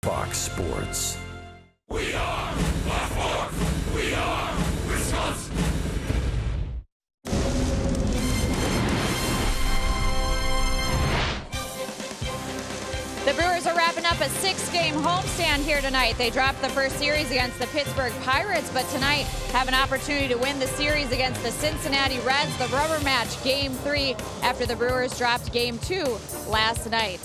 Fox Sports. We are Black Hawks. We are Wisconsin. The Brewers are wrapping up a 6-game homestand here tonight. They dropped the first series against the Pittsburgh Pirates, but tonight have an opportunity to win the series against the Cincinnati Reds, the rubber match, Game 3, after the Brewers dropped Game 2 last night.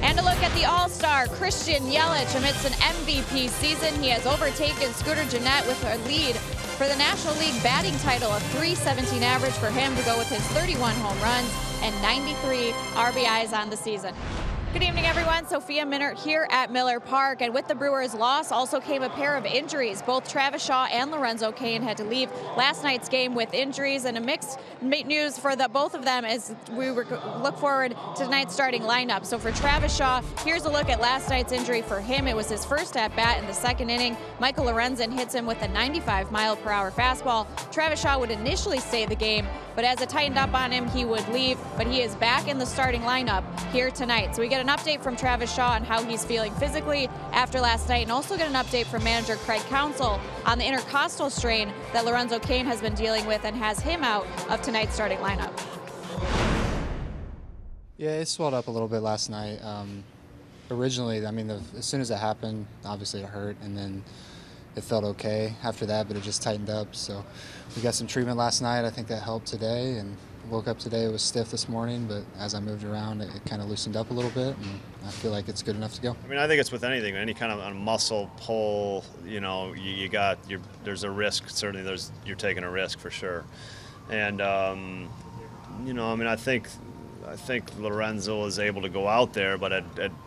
And a look at the All-Star, Christian Yelich, amidst an MVP season. He has overtaken Scooter Gennett with a lead for the National League batting title, a .317 average for him to go with his 31 home runs and 93 RBIs on the season. Good evening, everyone. Sophia Minert here at Miller Park. And with the Brewers' loss also came a pair of injuries. Both Travis Shaw and Lorenzo Cain had to leave last night's game with injuries, and a mixed news for both of them as we look forward to tonight's starting lineup. So for Travis Shaw, here's a look at last night's injury for him. It was his first at-bat in the second inning. Michael Lorenzen hits him with a 95-mile-per-hour fastball. Travis Shaw would initially stay the game, but as it tightened up on him, he would leave. But he is back in the starting lineup here tonight. So we get an update from Travis Shaw on how he's feeling physically after last night, and also get an update from manager Craig Counsell on the intercostal strain that Lorenzo Cain has been dealing with and has him out of tonight's starting lineup. Yeah, it swelled up a little bit last night. Originally, I mean, as soon as it happened, obviously it hurt, and then it felt okay after that, but it just tightened up. So we got some treatment last night. I think that helped today, and woke up today, it was stiff this morning, but as I moved around, it kind of loosened up a little bit, and I feel like it's good enough to go. I mean, I think it's with anything, any kind of a muscle pull, you know, there's a risk. Certainly you're taking a risk for sure. And, you know, I mean, I think Lorenzo is able to go out there, but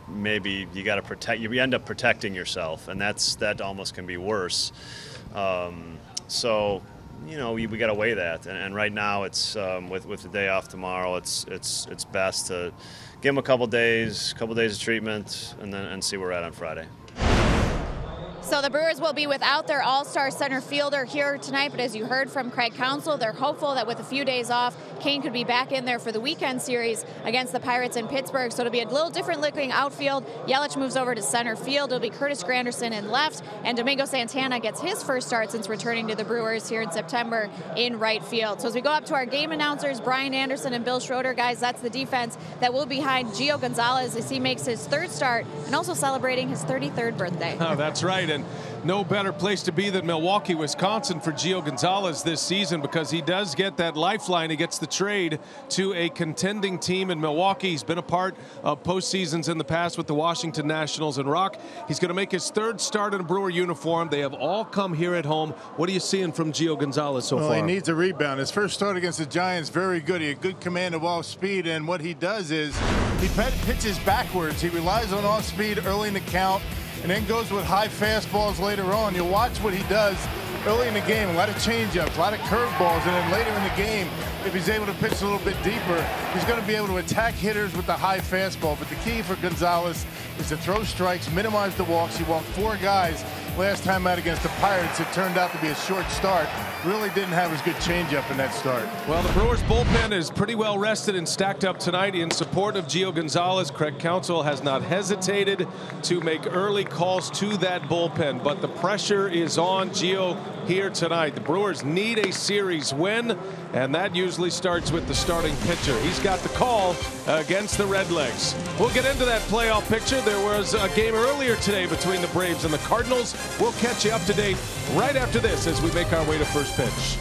maybe you got to protect. You end up protecting yourself, and that almost can be worse. So, you know, we got to weigh that. And right now, it's with the day off tomorrow, it's best to give him a couple days of treatment, and see where we're at on Friday. So the Brewers will be without their all-star center fielder here tonight, but as you heard from Craig Counsell, they're hopeful that with a few days off, Cain could be back in there for the weekend series against the Pirates in Pittsburgh. So it'll be a little different looking outfield. Yelich moves over to center field. It'll be Curtis Granderson in left, and Domingo Santana gets his first start since returning to the Brewers here in September in right field. So as we go up to our game announcers, Brian Anderson and Bill Schroeder, guys, that's the defense that will be behind Gio Gonzalez as he makes his third start and also celebrating his 33rd birthday. Oh, that's right. And no better place to be than Milwaukee, Wisconsin for Gio Gonzalez this season, because he does get that lifeline. He gets the trade to a contending team in Milwaukee. He's been a part of postseasons in the past with the Washington Nationals and Rock. He's going to make his third start in a Brewer uniform. They have all come here at home. What are you seeing from Gio Gonzalez so far? He needs a rebound. His first start against the Giants, very good. He had good command of off speed, and what he does is he pitches backwards. He relies on off speed early in the count, and then goes with high fastballs later on. You'll watch what he does early in the game, a lot of changeups, a lot of curveballs, and then later in the game, if he's able to pitch a little bit deeper, he's going to be able to attack hitters with the high fastball. But the key for Gonzalez is to throw strikes, minimize the walks. He walked 4 guys last time out against the Pirates. It turned out to be a short start. Really didn't have as good changeup in that start. Well, the Brewers bullpen is pretty well rested and stacked up tonight in support of Gio Gonzalez. Craig Counsell has not hesitated to make early calls to that bullpen, but the pressure is on Gio here tonight. The Brewers need a series win, and that usually starts with the starting pitcher. He's got the call against the Redlegs. We'll get into that playoff picture. There was a game earlier today between the Braves and the Cardinals. We'll catch you up to date right after this as we make our way to first pitch.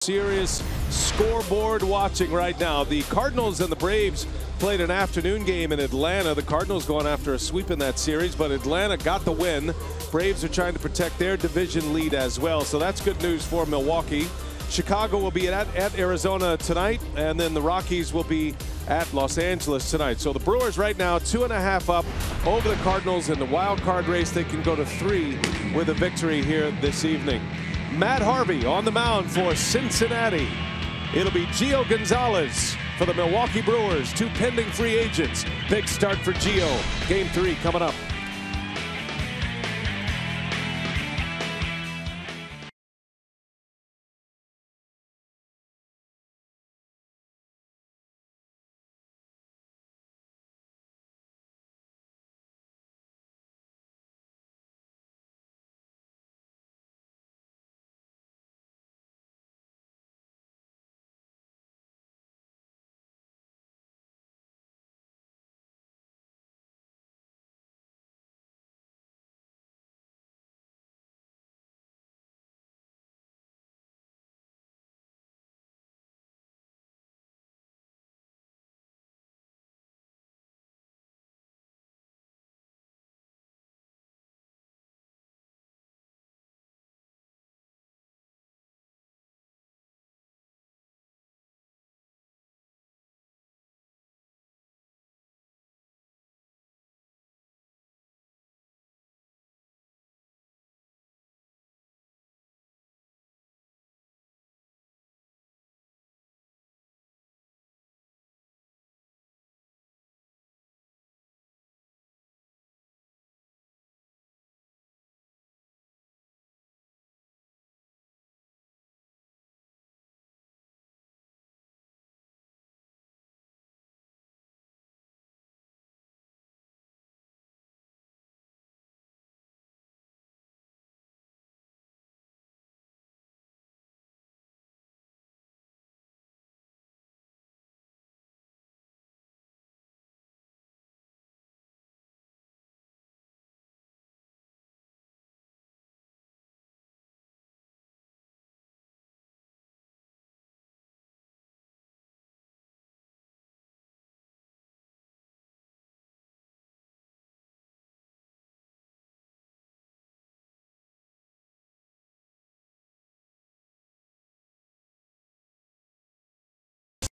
serious scoreboard watching right now. The Cardinals and the Braves played an afternoon game in Atlanta. The Cardinals going after a sweep in that series, but Atlanta got the win. Braves are trying to protect their division lead as well, so that's good news for Milwaukee. Chicago will be at Arizona tonight, and then the Rockies will be at Los Angeles tonight. So the Brewers right now 2.5 up over the Cardinals in the wild card race. They can go to 3 with a victory here this evening. Matt Harvey on the mound for Cincinnati. It'll be Gio Gonzalez for the Milwaukee Brewers. 2 pending free agents. Big start for Gio. Game 3 coming up.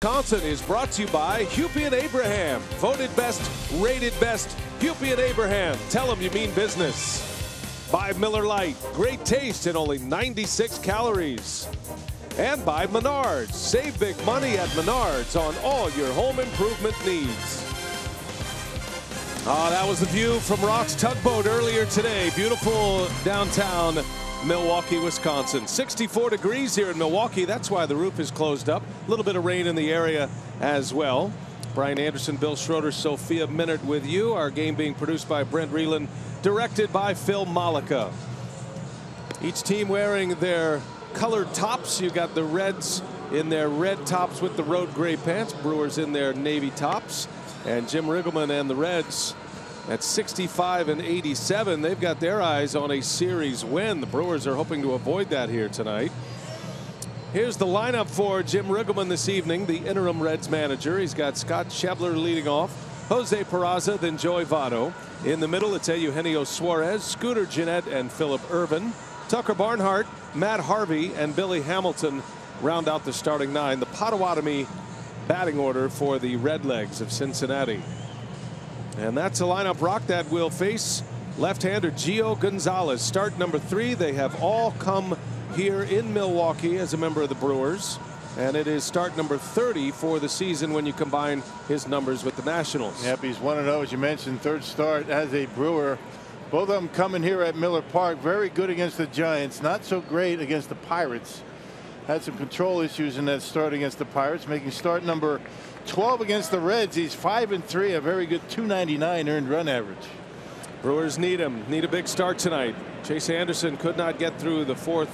Wisconsin is brought to you by Hupy and Abraham. Voted best, rated best, Hupy and Abraham. Tell them you mean business. By Miller Lite. Great taste and only 96 calories. And by Menards. Save big money at Menards on all your home improvement needs. Oh, that was the view from Rock's Tugboat earlier today. Beautiful downtown Milwaukee, Wisconsin. 64 degrees here in Milwaukee. That's why the roof is closed up. A little bit of rain in the area as well. Brian Anderson, Bill Schroeder, Sophia Minert with you. Our game being produced by Brent Reeland, directed by Phil Malika. Each team wearing their colored tops. You got the Reds in their red tops with the road gray pants. Brewers in their navy tops. And Jim Riggleman and the Reds at 65 and 87. They've got their eyes on a series win. The Brewers are hoping to avoid that here tonight. Here's the lineup for Jim Riggleman this evening, the interim Reds manager. He's got Scott Schebler leading off, Jose Peraza, then Joey Votto. In the middle, it's Eugenio Suarez, Scooter Gennett, and Phillip Ervin. Tucker Barnhart, Matt Harvey, and Billy Hamilton round out the starting 9. The Potawatomi batting order for the Redlegs of Cincinnati. And that's a lineup, Rock, that will face left-hander Gio Gonzalez. Start number 3. They have all come here in Milwaukee as a member of the Brewers. And it is start number 30 for the season when you combine his numbers with the Nationals. Yep, he's 1-0, as you mentioned, 3rd start as a Brewer. Both of them coming here at Miller Park. Very good against the Giants. Not so great against the Pirates. Had some control issues in that start against the Pirates, making start number 12 against the Reds. He's 5-3, a very good .299 earned run average. Brewers need him. Need a big start tonight. Chase Anderson could not get through the 4th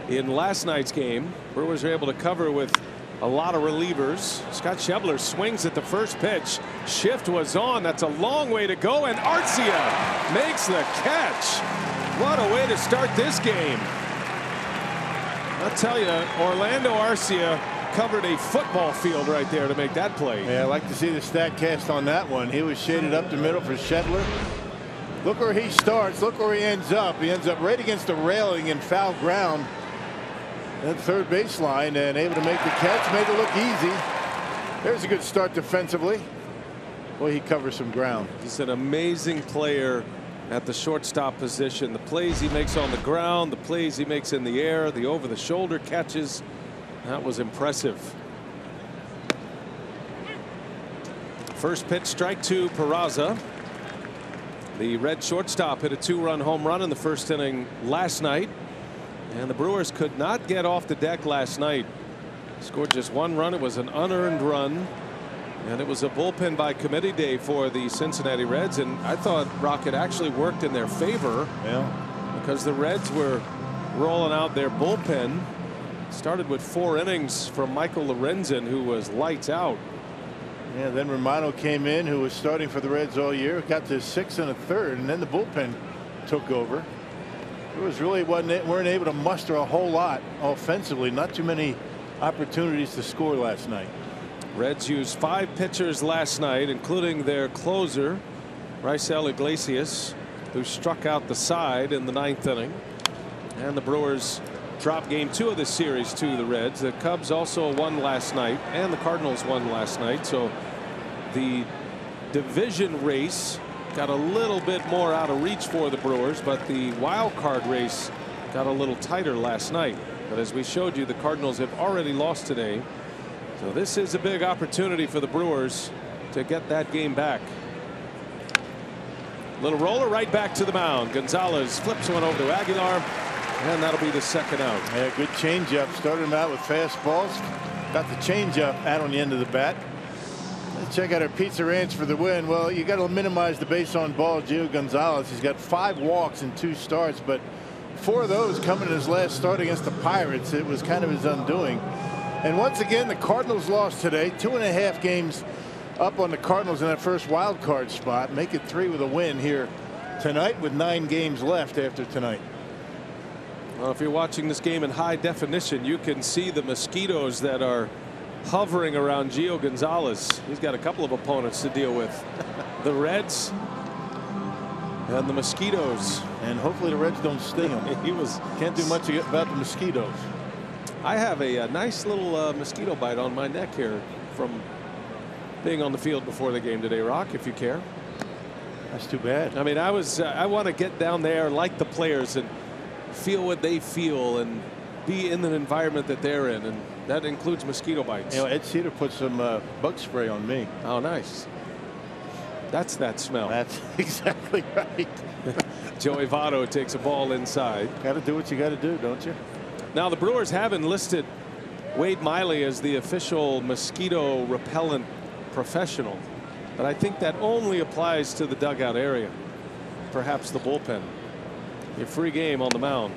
in last night's game. Brewers are able to cover with a lot of relievers. Scott Schebler swings at the first pitch. Shift was on. That's a long way to go, and Arcia makes the catch. What a way to start this game. I'll tell you, Orlando Arcia covered a football field right there to make that play. Yeah, I like to see the stat cast on that one. He was shaded up the middle for Shetler. Look where he starts. Look where he ends up. He ends up right against the railing in foul ground at third baseline and able to make the catch. Made it look easy. There's a good start defensively. Boy, he covers some ground. He's an amazing player at the shortstop position. The plays he makes on the ground, the plays he makes in the air, the over the shoulder catches. That was impressive. First pitch, strike two, Peraza. The Red shortstop hit a 2-run home run in the first inning last night. And the Brewers could not get off the deck last night. Scored just 1 run. It was an unearned run. And it was a bullpen by committee day for the Cincinnati Reds. And I thought Rocket actually worked in their favor. Yeah. Because the Reds were rolling out their bullpen. Started with 4 innings from Michael Lorenzen, who was lights out. Yeah, then Romano came in, who was starting for the Reds all year. Got to 6 1/3, and then the bullpen took over. It was really weren't able to muster a whole lot offensively. Not too many opportunities to score last night. Reds used 5 pitchers last night, including their closer, Raisel Iglesias, who struck out the side in the 9th inning. And the Brewers dropped game 2 of this series to the Reds. The Cubs also won last night, and the Cardinals won last night. So the division race got a little bit more out of reach for the Brewers, but the wild card race got a little tighter last night. But as we showed you, the Cardinals have already lost today. So this is a big opportunity for the Brewers to get that game back. Little roller right back to the mound. Gonzalez flips one over to Aguilar, and that'll be the 2nd out. Yeah, good changeup. Started him out with fastballs. Got the changeup out on the end of the bat. Let's check out our Pizza Ranch for the win. Well, you got to minimize the base on ball. Gio Gonzalez, he's got 5 walks in 2 starts, but 4 of those coming in his last start against the Pirates. It was kind of his undoing. And once again, the Cardinals lost today. 2.5 games up on the Cardinals in that first wild card spot. Make it 3 with a win here tonight with 9 games left after tonight. Well, if you're watching this game in high definition, you can see the mosquitoes that are hovering around Gio Gonzalez. He's got a couple of opponents to deal with. The Reds and the mosquitoes. And hopefully the Reds don't sting him. Can't do much about the mosquitoes. I have a nice little mosquito bite on my neck here from being on the field before the game today, Rock, if you care. That's too bad. I mean, I want to get down there like the players and feel what they feel and be in the environment that they're in, and that includes mosquito bites. You know, Ed Cedar put some bug spray on me. Oh, nice. That's that smell. That's exactly right. Joey Votto takes a ball inside. Got to do what you got to do, don't you? Now the Brewers have enlisted Wade Miley as the official mosquito repellent professional, but I think that only applies to the dugout area, perhaps the bullpen. Your free game on the mound.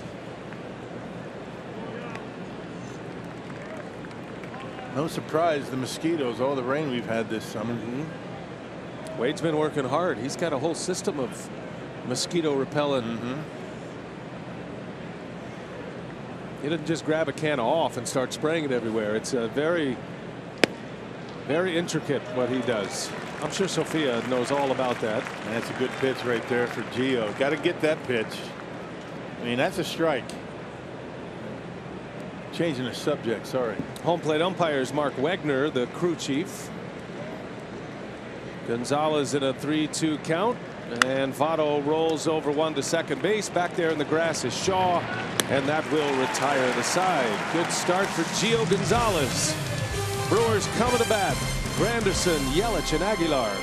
No surprise, the mosquitoes, all the rain we've had this summer. Wade's been working hard. He's got a whole system of mosquito repellent. He didn't just grab a can of off and start spraying it everywhere. It's a very intricate what he does. I'm sure Sophia knows all about that. And that's a good pitch right there for Gio. Got to get that pitch. I mean, that's a strike. Changing the subject, sorry. Home plate umpires Mark Wegner, the crew chief. Gonzalez in a 3-2 count, and Votto rolls over 1 to second base. Back there in the grass is Shaw, and that will retire the side. Good start for Gio Gonzalez. Brewers coming to bat. Granderson, Yelich, and Aguilar.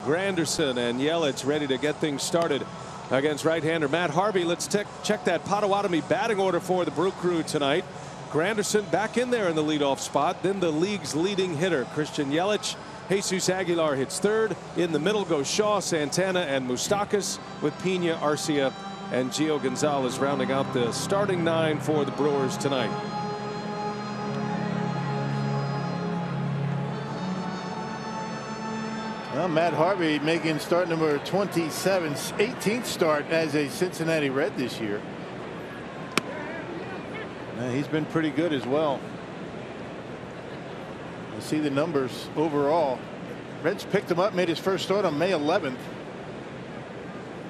Granderson and Yelich ready to get things started against right-hander Matt Harvey. Let's check that Potawatomi batting order for the Brew Crew tonight. Granderson back in there in the leadoff spot. Then the league's leading hitter, Christian Yelich. Jesus Aguilar hits third. In the middle go Shaw, Santana, and Moustakas, with Pena, Arcia, and Gio Gonzalez rounding out the starting 9 for the Brewers tonight. Well, Matt Harvey making start number 27, 18th start as a Cincinnati Red this year. He's been pretty good as well. You see the numbers overall. Reds picked him up, made his first start on May 11th.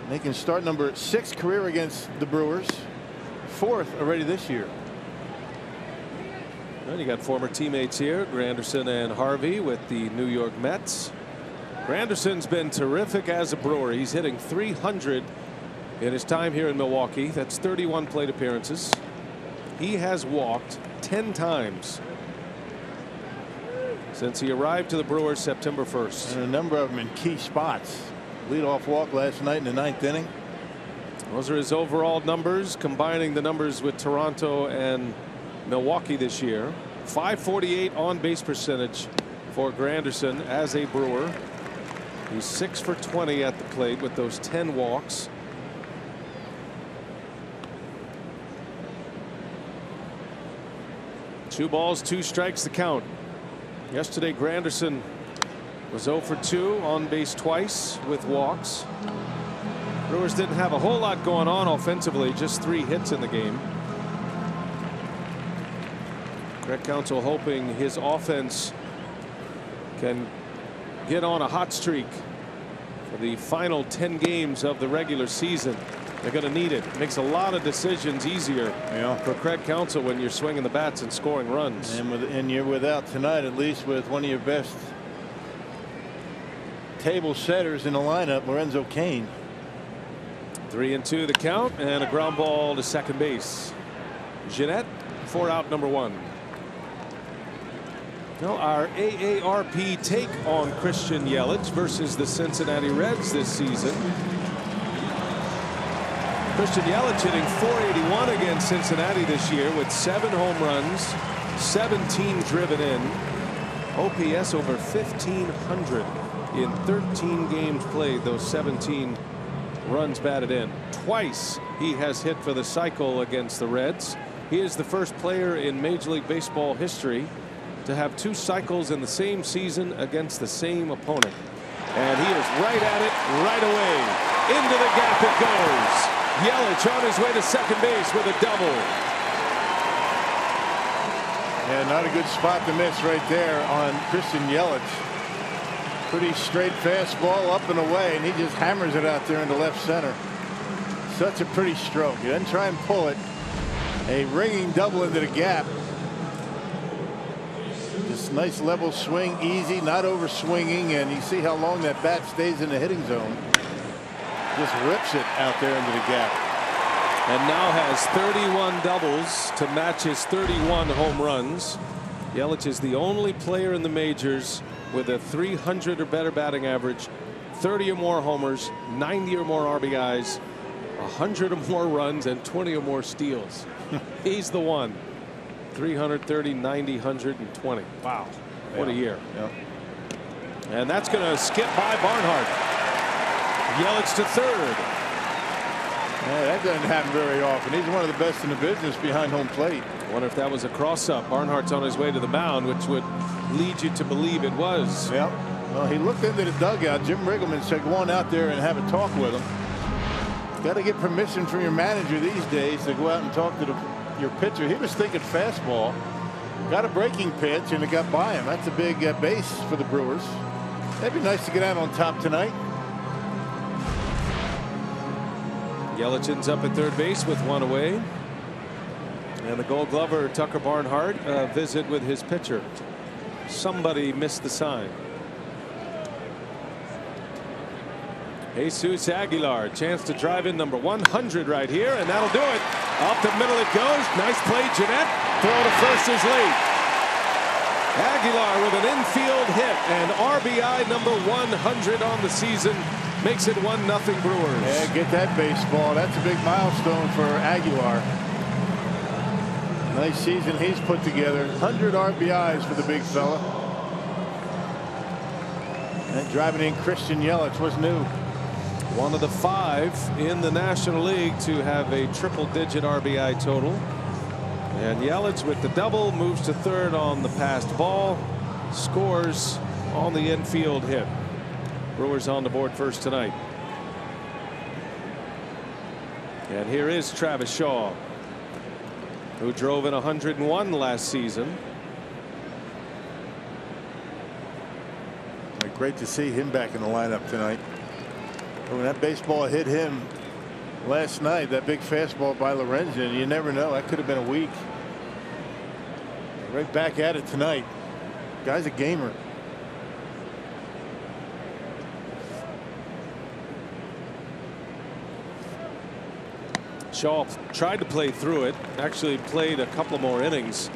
Making start number 6 career against the Brewers. 4th already this year. Well, you got former teammates here, Granderson and Harvey with the New York Mets. Granderson's been terrific as a Brewer. He's hitting .300 in his time here in Milwaukee. That's 31 plate appearances. He has walked 10 times since he arrived to the Brewers September 1st. And a number of them in key spots. Leadoff walk last night in the 9th inning. Those are his overall numbers, combining the numbers with Toronto and Milwaukee this year. .548 on base percentage for Granderson as a Brewer. He's 6 for 20 at the plate with those 10 walks. Two balls, 2 strikes the count. Yesterday Granderson was 0 for 2 on base twice with walks. Brewers didn't have a whole lot going on offensively, just 3 hits in the game. Craig Counsell hoping his offense can get on a hot streak for the final 10 games of the regular season. They're going to need it. It makes a lot of decisions easier for Craig Counsell when you're swinging the bats and scoring runs. And you're without tonight, at least with one of your best table setters in the lineup, Lorenzo Cain. 3-2 the count, and a ground ball to second base. Jeanette for out number 1. Now our AARP take on Christian Yelich versus the Cincinnati Reds this season. Christian Yelich hitting .481 against Cincinnati this year with 7 home runs, 17 driven in. OPS over 1,500 in 13 games played. Those 17 runs batted in. Twice he has hit for the cycle against the Reds. He is the first player in Major League Baseball history to have 2 cycles in the same season against the same opponent. And he is right at it right away. Into the gap it goes. Yelich on his way to second base with a double. Yeah, not a good spot to miss right there on Christian Yelich. Pretty straight fastball up and away, and he just hammers it out there into left center. Such a pretty stroke. He doesn't try and pull it. A ringing double into the gap. Just nice level swing, easy, not over swinging, and you see how long that bat stays in the hitting zone. Just rips it out there into the gap. And now has 31 doubles to match his 31 home runs. Yelich is the only player in the majors with a .300 or better batting average, 30 or more homers, 90 or more RBIs, 100 or more runs, and 20 or more steals. He's the one. 330, 90, 120. Wow. What a year. Yep. And that's going to skip by Barnhart. Yelich to third. Yeah, that doesn't happen very often. He's one of the best in the business behind home plate. I wonder if that was a cross-up. Barnhart's on his way to the mound, which would lead you to believe it was. Yep. Well, he looked into the dugout. Jim Riggleman said, go on out there and have a talk with him. Got to get permission from your manager these days to go out and talk to your pitcher. He was thinking fastball. Got a breaking pitch, and it got by him. That's a big base for the Brewers. That'd be nice to get out on top tonight. Yelich ends up at third base with 1 away. And the Gold Glover, Tucker Barnhart, visit with his pitcher. Somebody missed the sign. Jesus Aguilar, chance to drive in number 100 right here, and that'll do it. Up the middle it goes. Nice play, Jeanette. Throw to first is late. Aguilar with an infield hit, and RBI number 100 on the season makes it 1-0 Brewers. Yeah, get that baseball. That's a big milestone for Aguilar. Nice season he's put together. 100 RBIs for the big fella. And driving in Christian Yelich was new. One of the 5 in the National League to have a triple-digit RBI total. And Yelich with the double moves to third on the passed ball, scores on the infield hit. Brewers on the board first tonight. And here is Travis Shaw, who drove in 101 last season. Great to see him back in the lineup tonight. When that baseball hit him last night, that big fastball by Lorenzen, you never know, that could have been a week. Right back at it tonight. Guy's a gamer. Shaw tried to play through it, actually played a couple more innings,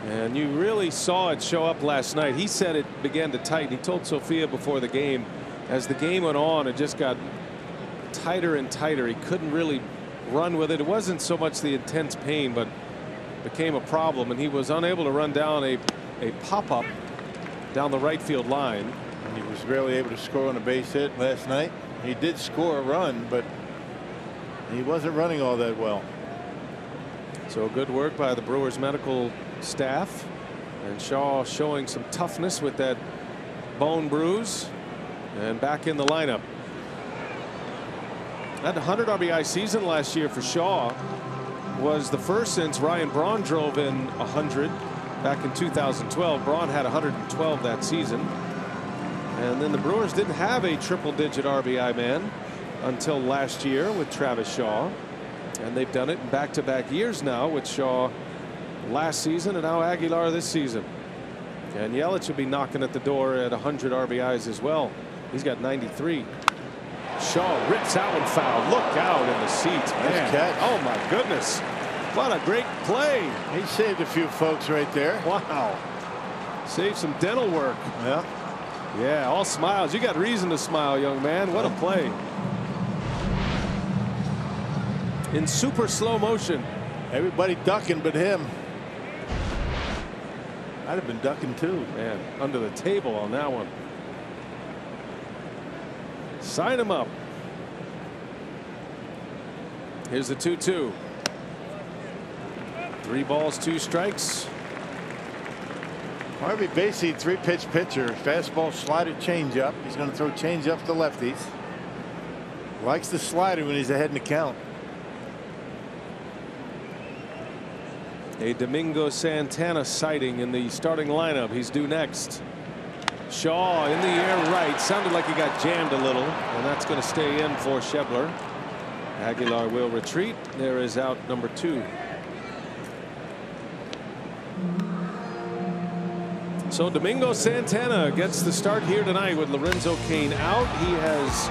and you really saw it show up last night. He said it began to tighten. He told Sophia before the game, as the game went on, it just got tighter and tighter. He couldn't really run with it. It wasn't so much the intense pain, but became a problem, and he was unable to run down a pop-up down the right field line. And he was barely able to score on a base hit last night. He did score a run, but he wasn't running all that well. So good work by the Brewers medical staff, and Shaw showing some toughness with that bone bruise, and back in the lineup. That 100 RBI season last year for Shaw was the first since Ryan Braun drove in 100 back in 2012. Braun had 112 that season, and then the Brewers didn't have a triple-digit RBI man until last year with Travis Shaw, and they've done it in back-to-back years now with Shaw last season and now Aguilar this season. And Yelich will be knocking at the door at 100 RBIs as well. He's got 93. Shaw rips that one foul. Look out in the seats, man. Catch. Oh my goodness, what a great play. He saved a few folks right there. Wow, saved some dental work. Yeah, all smiles. You got reason to smile, young man. What a play. In super slow motion. Everybody ducking but him. I'd have been ducking too. Man, under the table on that one. Sign him up. Here's the 2-2. 3 balls, 2 strikes. Harvey Basie, 3-pitch pitcher. Fastball, slider, changeup. He's going to throw changeup to lefties. Likes the slider when he's ahead in the count. A Domingo Santana sighting in the starting lineup. He's due next. Shaw in the air right. Sounded like he got jammed a little, and that's going to stay in for Schebler. Aguilar will retreat. There is out number 2. So Domingo Santana gets the start here tonight with Lorenzo Cain out. He has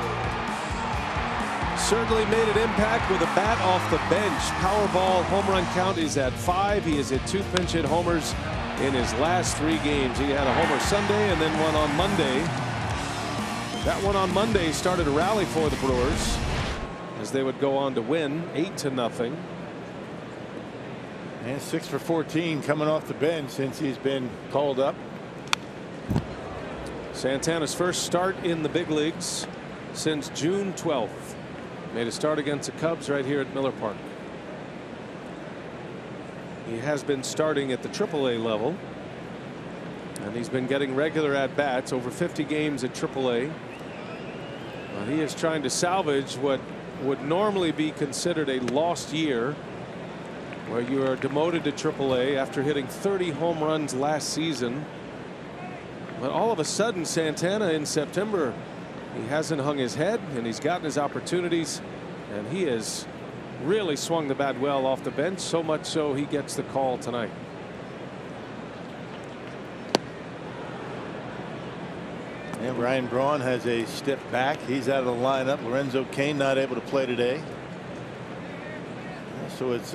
certainly made an impact with a bat off the bench. Powerball home run count is at 5. He has hit 2 pinch hit homers in his last 3 games. He had a homer Sunday and then one on Monday. That one on Monday started a rally for the Brewers as they would go on to win 8-0. And 6 for 14 coming off the bench since he's been called up. Santana's first start in the big leagues since June 12th. Made a start against the Cubs right here at Miller Park. He has been starting at the AAA level, and he's been getting regular at bats, over 50 games at AAA. But he is trying to salvage what would normally be considered a lost year, where you are demoted to AAA after hitting 30 home runs last season. But all of a sudden, Santana in September, he hasn't hung his head, and he's gotten his opportunities, and he has really swung the bat well off the bench, so much so he gets the call tonight. And Ryan Braun has a stiff back. He's out of the lineup. Lorenzo Cain not able to play today. So it's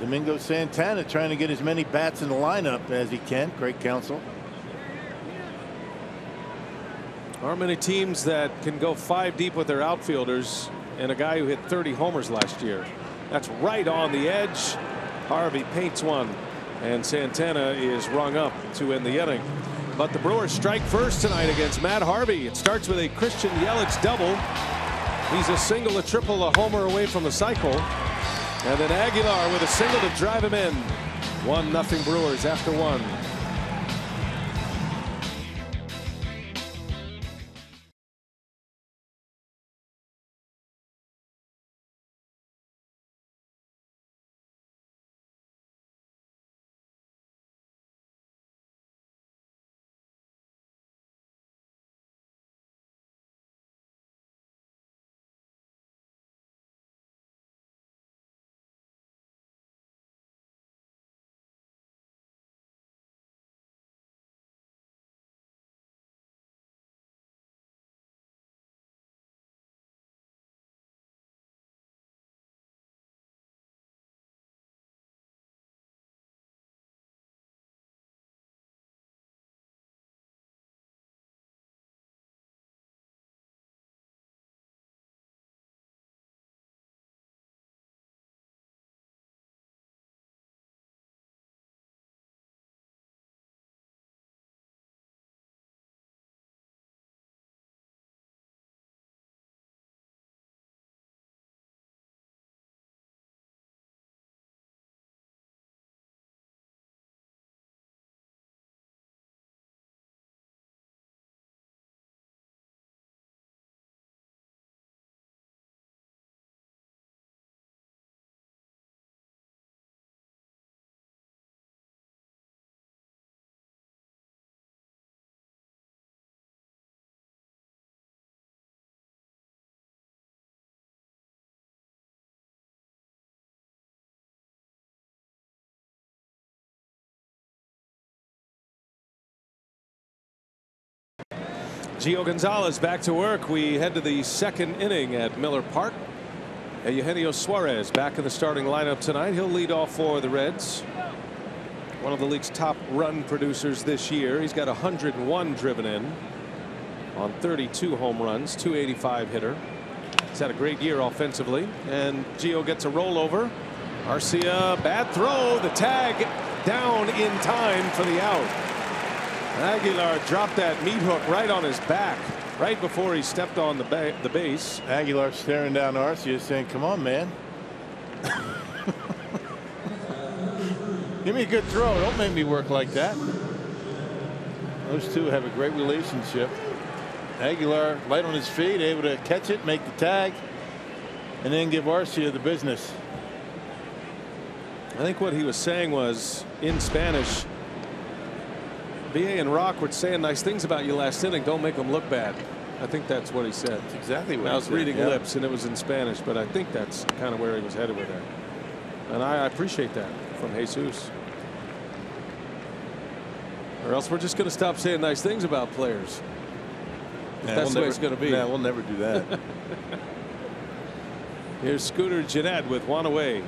Domingo Santana trying to get as many bats in the lineup as he can. Great counsel. Aren't many teams that can go 5 deep with their outfielders, and a guy who hit 30 homers last year. That's right on the edge. Harvey paints one, and Santana is rung up to end the inning. But the Brewers strike first tonight against Matt Harvey. It starts with a Christian Yelich double. He's a single, a triple, a homer away from the cycle. And then Aguilar with a single to drive him in. 1-0 Brewers after 1. Gio Gonzalez back to work. We head to the second inning at Miller Park. Eugenio Suarez back in the starting lineup tonight. He'll lead off for the Reds. One of the league's top run producers this year. He's got 101 driven in on 32 home runs, 285 hitter. He's had a great year offensively. And Gio gets a rollover. Arcia, bad throw. The tag down in time for the out. Aguilar dropped that meat hook right on his back right before he stepped on the base. Aguilar staring down Arcia saying, come on, man. Give me a good throw. Don't make me work like that. Those two have a great relationship. Aguilar light on his feet, able to catch it, make the tag, and then give Arcia the business. I think what he was saying was, in Spanish, BA and Rock were saying nice things about you last inning. Don't make them look bad. I think that's what he said. That's exactly what I was reading yeah. lips, and it was in Spanish, but I think that's kind of where he was headed with that. And I appreciate that from Jesus. Or else we're just going to stop saying nice things about players. Yeah, That's the way it's going to be. Yeah, we'll never do that. Here's Scooter Gennett with one away.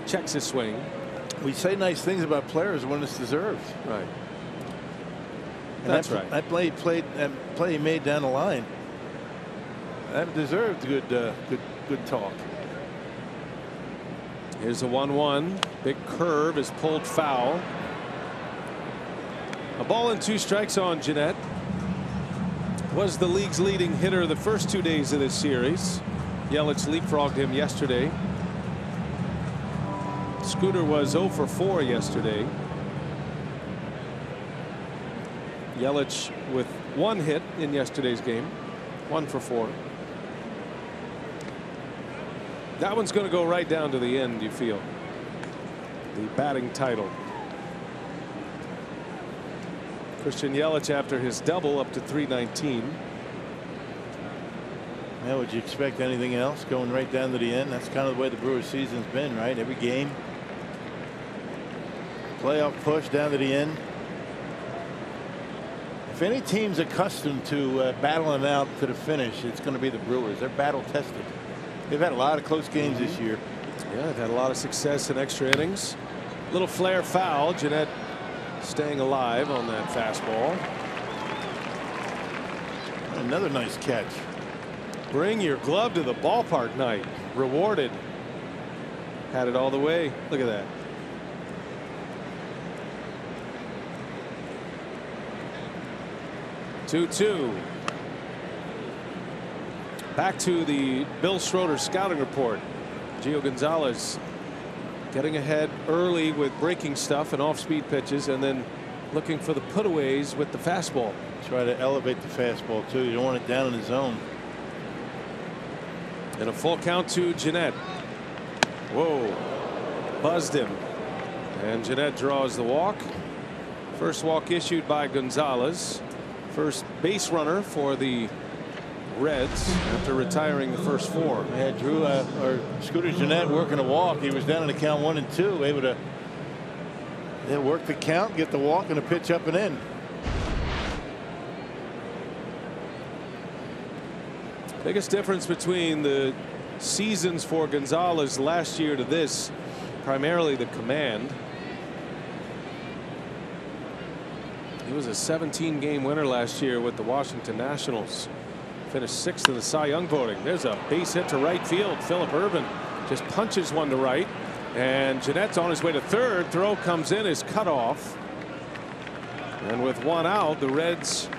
Checks his swing. We say nice things about players when it's deserved. Right. And That's right. That play he made down the line. That deserved good talk. Here's a 1-1. Big curve is pulled foul. A ball and 2 strikes on Gennett. Was the league's leading hitter the first 2 days of this series. Yelich leapfrogged him yesterday. Scooter was 0 for 4 yesterday. Yelich with 1 hit in yesterday's game. 1 for 4. That one's going to go right down to the end, you feel. The batting title. Christian Yelich after his double up to 319. Yeah, would you expect anything else going right down to the end? That's kind of the way the Brewers season's been, right? Every game. Playoff push down to the end. If any team's accustomed to battling out to the finish, it's going to be the Brewers. They're battle tested. They've had a lot of close games this year. Yeah, they've had a lot of success in extra innings. Little flare foul. Gennett staying alive on that fastball. Another nice catch. Bring your glove to the ballpark night. Rewarded. Had it all the way. Look at that. Two. Back to the Bill Schroeder scouting report. Gio Gonzalez getting ahead early with breaking stuff and off-speed pitches, and then looking for the putaways with the fastball. Try to elevate the fastball too. You don't want it down in the zone. And a full count to Jeanette. Whoa. Buzzed him. And Jeanette draws the walk. First walk issued by Gonzalez. First base runner for the Reds after retiring the first 4. Yeah, Drew or Scooter Jeanette working a walk. He was down in the count 1-2, able to work the count, get the walk, and a pitch up and in. Biggest difference between the seasons for Gonzalez last year to this, primarily the command. He was a 17-game winner last year with the Washington Nationals. Finished 6th in the Cy Young voting. There's a base hit to right field. Philip Urban just punches one to right. And Jeanette's on his way to third. Throw comes in, is cut off. And with one out, the Reds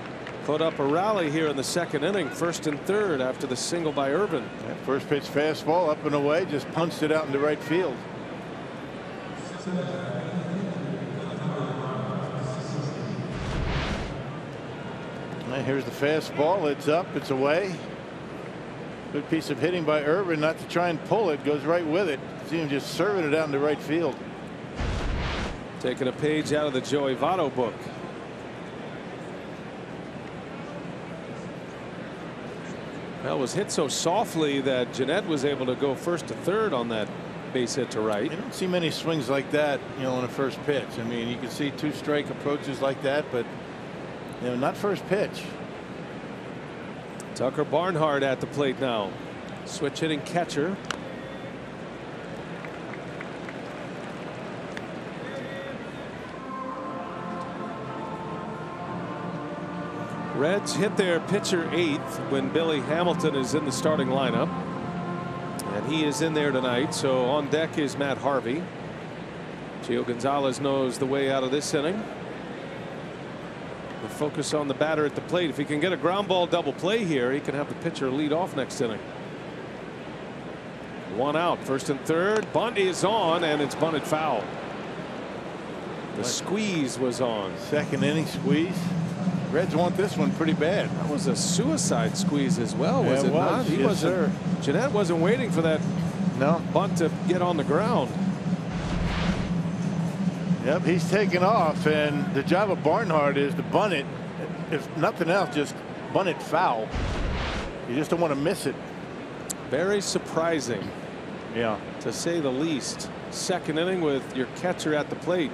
put up a rally here in the second inning, 1st and 3rd after the single by Urban. That first pitch fastball up and away, just punched it out into right field. And here's the fastball. It's up, it's away. Good piece of hitting by Urban, not to try and pull it, goes right with it. See him just serving it out into right field. Taking a page out of the Joey Votto book. Well, it was hit so softly that Jeanette was able to go 1st to 3rd on that base hit to right. You don't see many swings like that, you know, on a first pitch. I mean, you can see 2 strike approaches like that, but you know, not first pitch. Tucker Barnhart at the plate now. Switch hitting catcher. Reds hit their pitcher 8th when Billy Hamilton is in the starting lineup. And he is in there tonight. So on deck is Matt Harvey. Gio Gonzalez knows the way out of this inning. The focus on the batter at the plate. If he can get a ground ball double play here, he can have the pitcher lead off next inning. One out, 1st and 3rd. Bunt is on, and it's bunted foul. The squeeze was on. Second inning squeeze. Reds want this one pretty bad. That was a suicide squeeze as well, was it not? He yes, sir. Jeanette wasn't waiting for that bunt to get on the ground. Yep, he's taken off, and the job of Barnhart is to bunt it. If nothing else, just bunt it foul. You just don't want to miss it. Very surprising. Yeah, to say the least. Second inning with your catcher at the plate.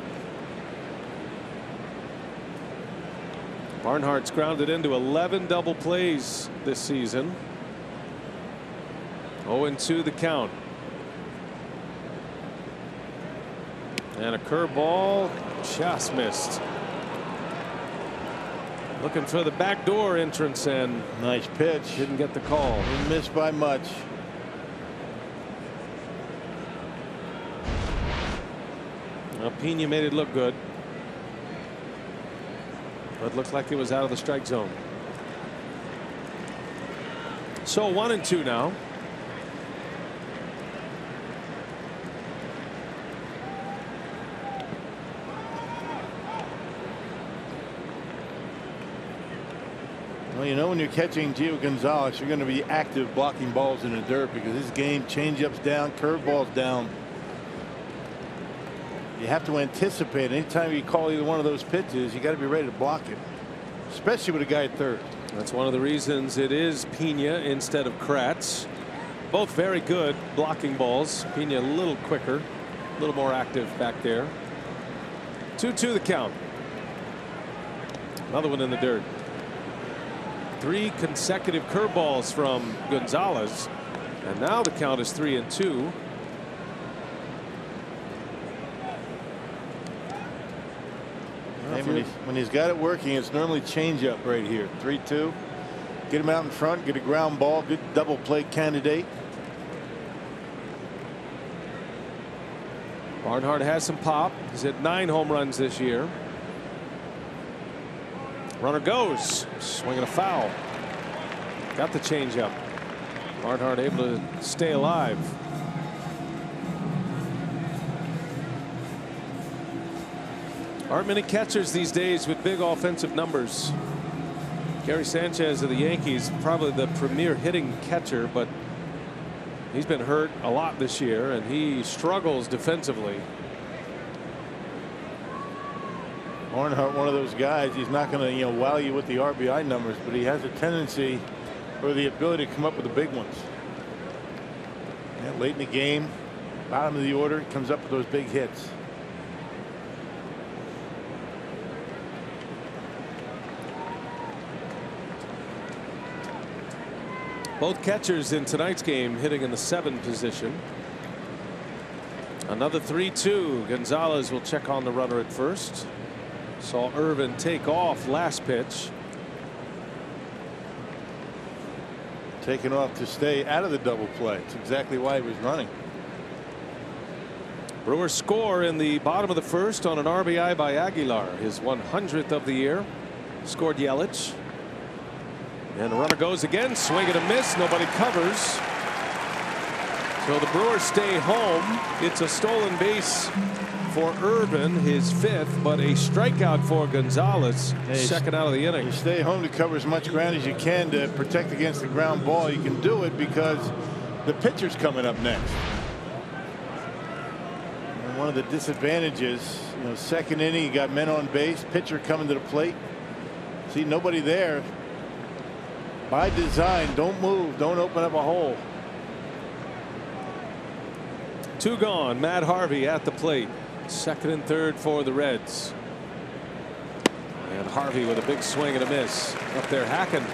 Barnhart's grounded into 11 double plays this season. 0-2 the count. And a curveball just missed. Looking for the backdoor entrance, and nice pitch. Didn't get the call. Didn't miss by much. Pena made it look good, but looked like it was out of the strike zone. So 1-2 now. Well, you know, when you're catching Gio Gonzalez, you're going to be active blocking balls in the dirt, because his game, changeups down, curveballs down. You have to anticipate anytime you call either one of those pitches, you got to be ready to block it, especially with a guy at third. That's one of the reasons it is Pena instead of Kratz. Both very good blocking balls. Pena a little quicker, a little more active back there. 2-2 the count. Another one in the dirt. 3 consecutive curveballs from Gonzalez, and now the count is 3-2. Hey, when he's got it working, it's normally changeup right here. 3-2. Get him out in front, get a ground ball, good double play candidate. Barnhart has some pop. He's hit 9 home runs this year. Runner goes. Swinging a foul. Got the changeup. Barnhart able to stay alive. Aren't many catchers these days with big offensive numbers. Gary Sanchez of the Yankees, probably the premier hitting catcher, but he's been hurt a lot this year and he struggles defensively. Barnhart, one of those guys, he's not going to, wow you with the RBI numbers, but he has a tendency or the ability to come up with the big ones. Yeah, late in the game, bottom of the order, comes up with those big hits. Both catchers in tonight's game hitting in the 7 position. Another 3-2. Gonzalez will check on the runner at first. Saw Irvin take off last pitch. Taking off to stay out of the double play. It's exactly why he was running. Brewers score in the bottom of the first on an RBI by Aguilar, his 100th of the year. Scored Yelich. And the runner goes again, swing and a miss. Nobody covers. So the Brewers stay home. It's a stolen base for Irvin, his 5th, but a strikeout for Gonzalez, second out of the inning. You stay home to cover as much ground as you can to protect against the ground ball. You can do it because the pitcher's coming up next. And one of the disadvantages, second inning, you got men on base, pitcher coming to the plate. See, nobody there. By design, don't move, don't open up a hole. 2 gone. Matt Harvey at the plate. Second and third for the Reds. And Harvey with a big swing and a miss. Up there hacking.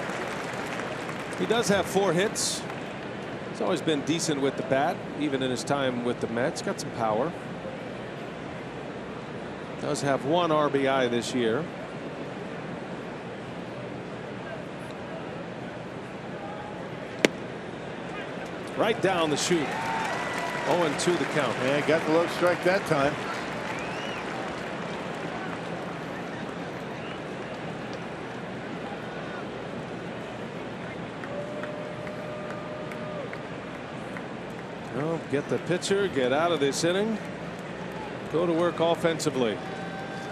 He does have 4 hits. He's always been decent with the bat, even in his time with the Mets. Got some power. Does have 1 RBI this year. Right down the chute. 0-2 the count. Yeah, got the low strike that time. Well, get the pitcher, get out of this inning. Go to work offensively.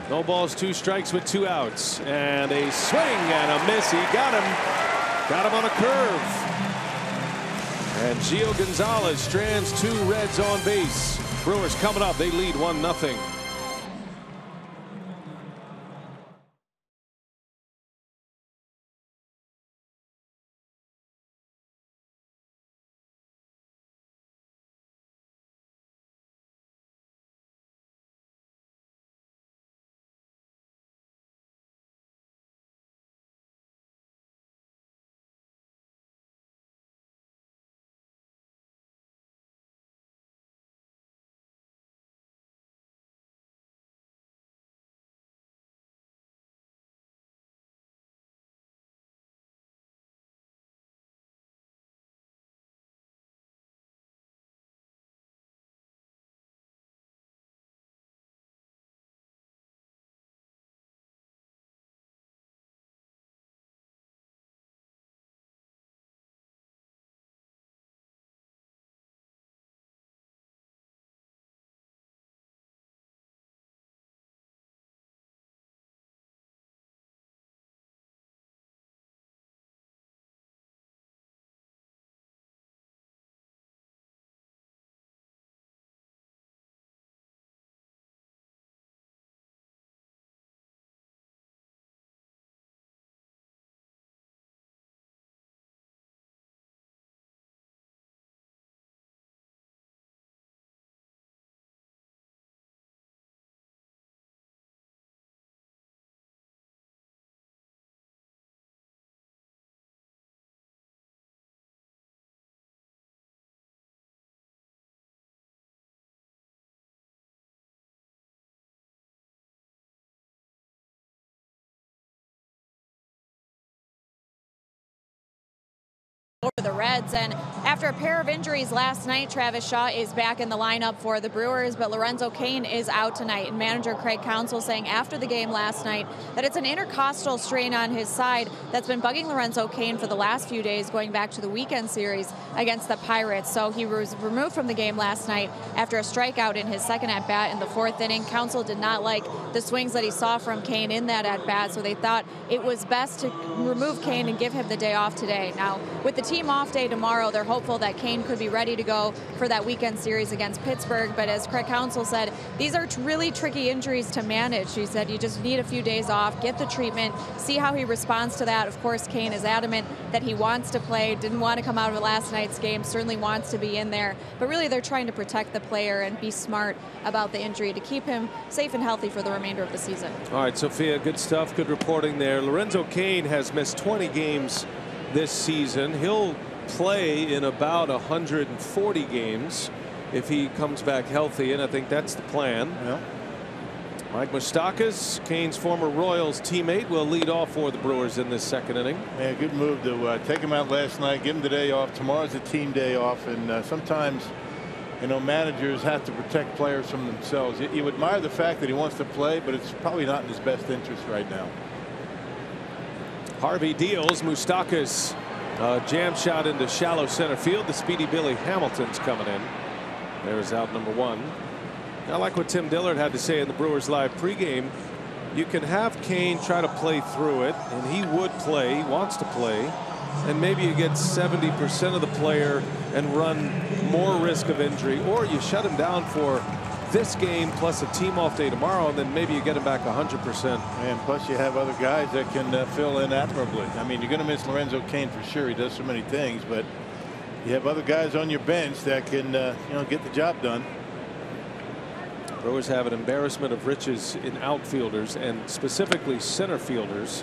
No balls, 2 strikes with 2 outs. And a swing and a miss. He got him. Got him on a curve. And Gio Gonzalez strands 2 Reds on base. Brewers coming up. They lead 1-0. over the Reds. And after a pair of injuries last night, Travis Shaw is back in the lineup for the Brewers, but Lorenzo Cain is out tonight. And manager Craig Counsell saying after the game last night that it's an intercostal strain on his side that's been bugging Lorenzo Cain for the last few days, going back to the weekend series against the Pirates. So he was removed from the game last night after a strikeout in his second at-bat in the fourth inning. Counsell did not like the swings that he saw from Cain in that at-bat, so they thought it was best to remove Cain and give him the day off today. Now, with the team off day tomorrow, they're hopeful that Cain could be ready to go for that weekend series against Pittsburgh. But as Craig Counsell said, these are really tricky injuries to manage. He said you just need a few days off, get the treatment, see how he responds to that. Of course, Cain is adamant that he wants to play, didn't want to come out of last night's game, certainly wants to be in there. But really, they're trying to protect the player and be smart about the injury to keep him safe and healthy for the remainder of the season. All right, Sophia, good stuff, good reporting there. Lorenzo Cain has missed 20 games this season. He'll play in about 140 games if he comes back healthy, and I think that's the plan. Yeah. Mike Moustakas, Cain's former Royals teammate, will lead off for the Brewers in this second inning. Yeah, good move to take him out last night, give him the day off. Tomorrow's a team day off, and sometimes, you know, managers have to protect players from themselves. You admire the fact that he wants to play, but it's probably not in his best interest right now. Harvey deals. Moustakas jam shot into shallow center field. The speedy Billy Hamilton's coming in. There's out number one. I like what Tim Dillard had to say in the Brewers Live pregame. You can have Cain try to play through it, and he would play. He wants to play. And maybe you get 70% of the player and run more risk of injury, or you shut him down for this game plus a team off day tomorrow, and then maybe you get him back 100%. And plus you have other guys that can fill in admirably. I mean, you're going to miss Lorenzo Cain for sure. He does so many things, but you have other guys on your bench that can you know, get the job done. Brewers have an embarrassment of riches in outfielders, and specifically center fielders.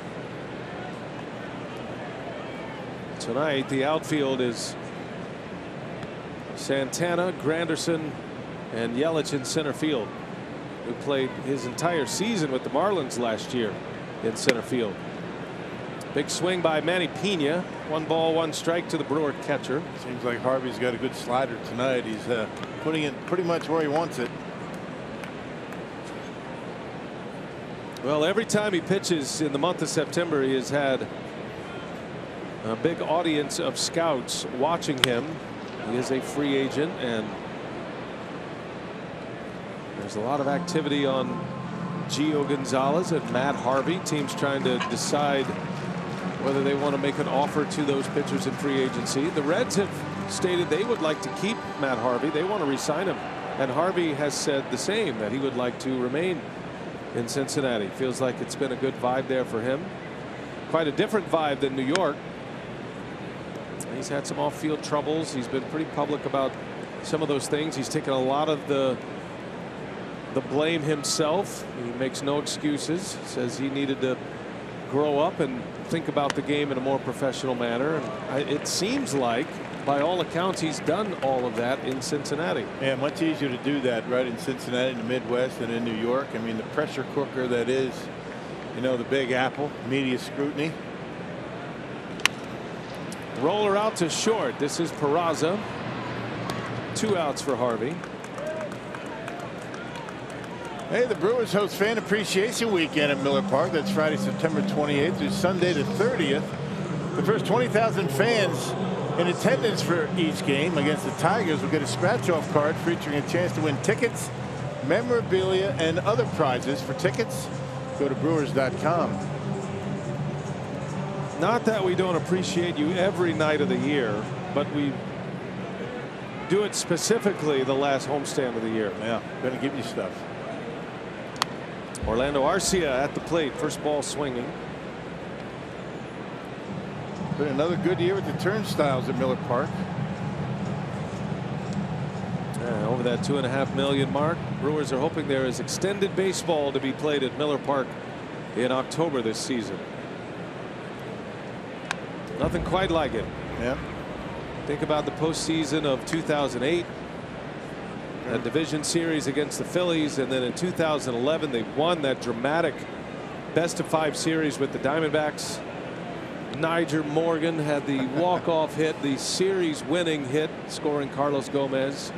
Tonight the outfield is Santana, Granderson, and Yelich in center field, who played his entire season with the Marlins last year in center field. Big swing by Manny Pena. 1 ball, 1 strike to the Brewer catcher. Seems like Harvey's got a good slider tonight. He's putting it pretty much where he wants it. Well, every time he pitches in the month of September, he has had a big audience of scouts watching him. He is a free agent, and there's a lot of activity on Gio Gonzalez and Matt Harvey. Teams trying to decide whether they want to make an offer to those pitchers in free agency. The Reds have stated they would like to keep Matt Harvey. They want to re-sign him, and Harvey has said the same, that he would like to remain in Cincinnati. Feels like it's been a good vibe there for him. Quite a different vibe than New York. He's had some off-field troubles. He's been pretty public about some of those things. He's taken a lot of the blame himself. He makes no excuses. Says he needed to grow up and think about the game in a more professional manner. And it seems like, by all accounts, he's done all of that in Cincinnati. Yeah, much easier to do that right in Cincinnati, in the Midwest, than in New York. I mean, the pressure cooker that is, you know, the Big Apple, media scrutiny. Roller out to short. This is Peraza. 2 outs for Harvey. Hey, the Brewers host Fan Appreciation Weekend at Miller Park. That's Friday, September 28th through Sunday the 30th. The first 20,000 fans in attendance for each game against the Tigers will get a scratch-off card featuring a chance to win tickets, memorabilia, and other prizes. For tickets, go to Brewers.com. Not that we don't appreciate you every night of the year, but we do it specifically the last homestand of the year. Yeah, going to give you stuff. Orlando Arcia at the plate. First ball swinging. Been another good year with the turnstiles at Miller Park. Over that $2.5 million mark. Brewers are hoping there is extended baseball to be played at Miller Park in October this season. Nothing quite like it. Yeah. Think about the postseason of 2008. That division series against the Phillies, and then in 2011 they won that dramatic best-of-5 series with the Diamondbacks. Niger Morgan had the walk-off hit, the series-winning hit, scoring Carlos Gomez.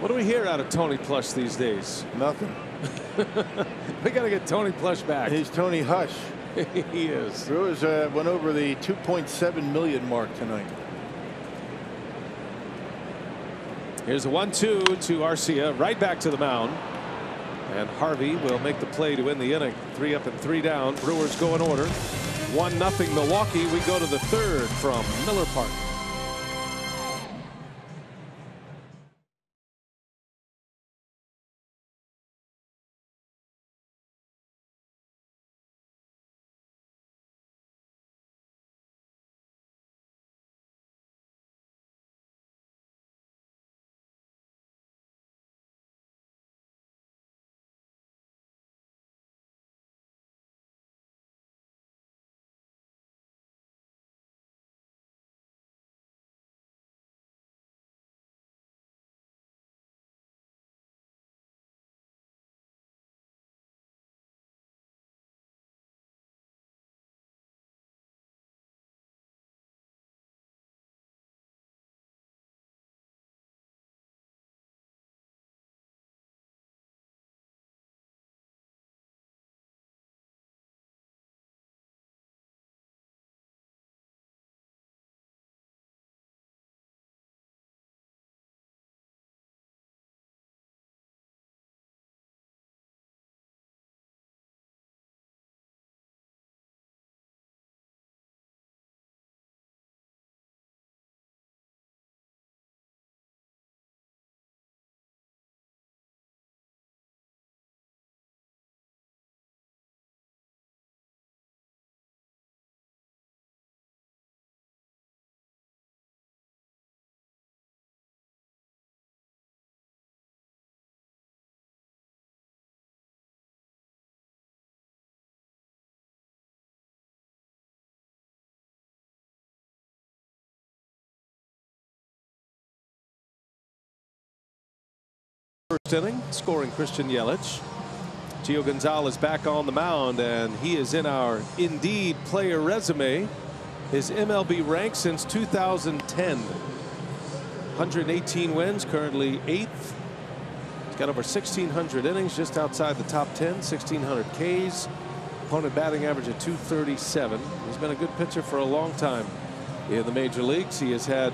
What do we hear out of Tony Plush these days? Nothing. We got to get Tony Plush back. He's Tony Hush. He is. Brewers went over the 2.7 million mark tonight. Here's a 1-2 to Arcia, right back to the mound. And Harvey will make the play to win the inning. 3 up and 3 down. Brewers go in order. 1-0 Milwaukee. We go to the third from Miller Park. First inning, scoring Christian Yelich. Gio Gonzalez back on the mound, and he is in our Indeed player resume. His MLB rank since 2010. 118 wins, currently 8th. He's got over 1,600 innings, just outside the top 10, 1,600 Ks. Opponent batting average of 237. He's been a good pitcher for a long time in the major leagues. He has had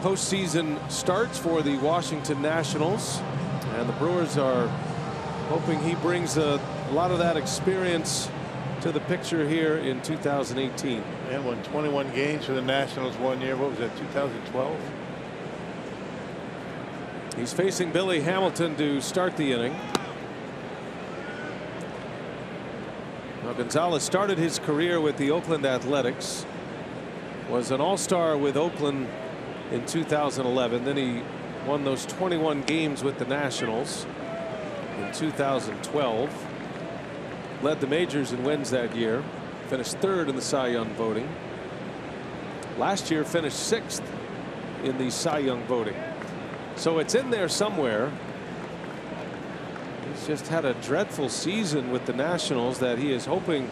postseason starts for the Washington Nationals, and the Brewers are hoping he brings a lot of that experience to the picture here in 2018. And won 21 games for the Nationals one year. What was that, 2012? He's facing Billy Hamilton to start the inning. Now, Gonzalez started his career with the Oakland Athletics, was an all-star with Oakland in 2011. Then he won those 21 games with the Nationals in 2012. Led the majors in wins that year. Finished 3rd in the Cy Young voting. Last year finished 6th in the Cy Young voting. So it's in there somewhere. He's just had a dreadful season with the Nationals that he is hoping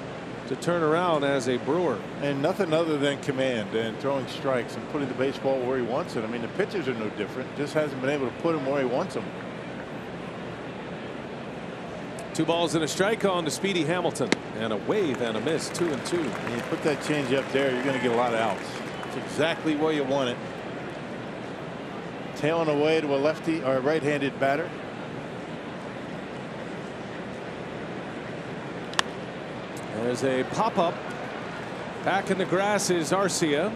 to turn around as a Brewer. And nothing other than command and throwing strikes and putting the baseball where he wants it. I mean, the pitchers are no different. Just hasn't been able to put him where he wants them. 2 balls and a strike on to Speedy Hamilton, and a wave and a miss. 2-2. And you put that change up there, you're going to get a lot of outs. It's exactly where you want it. Tailing away to a lefty or a right-handed batter. There's a pop-up. Back in the grass is Arcia.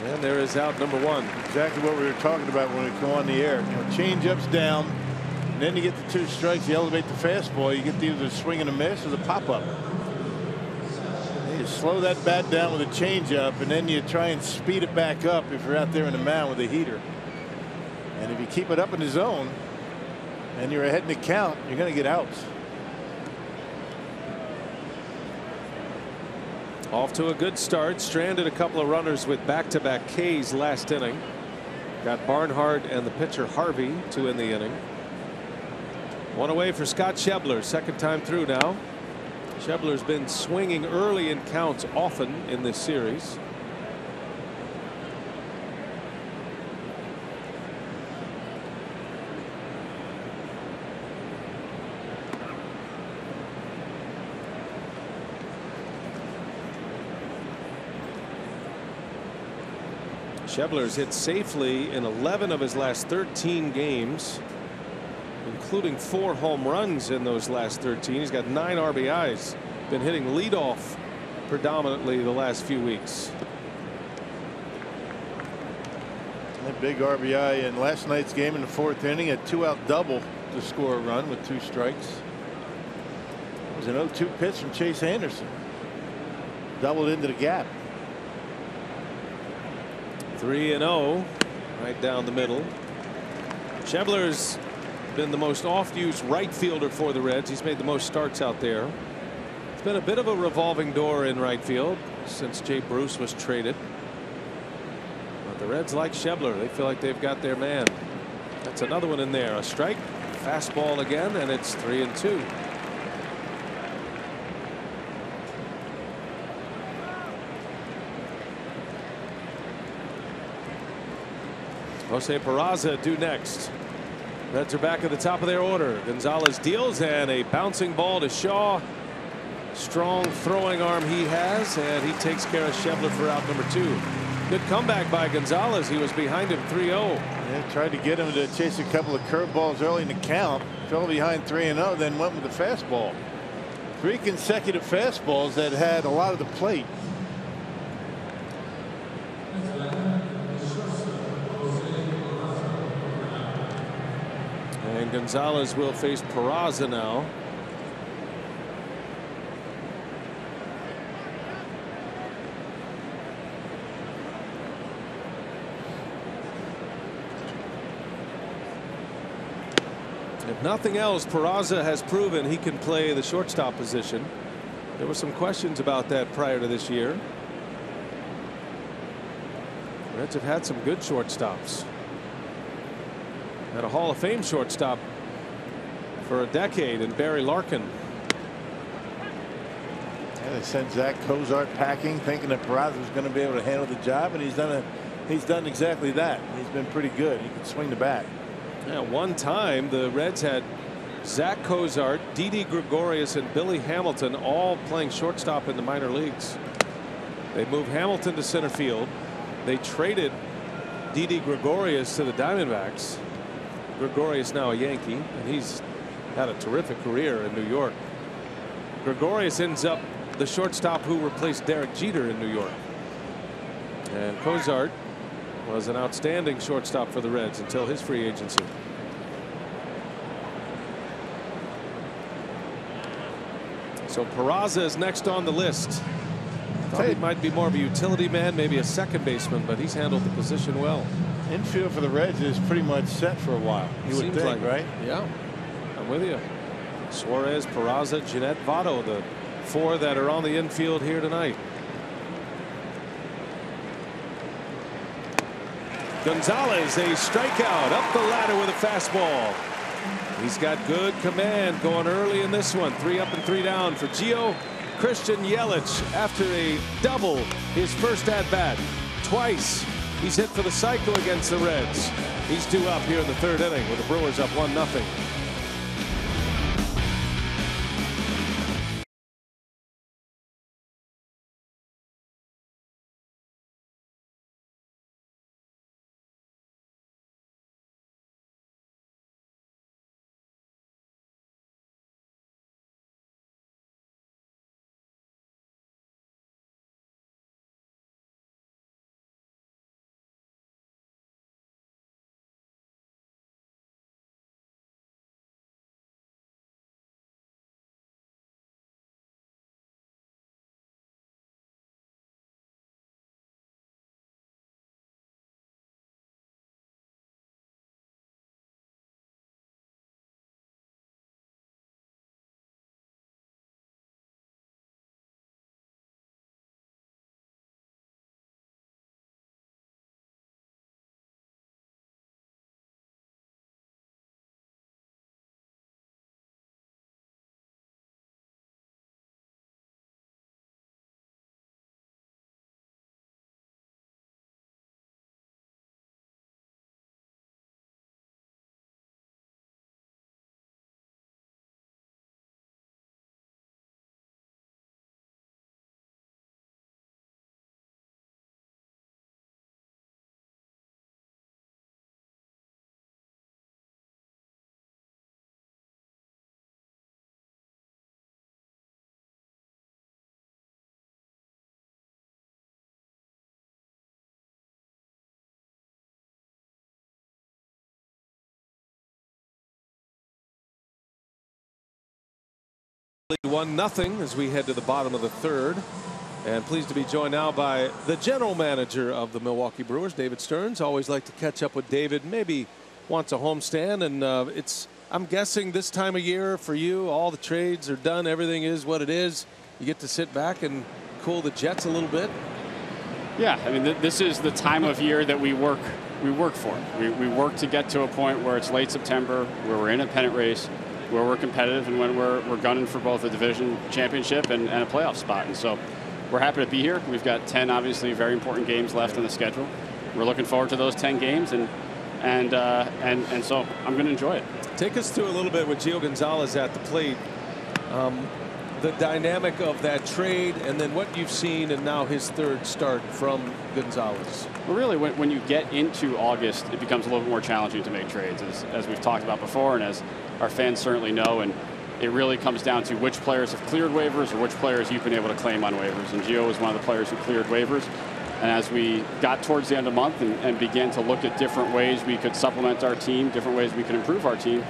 And there is out number 1. Exactly what we were talking about when we come on the air. You know, change-ups down, and then you get the 2 strikes, you elevate the fastball, you get either a swing and a miss or the pop-up. You slow that bat down with a change-up, and then you try and speed it back up if you're out there in the mound with a heater. And if you keep it up in the zone and you're ahead in the count, you're going to get outs. Off to a good start. Stranded a couple of runners with back-to-back Ks last inning. Got Barnhart and the pitcher Harvey to end the inning. One away for Scott Schebler, second time through now. Schebler's been swinging early in counts often in this series. Schebler's hit safely in 11 of his last 13 games, including 4 home runs in those last 13. He's got 9 RBIs. Been hitting leadoff predominantly the last few weeks. That big RBI in last night's game in the 4th inning, a 2-out double to score a run with 2 strikes. It was an 0-2 pitch from Chase Anderson. Doubled into the gap. 3-0 right down the middle. Schebler's been the most oft-used right fielder for the Reds. He's made the most starts out there. It's been a bit of a revolving door in right field since Jay Bruce was traded. But the Reds like Schebler. They feel like they've got their man. That's another one in there. A strike, fastball again, and it's 3-2. Jose Peraza due next. Reds are back at the top of their order. Gonzalez deals, and a bouncing ball to Shaw. Strong throwing arm he has, and he takes care of Schebler for out number 2. Good comeback by Gonzalez. He was behind him 3-0. Yeah, tried to get him to chase a couple of curveballs early in the count. Fell behind 3-0, then went with the fastball. 3 consecutive fastballs that had a lot of the plate. And Gonzalez will face Peraza now. If nothing else, Peraza has proven he can play the shortstop position. There were some questions about that prior to this year. Reds have had some good shortstops. Had a Hall of Fame shortstop for a decade in Barry Larkin. Yeah, they sent Zach Cozart packing, thinking that Peraza was going to be able to handle the job, and he's done exactly that. He's been pretty good. He can swing the bat. Yeah, one time the Reds had Zach Cozart, Didi Gregorius, and Billy Hamilton all playing shortstop in the minor leagues. They moved Hamilton to center field. They traded Didi Gregorius to the Diamondbacks. Gregorius now a Yankee, and he's had a terrific career in New York. Gregorius ends up the shortstop who replaced Derek Jeter in New York. And Cozart was an outstanding shortstop for the Reds until his free agency. So Peraza is next on the list. Thought he might be more of a utility man, maybe a second baseman, but he's handled the position well. Infield for the Reds is pretty much set for a while. You would think, right? Yeah, I'm with you. Suarez, Peraza, Jeanette, Votto, the 4 that are on the infield here tonight. Gonzalez, a strikeout up the ladder with a fastball. He's got good command going early in this one. 3 up and 3 down for Gio. Christian Yelich, after a double his first at bat. Twice he's hit for the cycle against the Reds. He's due up here in the 3rd inning with the Brewers up 1-0. 1-0 as we head to the bottom of the third. And pleased to be joined now by the general manager of the Milwaukee Brewers, David Stearns. Always like to catch up with David. Maybe wants a homestand, and I'm guessing this time of year for you, all the trades are done. Everything is what it is. You get to sit back and cool the jets a little bit. Yeah, I mean, this is the time of year that we work for. We work to get to a point where it's late September, where we're in a pennant race, where we're competitive, and when we're gunning for both a division championship and a playoff spot. And so we're happy to be here. We've got 10 obviously very important games left on the schedule. We're looking forward to those 10 games, and so I'm going to enjoy it. Take us through a little bit with Gio Gonzalez at the plate. The dynamic of that trade, and then what you've seen, and now his third start from Gonzalez. Well, really, when you get into August, it becomes a little bit more challenging to make trades, as we've talked about before, and as our fans certainly know. And it really comes down to which players have cleared waivers or which players you've been able to claim on waivers. And Gio was one of the players who cleared waivers. And as we got towards the end of the month and began to look at different ways we could supplement our team, different ways we could improve our team,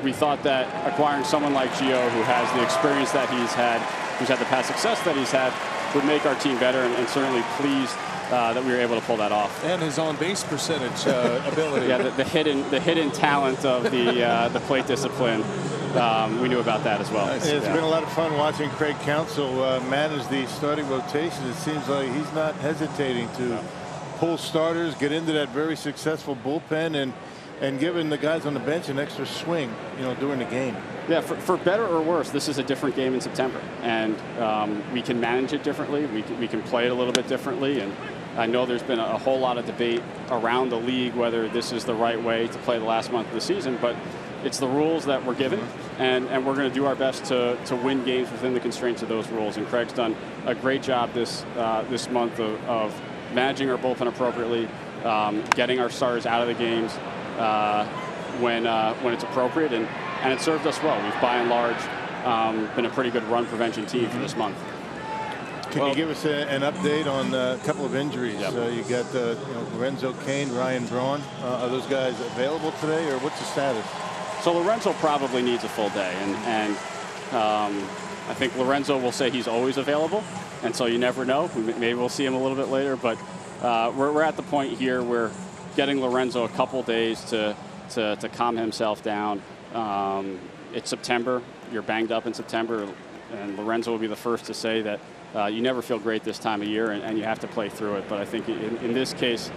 we thought that acquiring someone like Gio, who has the experience that he's had, who's had the past success that he's had, would make our team better, and certainly pleased that we were able to pull that off. And his on-base percentage ability. Yeah, the hidden talent of the plate discipline. We knew about that as well. It's been a lot of fun watching Craig Counsell manage the starting rotation. It seems like he's not hesitating to pull starters, get into that very successful bullpen, and giving the guys on the bench an extra swing, during the game. Yeah, for better or worse, this is a different game in September, and we can manage it differently. We can play it a little bit differently, and I know there's been a whole lot of debate around the league whether this is the right way to play the last month of the season, but it's the rules that we're given, and we're going to do our best to win games within the constraints of those rules. And Craig's done a great job this month of managing our bullpen appropriately, getting our starters out of the games when it's appropriate, and it served us well. We've by and large been a pretty good run prevention team for this month. Can you give us an update on a couple of injuries? Yep. You got Lorenzo Cain, Ryan Braun. Are those guys available today, or what's the status? So Lorenzo probably needs a full day, and I think Lorenzo will say he's always available, and so you never know. Maybe we'll see him a little bit later, but we're at the point here where getting Lorenzo a couple days to calm himself down. It's September. You're banged up in September, and Lorenzo will be the first to say that you never feel great this time of year, and you have to play through it. But I think in this case,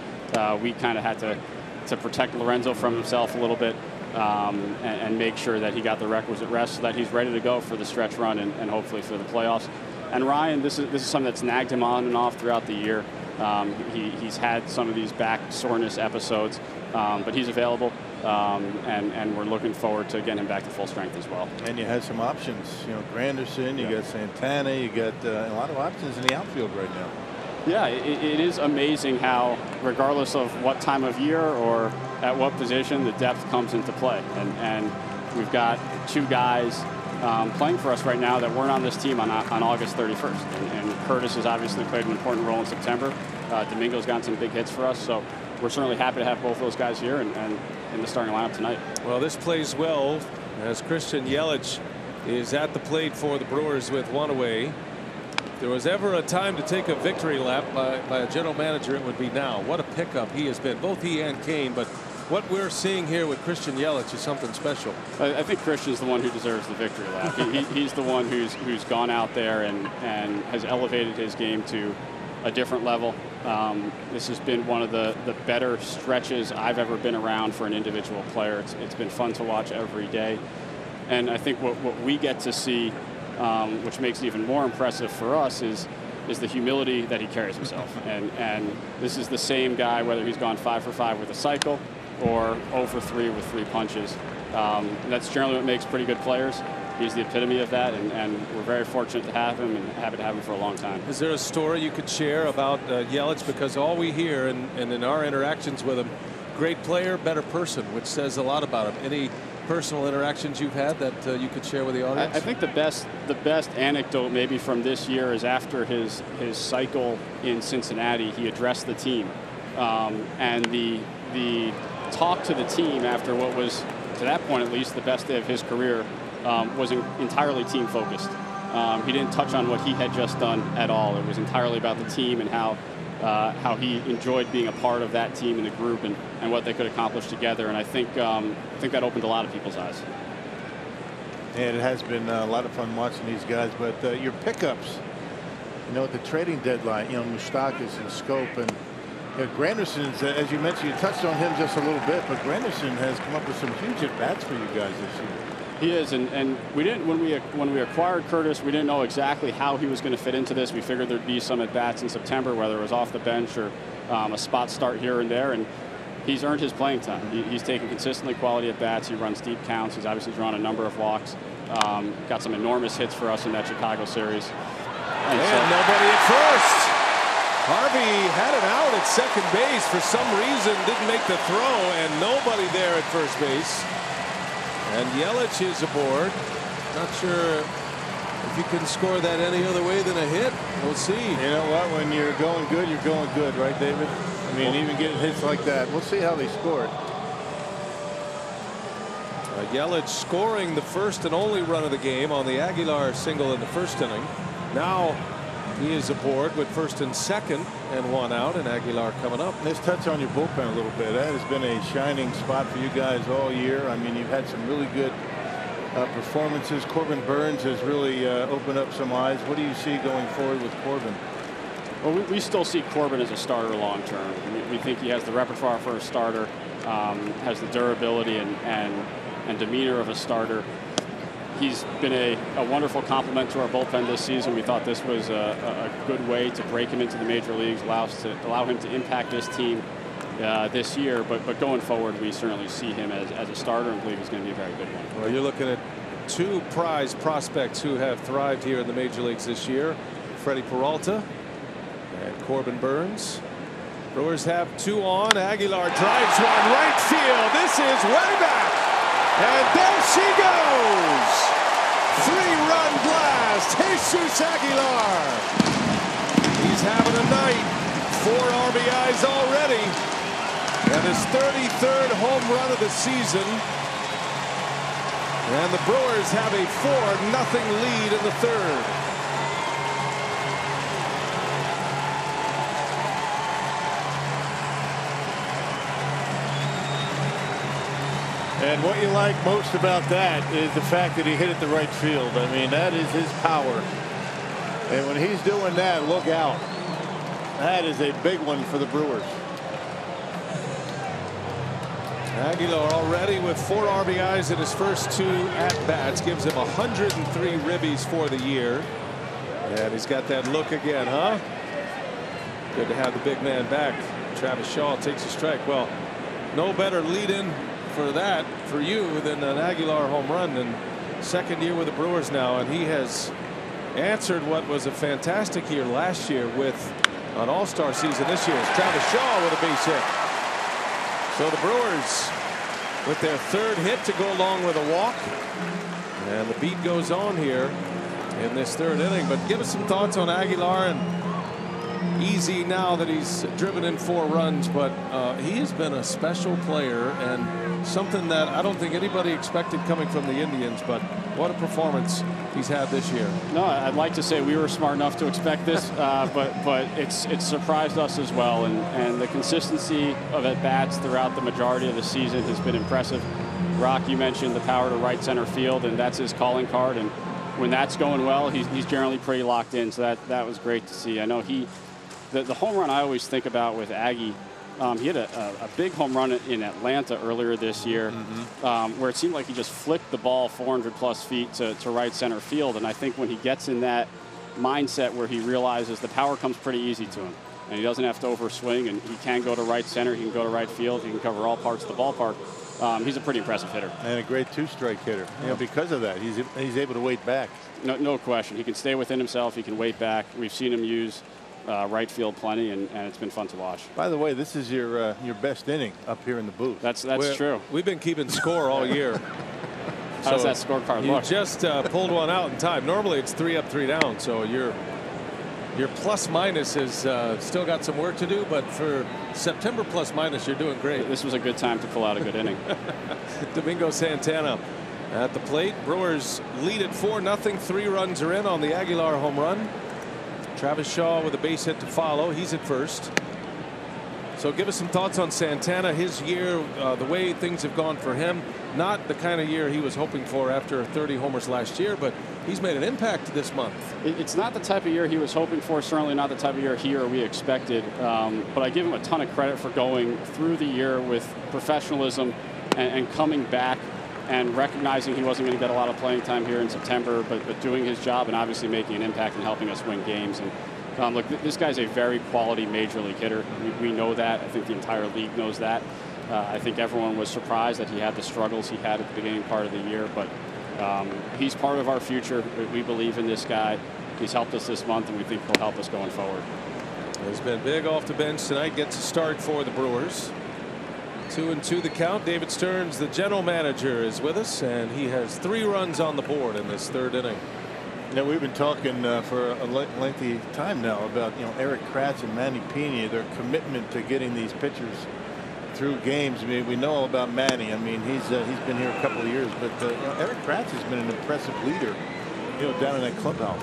we kind of had to protect Lorenzo from himself a little bit, and make sure that he got the requisite rest so that he's ready to go for the stretch run and hopefully for the playoffs. And Ryan, this is something that's nagged him on and off throughout the year. He's had some of these back soreness episodes, but he's available, and we're looking forward to getting him back to full strength as well. And you had some options, Granderson, you got Santana, you got a lot of options in the outfield right now. Yeah, it is amazing how, regardless of what time of year or at what position, the depth comes into play. And we've got two guys playing for us right now that weren't on this team on August 31st. And Curtis has obviously played an important role in September. Domingo's gotten some big hits for us. So we're certainly happy to have both those guys here and in the starting lineup tonight. Well, this plays well as Christian Yelich is at the plate for the Brewers with one away. If there was ever a time to take a victory lap by a general manager, it would be now. What a pickup he has been, both he and Cain. But what we're seeing here with Christian Yelich is something special. I think Christian's the one who deserves the victory lap. He's the one who's gone out there and has elevated his game to a different level. This has been one of the better stretches I've ever been around for an individual player. It's been fun to watch every day. And I think what we get to see, which makes it even more impressive for us, is the humility that he carries himself. And this is the same guy, whether he's gone 5 for 5 with a cycle or 0 for 3 with 3 punches. That's generally what makes pretty good players. He's the epitome of that, and we're very fortunate to have him and happy to have him for a long time. Is there a story you could share about Yelich? Because all we hear and in our interactions with him, great player, better person, which says a lot about him. Any personal interactions you've had that you could share with the audience? I think the best anecdote maybe from this year is after his cycle in Cincinnati, he addressed the team, and the talk to the team after what was, to that point at least, the best day of his career was entirely team focused. He didn't touch on what he had just done at all. It was entirely about the team and how he enjoyed being a part of that team and the group and what they could accomplish together. And I think that opened a lot of people's eyes. And it has been a lot of fun watching these guys. But your pickups, at the trading deadline, Moustakas and Scope and Granderson's, as you mentioned, you touched on him just a little bit, but Granderson has come up with some huge at-bats for you guys this year. He is, and we didn't when we acquired Curtis, we didn't know exactly how he was going to fit into this. We figured there'd be some at-bats in September, whether it was off the bench or a spot start here and there, and he's earned his playing time. He's taken consistently quality at-bats. He runs deep counts. He's obviously drawn a number of walks. Got some enormous hits for us in that Chicago series. And nobody at first. Harvey had it out at second base. For some reason, didn't make the throw, and nobody there at first base. And Yelich is aboard. Not sure if you can score that any other way than a hit. We'll see. You know what? When you're going good, right, David? I mean, even getting hits like that. We'll see how they score it. Yelich scoring the first and only run of the game on the Aguilar single in the first inning. Now he is aboard with first and second and one out, and Aguilar coming up. Let's touch on your bullpen a little bit. That has been a shining spot for you guys all year. I mean, you've had some really good performances. Corbin Burns has really opened up some eyes. What do you see going forward with Corbin? Well, we still see Corbin as a starter long term. We think he has the repertoire for a starter, has the durability and demeanor of a starter. He's been a wonderful complement to our bullpen this season. We thought this was a good way to break him into the major leagues, allow him to impact this team this year. But going forward, we certainly see him as a starter and believe he's going to be a very good one. Well, you're looking at two prize prospects who have thrived here in the major leagues this year: Freddie Peralta and Corbin Burns. Brewers have two on. Aguilar drives one right field. This is way back. And there she goes. Three-run blast. Jesus Aguilar. He's having a night. 4 RBIs already. And his 33rd home run of the season. And the Brewers have a 4-0 lead in the third. And what you like most about that is the fact that he hit it the right field. I mean, that is his power. And when he's doing that, look out. That is a big one for the Brewers. Aguilar already with 4 RBIs in his first 2 at-bats. Gives him 103 ribbies for the year. And he's got that look again, huh? Good to have the big man back. Travis Shaw takes a strike. Well, no better lead-in for that for you than an Aguilar home run, and second year with the Brewers now, and he has answered what was a fantastic year last year with an all-star season this year. It's Travis Shaw with a base hit. So the Brewers with their 3rd hit to go along with a walk, and the beat goes on here in this 3rd inning. But give us some thoughts on Aguilar. And easy now that he's driven in 4 runs, but he has been a special player and something that I don't think anybody expected coming from the Indians. But what a performance he's had this year. No, I'd like to say we were smart enough to expect this, but it's surprised us as well. And the consistency of at-bats throughout the majority of the season has been impressive. Rock, you mentioned the power to right center field, and that's his calling card. And when that's going well, he's generally pretty locked in. So that was great to see. I know the home run I always think about with Aggie, he had a big home run in Atlanta earlier this year, where it seemed like he just flicked the ball 400+ feet to right center field. And I think when he gets in that mindset where he realizes the power comes pretty easy to him, and he doesn't have to overswing, and he can go to right center, he can go to right field, he can cover all parts of the ballpark. He's a pretty impressive hitter. And a great 2-strike hitter. You know, because of that, he's able to wait back. No question. He can stay within himself. He can wait back. We've seen him use right field plenty, and it's been fun to watch. By the way, this is your best inning up here in the booth. That's true. We've been keeping score all year. How does that scorecard look? You just pulled one out in time. Normally it's 3 up, 3 down. So your plus minus has still got some work to do, but for September plus minus, you're doing great. This was a good time to pull out a good inning. Domingo Santana At the plate, Brewers lead at 4-0. 3 runs are in on the Aguilar home run. Travis Shaw with a base hit to follow. He's at first. So give us some thoughts on Santana, his year, the way things have gone for him. Not the kind of year he was hoping for after 30 homers last year, but he's made an impact this month. It's not the type of year he was hoping for, certainly not the type of year he or we expected. But I give him a ton of credit for going through the year with professionalism and coming back and recognizing he wasn't going to get a lot of playing time here in September, but doing his job and obviously making an impact and helping us win games. And look, this guy's a very quality major league hitter. We know that. I think the entire league knows that. I think everyone was surprised that he had the struggles he had at the beginning part of the year, but he's part of our future. We believe in this guy. He's helped us this month, and we think he'll help us going forward. He's been big off the bench tonight. Gets a start for the Brewers. 2-2 the count. David Stearns, the general manager, is with us, and he has 3 runs on the board in this 3rd inning. Yeah, we've been talking for a lengthy time now about Eric Kratz and Manny Pena, their commitment to getting these pitchers through games. I mean, we know all about Manny. I mean, he's been here a couple of years, but Eric Kratz has been an impressive leader, down in that clubhouse.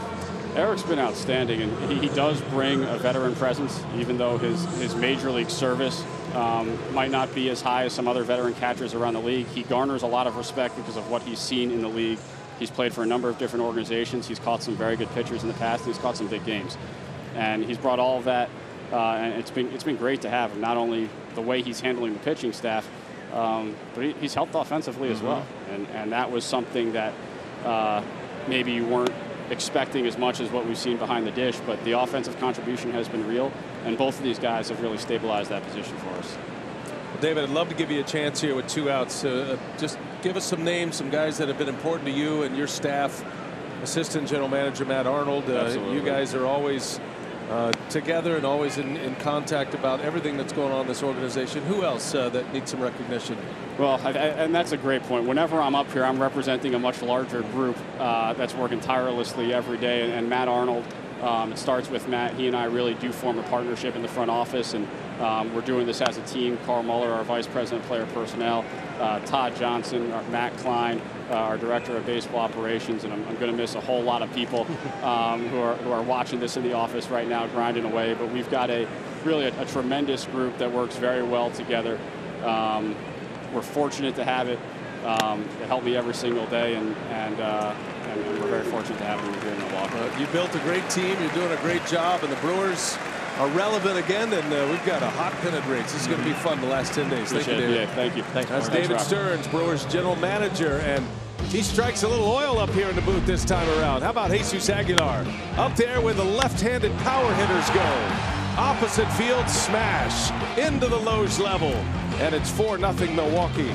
Eric's been outstanding, and he does bring a veteran presence, even though his major league service might not be as high as some other veteran catchers around the league. He garners a lot of respect because of what he's seen in the league. He's played for a number of different organizations. He's caught some very good pitchers in the past, and he's caught some big games. And he's brought all of that, and it's been great to have him. Not only the way he's handling the pitching staff, but he's helped offensively as well. And that was something that maybe you weren't expecting as much as what we've seen behind the dish, but the offensive contribution has been real, and both of these guys have really stabilized that position for us. Well, David, I'd love to give you a chance here with 2 outs. Just give us some names, some guys that have been important to you and your staff. Assistant General Manager Matt Arnold, you guys are always together and always in contact about everything that's going on in this organization. Who else that needs some recognition? Well, and that's a great point. Whenever I'm up here, I'm representing a much larger group that's working tirelessly every day. And Matt Arnold, it starts with Matt. He and I really do form a partnership in the front office, and we're doing this as a team. Carl Muller, our Vice President of Player Personnel, Todd Johnson, Matt Klein, our Director of Baseball Operations, and I'm going to miss a whole lot of people who are watching this in the office right now, grinding away. But we've got really a tremendous group that works very well together. We're fortunate to have it. They help me every single day, and we're very fortunate to have them here in Milwaukee. You built a great team. You're doing a great job, and the Brewers are relevant again, and we've got a hot pennant race. This is going to be fun the last 10 days. Thank you, David. Yeah, thank you. That's David Stearns, Brewers general manager, and he strikes a little oil up here in the booth this time around. How about Jesus Aguilar? Up there where the left-handed power hitters go. Opposite field smash into the Loge level, and it's 4-0 Milwaukee.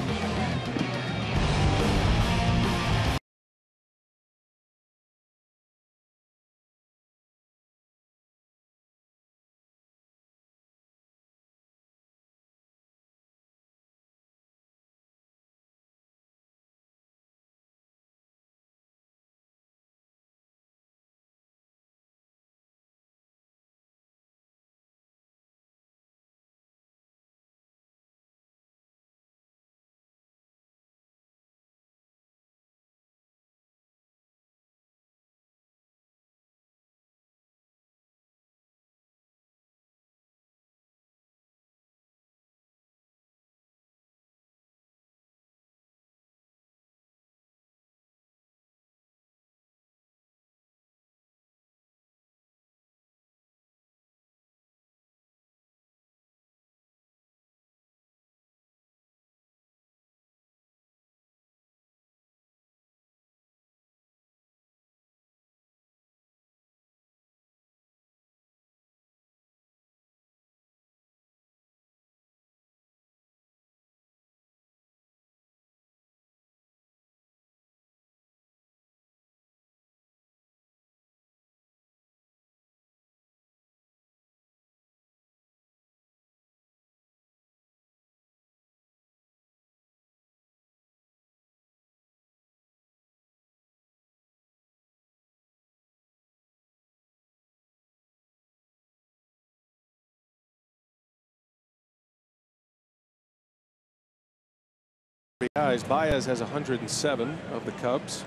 guys. Baez has 107 of the Cubs.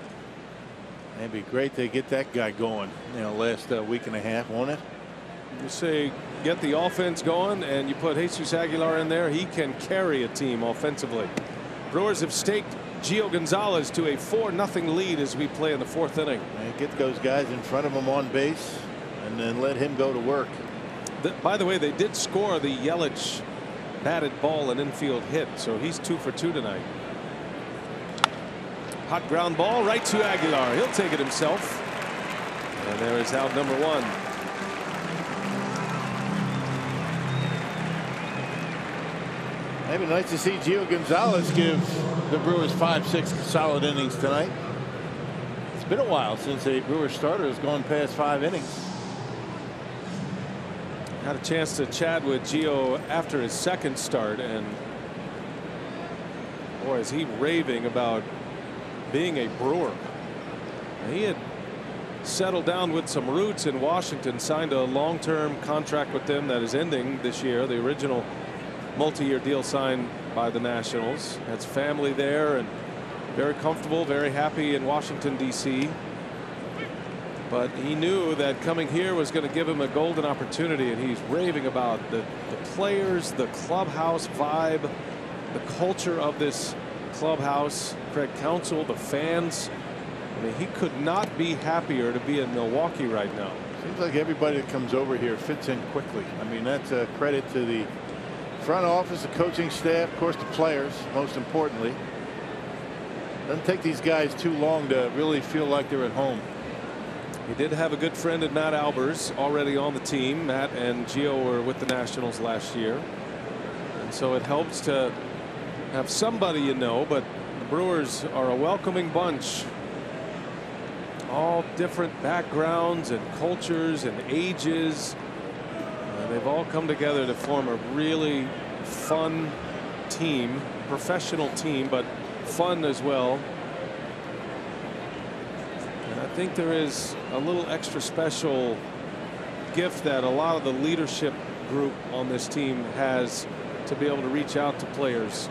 It'd be great to get that guy going, you know, last week and a half, won't it? You say get the offense going, and you put Jesus Aguilar in there. He can carry a team offensively. Brewers have staked Gio Gonzalez to a 4-0 lead as we play in the 4th inning. And get those guys in front of him on base, and then let him go to work. By the way, they did score the Yelich batted ball and infield hit, so he's 2 for 2 tonight. Hot ground ball right to Aguilar. He'll take it himself. And there is out number 1. Maybe nice to see Gio Gonzalez give the Brewers 5-6 solid innings tonight. It's been a while since a Brewers starter has gone past 5 innings. Had a chance to chat with Gio after his 2nd start, and boy, is he raving about being a Brewer. He had settled down with some roots in Washington, signed a long-term contract with them that is ending this year. The original multi-year deal signed by the Nationals. Has family there and very comfortable, very happy in Washington, D.C. But he knew that coming here was going to give him a golden opportunity, and he's raving about the players, the clubhouse vibe, the culture of this clubhouse, Craig Counsell, the fans. I mean, he could not be happier to be in Milwaukee right now. Seems like everybody that comes over here fits in quickly. I mean, that's a credit to the front office, the coaching staff, of course the players, most importantly. Doesn't take these guys too long to really feel like they're at home. He did have a good friend in Matt Albers already on the team. Matt and Gio were with the Nationals last year, and so it helps to have somebody you know. But the Brewers are a welcoming bunch. All different backgrounds and cultures and ages. They've all come together to form a really fun team, professional team, but fun as well. And I think there is a little extra special gift that a lot of the leadership group on this team has to be able to reach out to players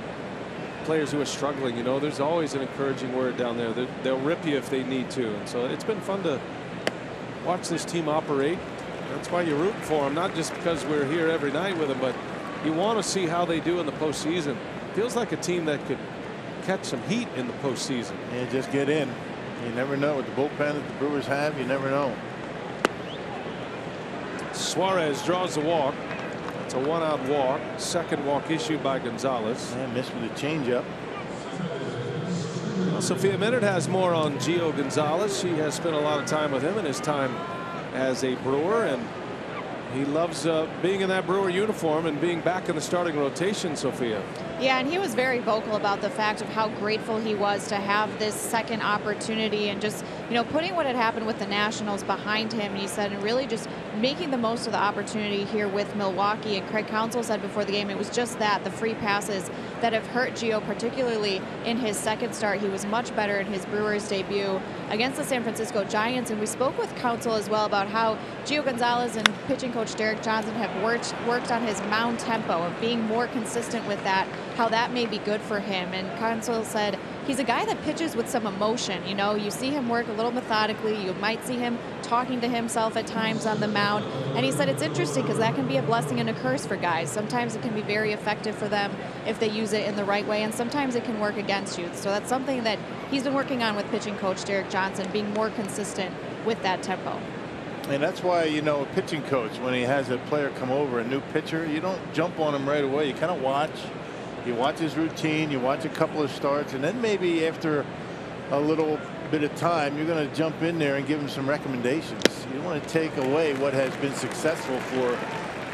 who are struggling. You know, there's always an encouraging word down there. They'll rip you if they need to. And so it's been fun to watch this team operate. That's why you root for them, not just because we're here every night with them, but you want to see how they do in the postseason. Feels like a team that could catch some heat in the postseason. Yeah, just get in. You never know with the bullpen that the Brewers have. You never know. Suarez draws the walk. It's a 1-out walk. 2nd walk issued by Gonzalez. And missed with a changeup. Well, Sophia Minnaert has more on Gio Gonzalez. She has spent a lot of time with him in his time as a Brewer, and he loves being in that Brewer uniform and being back in the starting rotation, Sophia. Yeah, and he was very vocal about the fact of how grateful he was to have this 2nd opportunity, and just, you know, putting what had happened with the Nationals behind him. And he said, and really just making the most of the opportunity here with Milwaukee. And Craig Counsell said before the game, it was just that, the free passes that have hurt Gio, particularly in his 2nd start. He was much better in his Brewers debut against the San Francisco Giants. And we spoke with Counsell as well about how Gio Gonzalez and pitching coach Derek Johnson have worked on his mound tempo, of being more consistent with that, how that may be good for him. And Counsell said he's a guy that pitches with some emotion. You know, you see him work a little methodically. You might see him talking to himself at times on the mound. And he said it's interesting because that can be a blessing and a curse for guys. Sometimes it can be very effective for them if they use it in the right way, and sometimes it can work against you. So that's something that he's been working on with pitching coach Derek Johnson, being more consistent with that tempo. And that's why, you know, a pitching coach, when he has a player come over, a new pitcher, you don't jump on him right away. You kind of watch. You watch his routine, you watch a couple of starts, and then maybe after a little bit of time, you're going to jump in there and give him some recommendations. You don't want to take away what has been successful for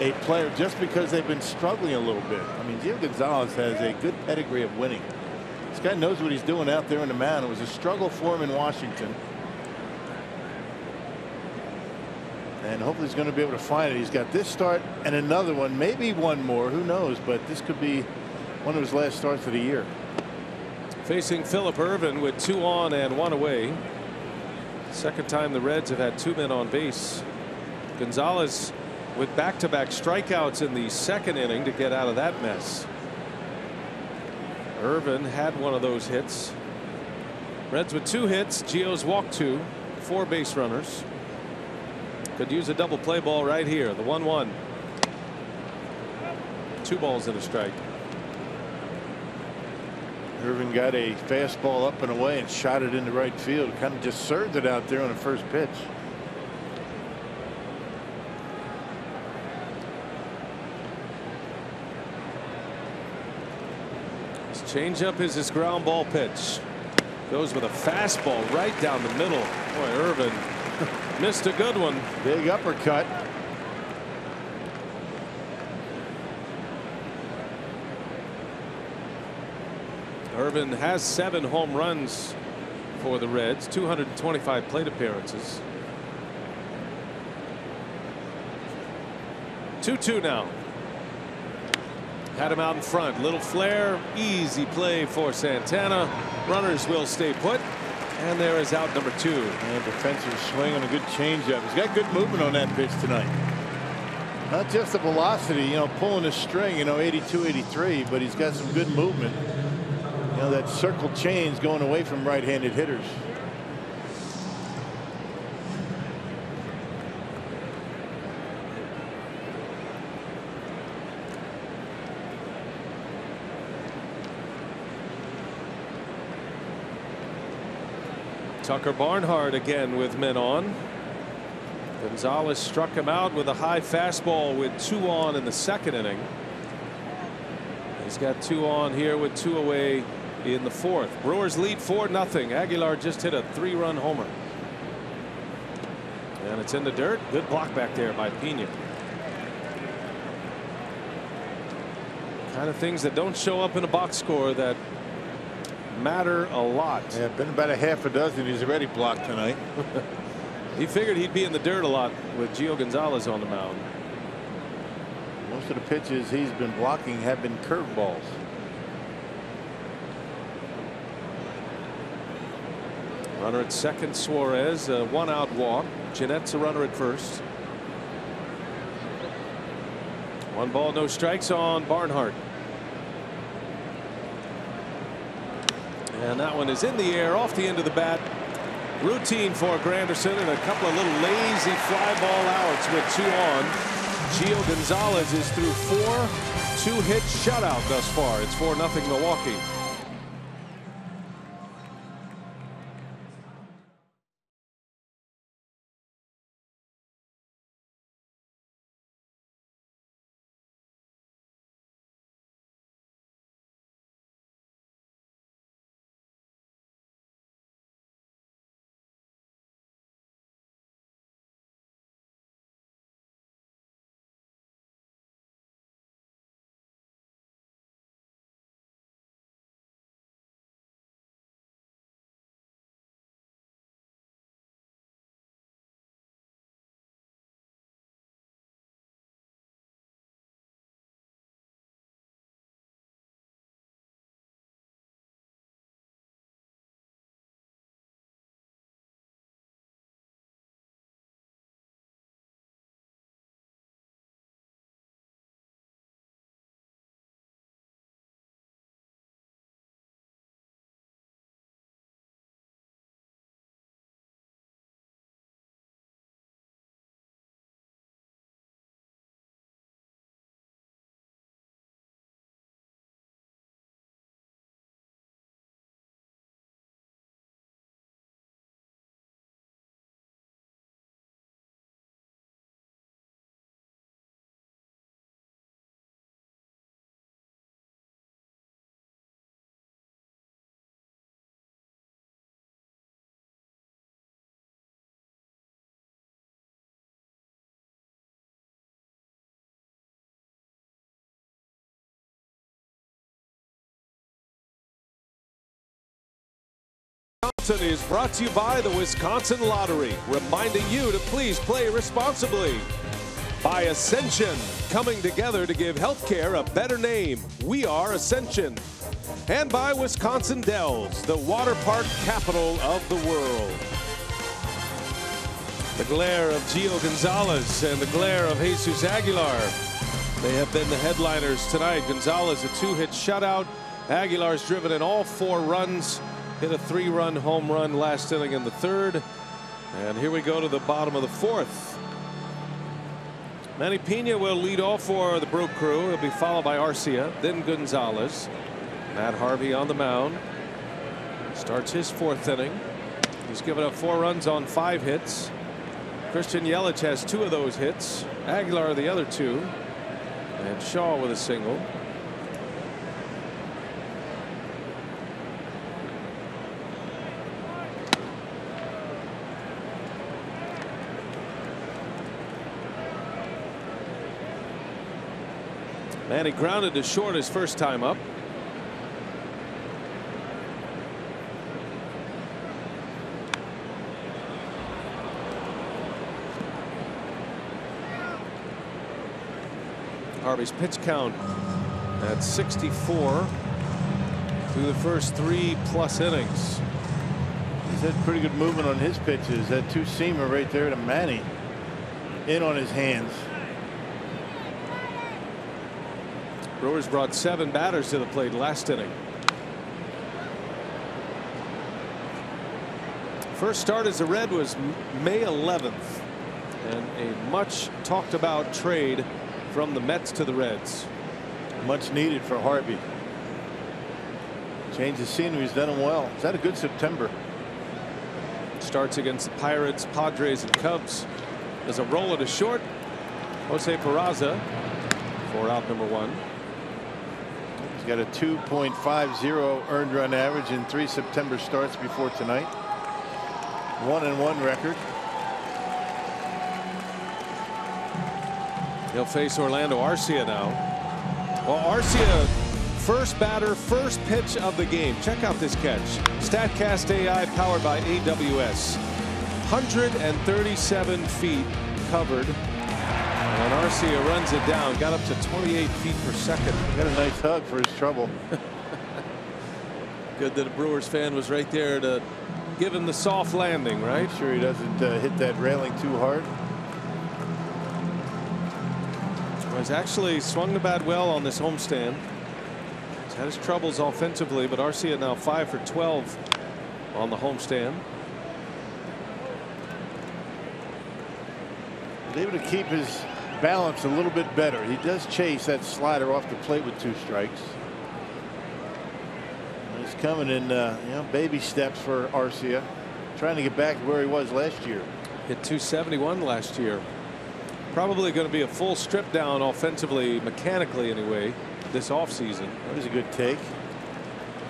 a player just because they've been struggling a little bit. I mean, Gio Gonzalez has a good pedigree of winning. This guy knows what he's doing out there in the mound. It was a struggle for him in Washington. And hopefully he's going to be able to find it. He's got this start and another one, maybe one more, who knows, but this could be one of his last starts of the year. Facing Phillip Ervin with 2 on and 1 away. 2nd time the Reds have had 2 men on base. Gonzalez with back-to-back strikeouts in the 2nd inning to get out of that mess. Irvin had one of those hits. Reds with 2 hits. Gio's walked 2. 4 base runners. Could use a double play ball right here. The 1-1. 2 balls and a strike. Irvin got a fastball up and away and shot it into right field. Kind of just served it out there on the first pitch. His changeup is his ground ball pitch. Goes with a fastball right down the middle. Boy, Irvin missed a good one. Big uppercut. Irvin has 7 home runs for the Reds, 225 plate appearances. 2-2 now. Had him out in front. Little flare. Easy play for Santana. Runners will stay put. And there is out number 2. And defensive swing and a good changeup. He's got good movement on that pitch tonight. Not just the velocity, you know, pulling his string, you know, 82, 83, but he's got some good movement. You know, that circle change going away from right-handed hitters. Tucker Barnhart again with men on. Gonzalez struck him out with a high fastball with 2 on in the 2nd inning. He's got 2 on here with 2 away in the 4th. Brewers lead 4-0. Aguilar just hit a 3-run homer. And it's in the dirt. Good block back there by Pena. Kind of things that don't show up in a box score that matter a lot. Yeah, been about a half a dozen. He's already blocked tonight. He figured he'd be in the dirt a lot with Gio Gonzalez on the mound. Most of the pitches he's been blocking have been curveballs. Runner at second, Suarez, a 1-out walk. Jeanette's a runner at first. 1 ball, no strikes on Barnhart. And that one is in the air off the end of the bat. Routine for Granderson and a couple of little lazy fly ball outs with 2 on. Gio Gonzalez is through 4 2-hit shutout thus far. It's 4-0 Milwaukee. Wisconsin is brought to you by the Wisconsin Lottery, reminding you to please play responsibly. By Ascension, coming together to give healthcare a better name. We are Ascension. And by Wisconsin Dells, the water park capital of the world. The glare of Gio Gonzalez and the glare of Jesus Aguilar. They have been the headliners tonight. Gonzalez a 2-hit shutout. Aguilar's driven in all 4 runs, hit a 3-run home run last inning in the 3rd. And here we go to the bottom of the 4th. Manny Pena will lead off for the Brew Crew. He'll be followed by Arcia, then Gonzalez. Matt Harvey on the mound. Starts his 4th inning. He's given up 4 runs on 5 hits. Christian Yelich has 2 of those hits. Aguilar the other 2. And Shaw with a single. Manny grounded to short his first time up. Harvey's pitch count at 64 through the first 3+ innings. He's had pretty good movement on his pitches. That 2-seamer right there to Manny. In on his hands. Brewers brought 7 batters to the plate last inning. First start as a Red was May 11th, and a much talked about trade from the Mets to the Reds. Much needed for Harvey. Change the scenery, he's done him well. He's had a good September. Starts against the Pirates, Padres, and Cubs. There's a roller to short. Jose Peraza for out number 1. He's got a 2.50 earned run average in 3 September starts before tonight. 1-1 record. He'll face Orlando Arcia now. Well, Arcia, first batter, first pitch of the game. Check out this catch. StatCast AI powered by AWS. 137 feet covered. And Arcia runs it down. Got up to 28 feet per second. Got a nice hug for his trouble. Good that a Brewers fan was right there to give him the soft landing, right? Make sure he doesn't hit that railing too hard. He's actually swung the bat well on this homestand. He's had his troubles offensively, but Arcia now 5 for 12 on the homestand. He's able to keep his balance a little bit better. He does chase that slider off the plate with 2 strikes. He's coming in baby steps for Arcia, trying to get back to where he was last year. Hit 271 last year. Probably going to be a full strip down offensively, mechanically anyway, this offseason. That was a good take.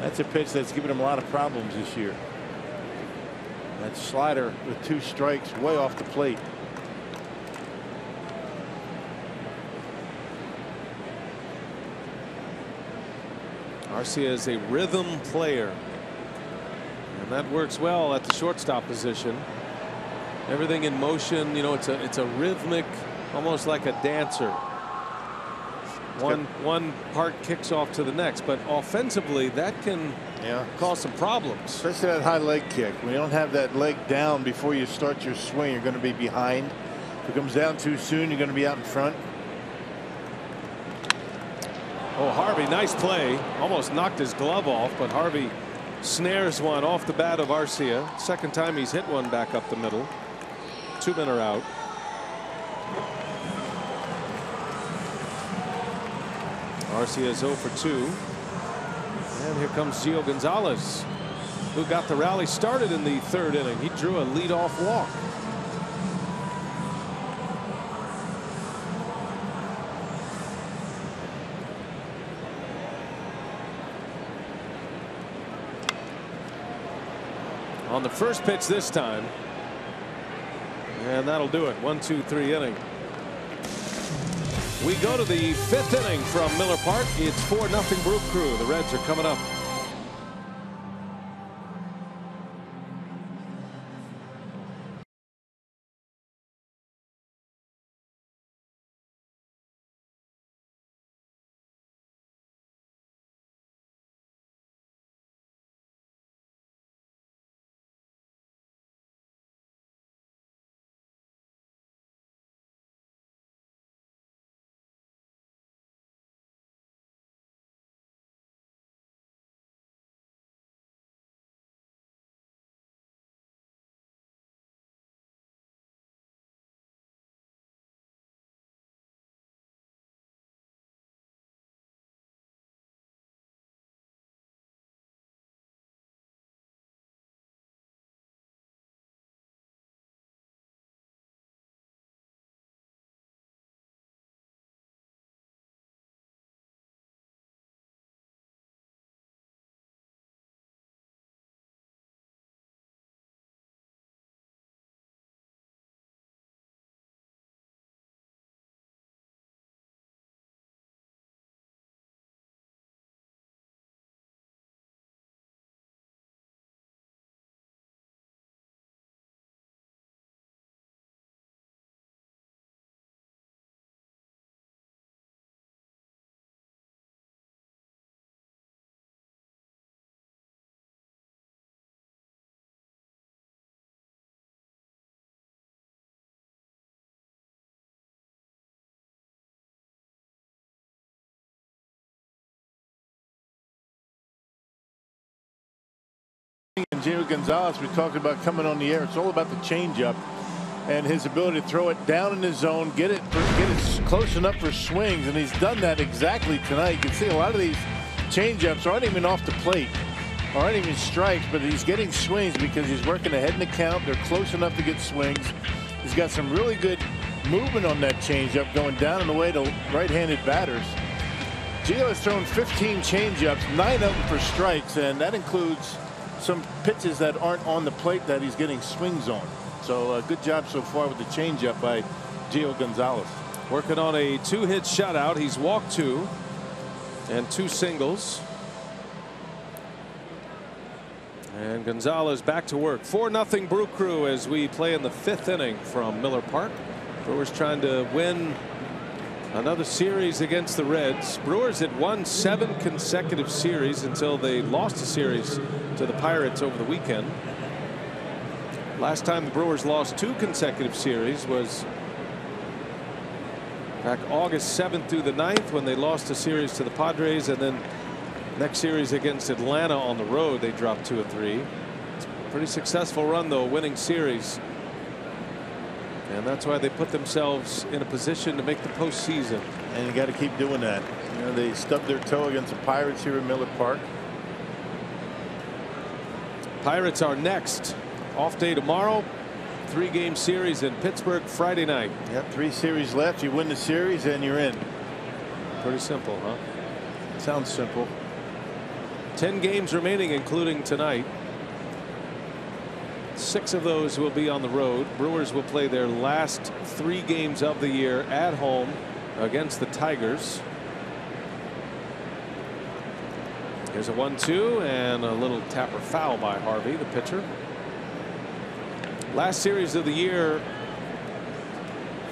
That's a pitch that's given him a lot of problems this year. That slider with 2 strikes way off the plate. Arcia is a rhythm player, and that works well at the shortstop position. Everything in motion, you know, it's a rhythmic, almost like a dancer. One part kicks off to the next, but offensively that can cause some problems. Especially that high leg kick. When you don't have that leg down before you start your swing, you're going to be behind. If it comes down too soon, you're going to be out in front. Oh, Harvey, nice play. Almost knocked his glove off, but Harvey snares one off the bat of Arcia. Second time he's hit one back up the middle. 2 men are out. Arcia is 0 for 2. And here comes Gio Gonzalez, who got the rally started in the 3rd inning. He drew a leadoff walk. On the first pitch this time. And that'll do it. 1-2-3 inning. We go to the 5th inning from Miller Park. It's 4-0 Brew Crew. The Reds are coming up. And Gio Gonzalez, we talked about coming on the air. It's all about the changeup and his ability to throw it down in the zone, get it close enough for swings, and he's done that exactly tonight. You can see a lot of these changeups aren't even off the plate, aren't even strikes, but he's getting swings because he's working ahead in the count. They're close enough to get swings. He's got some really good movement on that changeup, going down and away to right-handed batters. Gio has thrown 15 changeups, 9 of them for strikes, and that includes some pitches that aren't on the plate that he's getting swings on. So good job so far with the changeup by Gio Gonzalez. Working on a 2-hit shutout. He's walked 2 and 2 singles. And Gonzalez back to work. 4-0 Brew Crew as we play in the 5th inning from Miller Park. Brewers trying to win another series against the Reds. Brewers had won 7 consecutive series until they lost a series to the Pirates over the weekend. Last time the Brewers lost 2 consecutive series was back August 7th through the 9th when they lost a series to the Padres, and then next series against Atlanta on the road they dropped 2 of 3. It's a pretty successful run though, winning series, and that's why they put themselves in a position to make the postseason. And you got to keep doing that. You know, they stubbed their toe against the Pirates here in Miller Park. Pirates are next. Off day tomorrow. 3-game series in Pittsburgh Friday night. Yep, 3 series left. You win the series and you're in. Pretty simple, huh? Sounds simple. 10 games remaining, including tonight. 6 of those will be on the road. Brewers will play their last 3 games of the year at home against the Tigers. Here's a 1-2 and a little tapper foul by Harvey, the pitcher. Last series of the year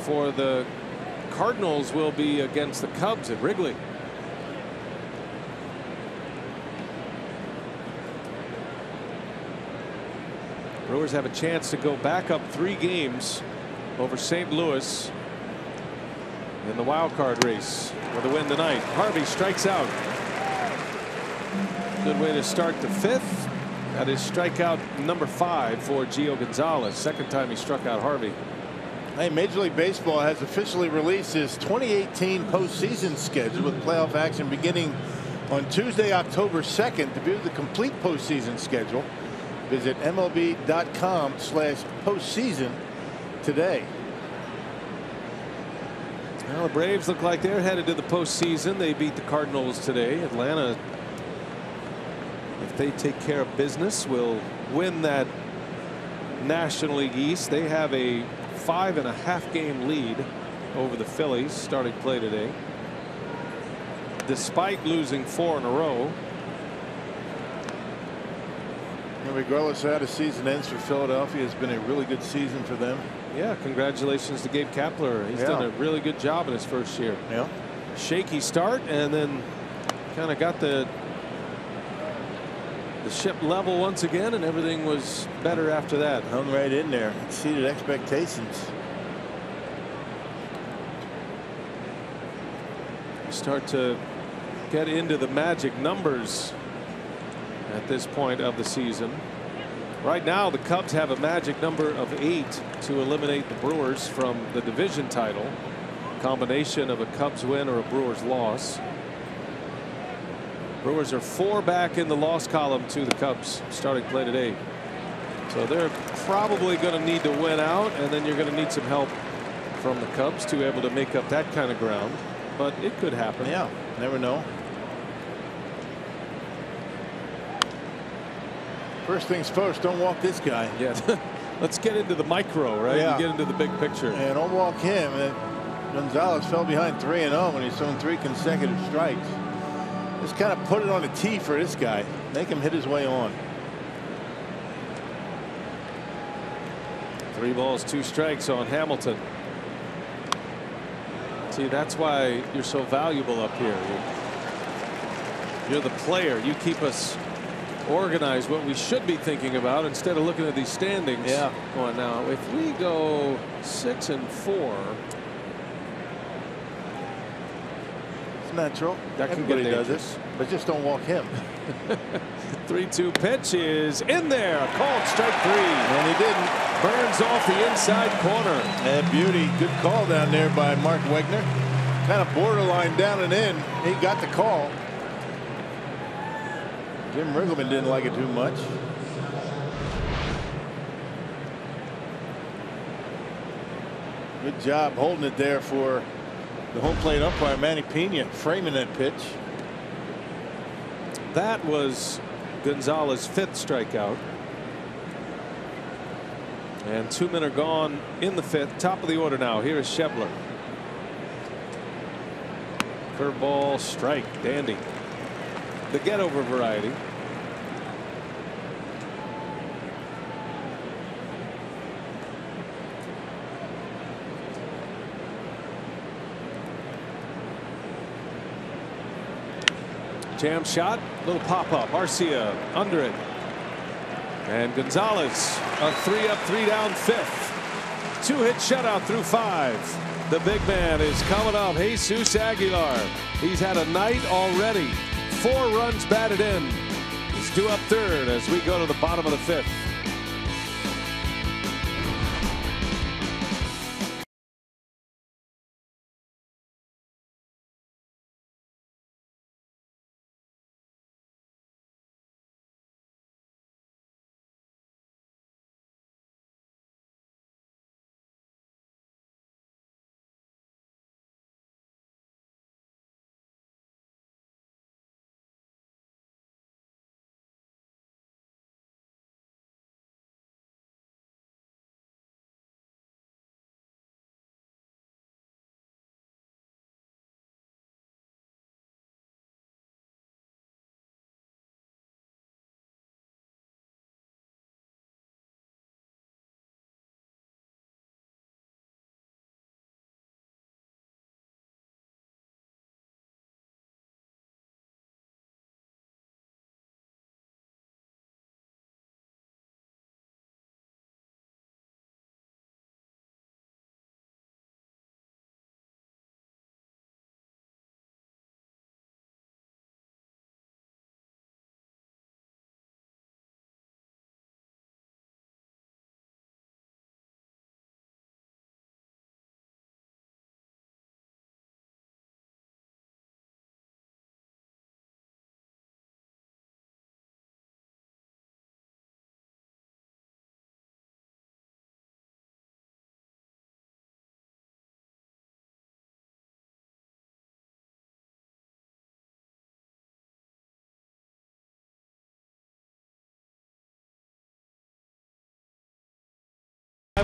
for the Cardinals will be against the Cubs at Wrigley. Brewers have a chance to go back up 3 games over St. Louis in the wild card race with a win tonight. Harvey strikes out. Good way to start the 5th. That is strikeout number 5 for Gio Gonzalez. Second time he struck out Harvey. Hey, Major League Baseball has officially released his 2018 postseason schedule with playoff action beginning on Tuesday, October 2nd. To view the complete postseason schedule, visit MLB.com/postseason today. Well, the Braves look like they're headed to the postseason. They beat the Cardinals today. Atlanta, if they take care of business, will win that National League East. They have a 5.5 game lead over the Phillies starting play today, despite losing 4 in a row. And regardless of how the season ends for Philadelphia, it's been a really good season for them. Yeah, congratulations to Gabe Kapler. He's done a really good job in his first year. Yeah. Shaky start, and then kind of got the ship level once again, and everything was better after that. Hung right in there, exceeded expectations. You start to get into the magic numbers at this point of the season. Right now the Cubs have a magic number of 8 to eliminate the Brewers from the division title. Combination of a Cubs win or a Brewers loss. Brewers are 4 back in the loss column to the Cubs starting play today. So they're probably going to need to win out, and then you're going to need some help from the Cubs to be able to make up that kind of ground. But it could happen. Yeah, never know. First things first, don't walk this guy. Yeah. Let's get into the micro, right? Yeah. You get into the big picture. And don't walk him. Gonzalez fell behind 3-0 when he's thrown 3 consecutive strikes. Just kind of put it on a tee for this guy. Make him hit his way on. 3 balls, 2 strikes on Hamilton. See, that's why you're so valuable up here. You're the player. You keep us organized, what we should be thinking about instead of looking at these standings. Yeah. Going now, if we go 6-4. This natural. That can Everybody get does dangerous. it, but just don't walk him. 3-2 pitch is in there. Called strike 3. And he didn't. Burns off the inside corner. And beauty. Good call down there by Mark Wegner. Kind of borderline down and in. He got the call. Jim Riggleman didn't like it too much. Good job holding it there for the home plate umpire, Manny Pena, framing that pitch. That was Gonzalez's 5th strikeout. And 2 men are gone in the 5th. Top of the order now. Here is Schebler. Curveball, strike, dandy. The get-over variety. Jam shot, little pop-up. Arcia under it. And Gonzalez, a 3-up, 3-down 5th. 2-hit shutout through 5. The big man is coming up. Jesus Aguilar. He's had a night already. 4 runs batted in. He's due up 3rd as we go to the bottom of the 5th.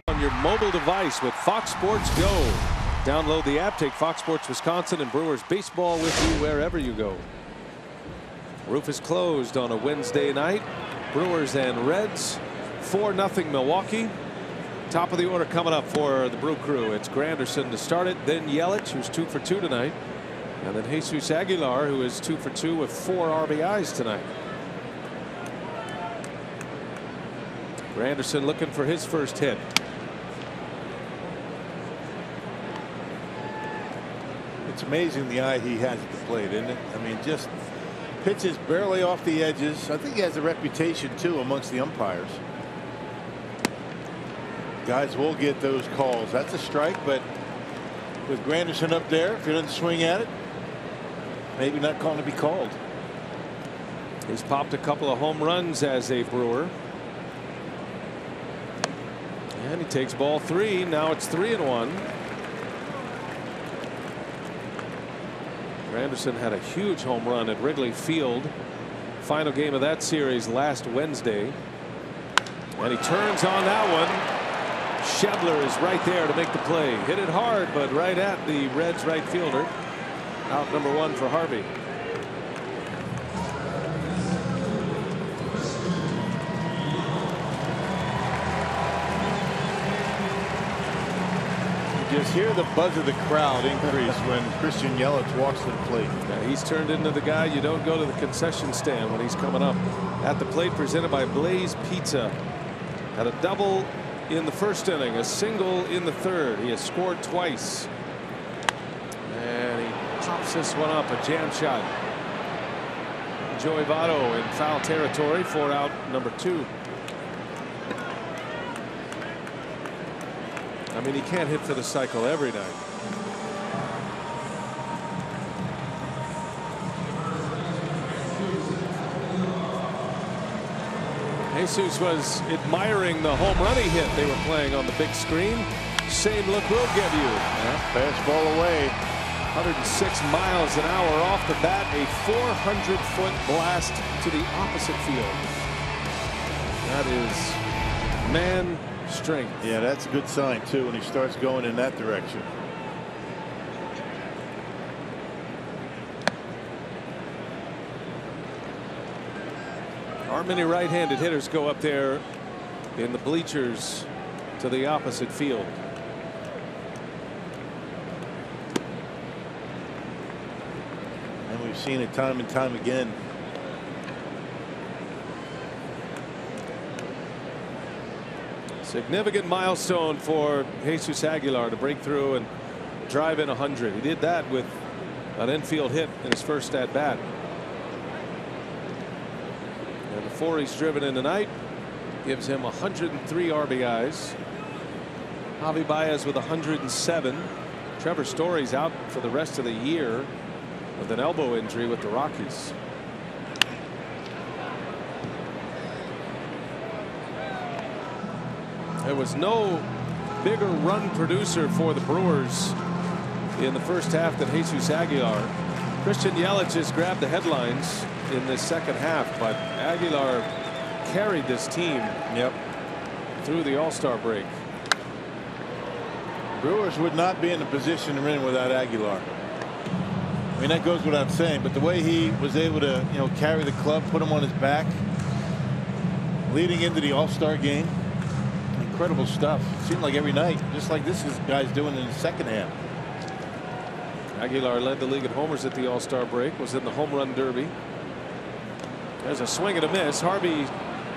On your mobile device with Fox Sports Go. Download the app, take Fox Sports Wisconsin and Brewers baseball with you wherever you go. Roof is closed on a Wednesday night. Brewers and Reds 4-0 Milwaukee. Top of the order coming up for the Brew Crew. It's Granderson to start it, then Yelich, who's 2 for 2 tonight, and then Jesus Aguilar, who is 2 for 2 with 4 RBIs tonight. Granderson looking for his first hit. It's amazing the eye he has at the plate, isn't it? I mean, just pitches barely off the edges. I think he has a reputation too amongst the umpires. Guys will get those calls. That's a strike, but with Granderson up there, if he doesn't swing at it, maybe not calling to be called. He's popped a couple of home runs as a Brewer. And he takes ball 3. Now it's 3-1. Granderson had a huge home run at Wrigley Field. Final game of that series last Wednesday. And he turns on that one. Schebler is right there to make the play. Hit it hard, but right at the Reds right fielder. Out number 1 for Harvey. Just hear the buzz of the crowd increase when Christian Yelich walks to the plate. Yeah, he's turned into the guy you don't go to the concession stand when he's coming up. At the plate, presented by Blaze Pizza. Had a double in the first inning, a single in the 3rd. He has scored twice. And he pops this one up, a jam shot. Joey Votto in foul territory, 4 out, number 2. I mean, he can't hit for the cycle every night. Jesus was admiring the home run he hit. They were playing on the big screen. Same look we'll give you. Yeah, fastball away. 106 miles an hour off the bat. A 400-foot blast to the opposite field. That is man strength. Yeah, that's a good sign, too, when he starts going in that direction. Aren't many right-handed hitters go up there in the bleachers to the opposite field. And we've seen it time and time again. Significant milestone for Jesus Aguilar to break through and drive in 100. He did that with an infield hit in his first at bat. And the 4 he's driven in tonight gives him 103 RBIs. Javi Baez with 107. Trevor Story's out for the rest of the year with an elbow injury with the Rockies. There was no bigger run producer for the Brewers in the first half than Jesus Aguilar. Christian Yelich just grabbed the headlines in the second half, but Aguilar carried this team through the All-Star break. Brewers would not be in the position they're in without Aguilar. I mean, that goes without saying, but the way he was able to, carry the club, put him on his back, leading into the All-Star game, incredible stuff. It seemed like every night, just like this guy's doing in the second half. Aguilar led the league in homers at the All-Star break, was in the home run derby. There's a swing and a miss. Harvey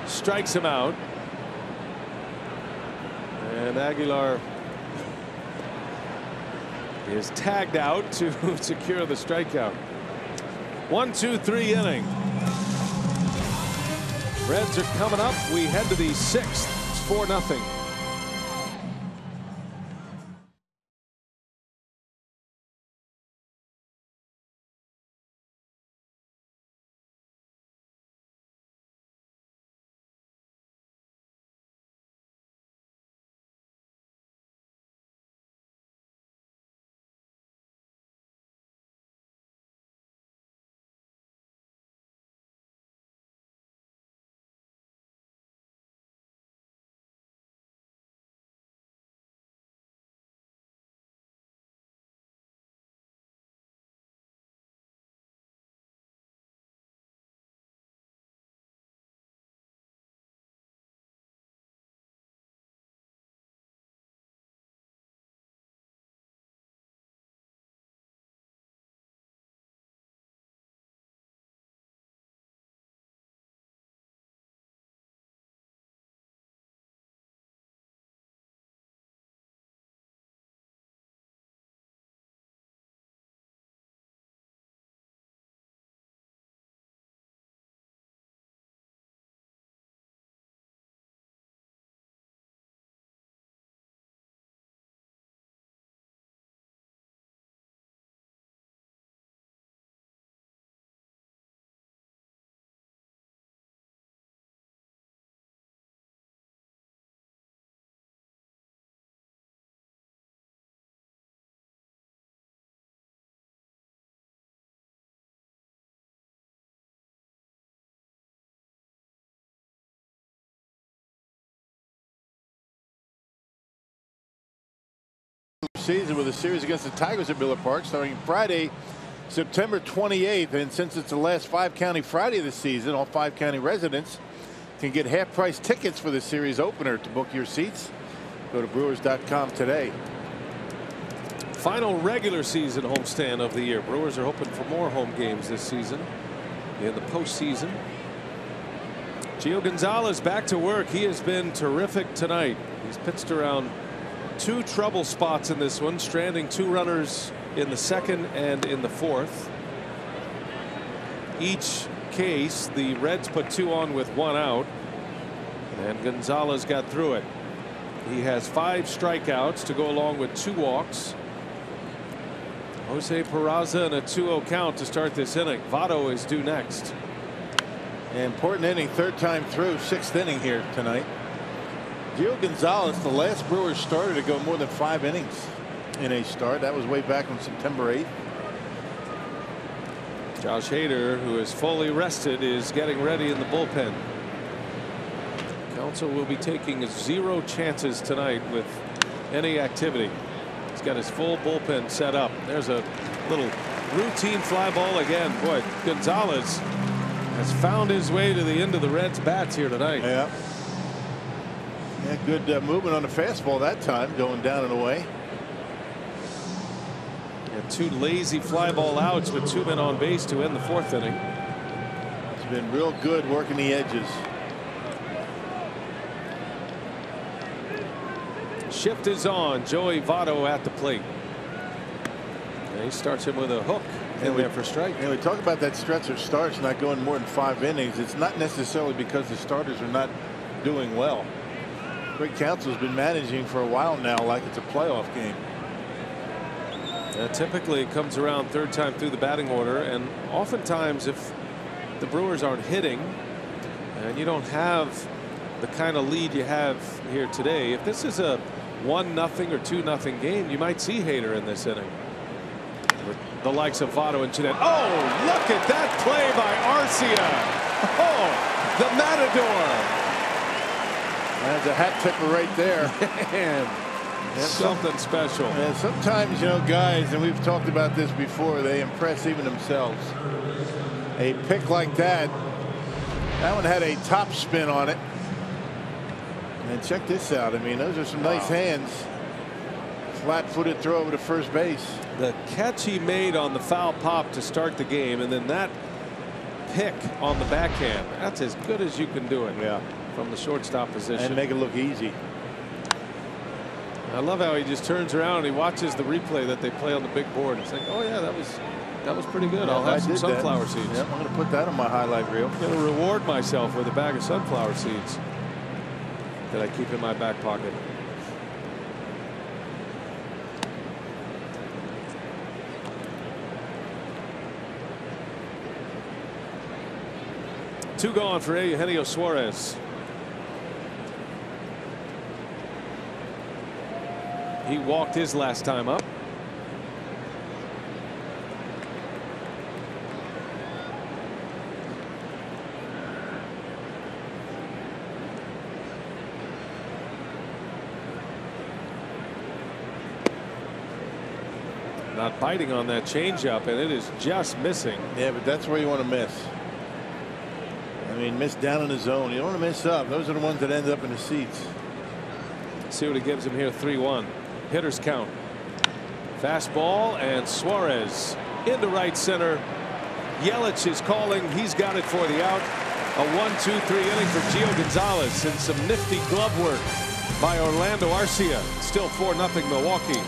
strikes him out. And Aguilar is tagged out to secure the strikeout. 1-2-3 inning. Reds are coming up. We head to the 6th. It's 4-0. Season with a series against the Tigers at Miller Park starting Friday, September 28th. And since it's the last 5-county Friday of the season, all 5-county residents can get half-price tickets for the series opener. To book your seats, go to Brewers.com today. Final regular season homestand of the year. Brewers are hoping for more home games this season in the postseason. Gio Gonzalez back to work. He has been terrific tonight. He's pitched around 2 trouble spots in this one, stranding 2 runners in the second and in the fourth. Each case, the Reds put 2 on with 1 out, and Gonzalez got through it. He has 5 strikeouts to go along with 2 walks. Jose Peraza and a 2-0 count to start this inning. Votto is due next. Important inning, 3rd time through, 6th inning here tonight. Gio Gonzalez, the last Brewers starter to go more than 5 innings in a start. That was way back on September 8th. Josh Hader, who is fully rested, is getting ready in the bullpen. Counsell will be taking 0 chances tonight with any activity. He's got his full bullpen set up. There's a little routine fly ball again. Boy, Gonzalez has found his way to the end of the Reds' bats here tonight. Yeah. Good movement on the fastball that time, going down and away. 2 lazy fly ball outs with 2 men on base to end the 4th inning. It's been real good working the edges. Shift is on. Joey Votto at the plate. And he starts him with a hook in there for strike. And we talk about that stretch of starts not going more than 5 innings. It's not necessarily because the starters are not doing well. Craig Counsell's been managing for a while now like it's a playoff game. Typically it comes around 3rd time through the batting order, and oftentimes if the Brewers aren't hitting and you don't have the kind of lead you have here today, if this is a 1-0 or 2-0 game, you might see Hader in this inning with the likes of Votto and Jeanette. Oh, look at that play by Arcia. Oh, the Matador. That's a hat tipper right there. Man, something special. And sometimes, you know, guys, and we've talked about this before, they impress even themselves. A pick like that one had a top spin on it. And check this out. I mean, those are some nice hands. Flat-footed throw over to first base. The catch he made on the foul pop to start the game, and then that pick on the backhand. That's as good as you can do it. Yeah. From the shortstop position. And make it look easy. I love how he just turns around and he watches the replay that they play on the big board. It's like, oh yeah, that was pretty good. Yeah, I'll have some sunflower that. seeds. Yep, I'm going to put that on my highlight reel. I'm going to reward myself with a bag of sunflower seeds that I keep in my back pocket. Two gone for Eugenio Suarez. He walked his last time up. Not biting on that changeup, and it is just missing. Yeah, but that's where you want to miss. I mean, miss down in the zone. You don't want to miss up. Those are the ones that end up in the seats. See what he gives him here. 3-1. Hitters count. Fastball, and Suarez into right center. Yelich is calling. He's got it for the out. A 1-2-3 inning for Gio Gonzalez, and some nifty glove work by Orlando Arcia. Still 4-0 Milwaukee.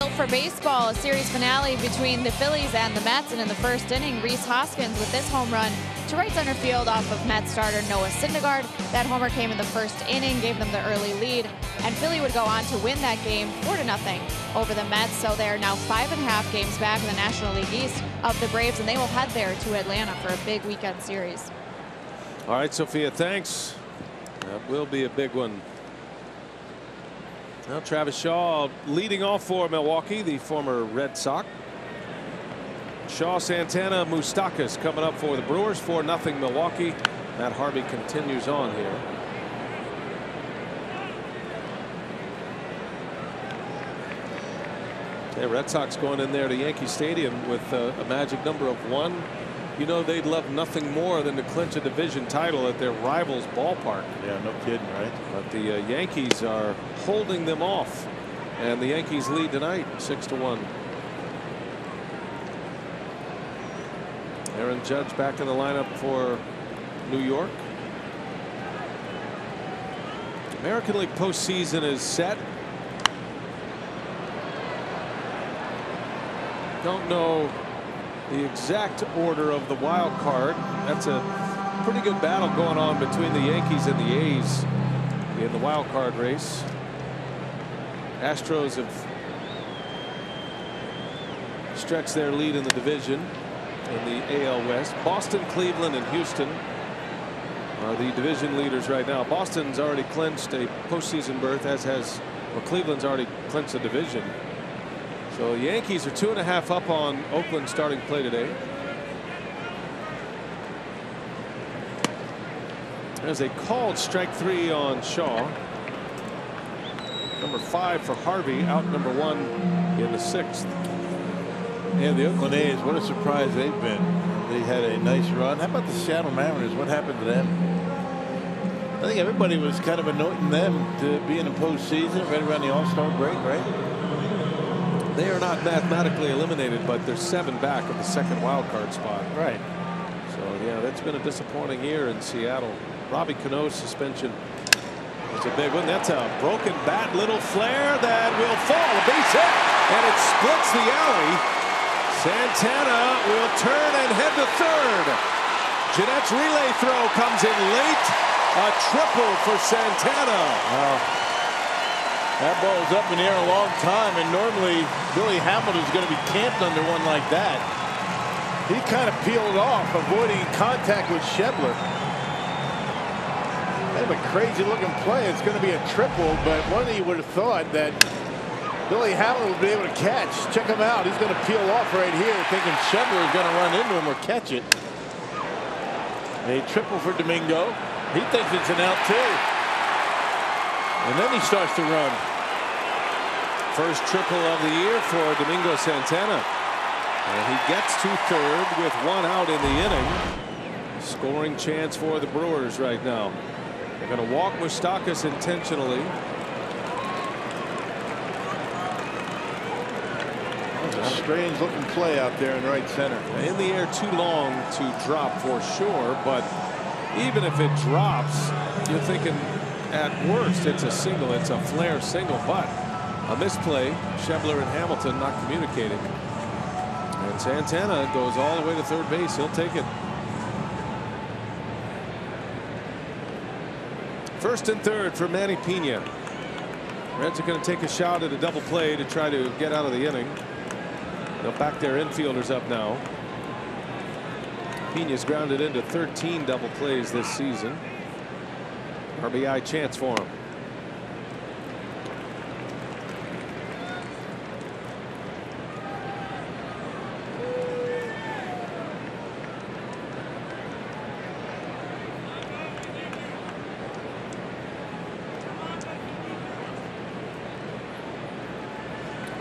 For baseball, a series finale between the Phillies and the Mets, and in the first inning, Rhys Hoskins with this home run to right center field off of Mets starter Noah Syndergaard. That homer came in the first inning, gave them the early lead, and Philly would go on to win that game 4-0 over the Mets. So they are now 5.5 games back in the National League East of the Braves, and they will head there to Atlanta for a big weekend series. All right, Sophia, thanks. That will be a big one. Now Travis Shaw leading off for Milwaukee, the former Red Sox. Shaw, Santana, Moustakas coming up for the Brewers. 4-0 Milwaukee. Matt Harvey continues on here. The Red Sox going in there to Yankee Stadium with a magic number of 1. You know, they'd love nothing more than to clinch a division title at their rivals' ballpark. Yeah, no kidding, right? But the Yankees are holding them off, and the Yankees lead tonight 6-1. Aaron Judge back in the lineup for New York. American League postseason is set. Don't know the exact order of the wild card. That's a pretty good battle going on between the Yankees and the A's in the wild card race. Astros have stretched their lead in the division in the AL West. Boston, Cleveland, and Houston are the division leaders right now. Boston's already clinched a postseason berth, as has, well, Cleveland's already clinched the division. So the Yankees are 2.5 up on Oakland starting play today. There's a called strike 3 on Shaw. Number 5 for Harvey, out number 1 in the 6th. Yeah, the Oakland A's, what a surprise they've been. They had a nice run. How about the Seattle Mariners? What happened to them? I think everybody was kind of anointing them to be in the postseason right around the All-Star break, right? They are not mathematically eliminated, but they're 7 back of the second wild card spot. Right. So yeah, that's been a disappointing year in Seattle. Robbie Cano's suspension was a big one. That's a broken bat, little flare that will fall. A base hit, and it splits the alley. Santana will turn and head to third. Jeanette's relay throw comes in late. A triple for Santana. Wow. That ball was up in the air a long time, and normally Billy Hamilton's going to be camped under one like that. He kind of peeled off, avoiding contact with Schebler. Kind of a crazy looking play. It's going to be a triple, but one of you would have thought that Billy Hamilton would be able to catch. Check him out. He's going to peel off right here, thinking Schebler is going to run into him or catch it. A triple for Domingo. He thinks it's an out too. And then he starts to run. First triple of the year for Domingo Santana. And he gets to third with 1 out in the inning. Scoring chance for the Brewers right now. They're going to walk Moustakas intentionally. That's a strange looking play out there in right center. In the air too long to drop for sure, but even if it drops, you're thinking at worst it's a single, it's a flare single, but a misplay. Schebler and Hamilton not communicating, and Santana goes all the way to third base. He'll take it. First and third for Manny Pena. Reds are going to take a shot at a double play to try to get out of the inning. They'll back their infielders up now. Pena's grounded into 13 double plays this season. RBI chance for him.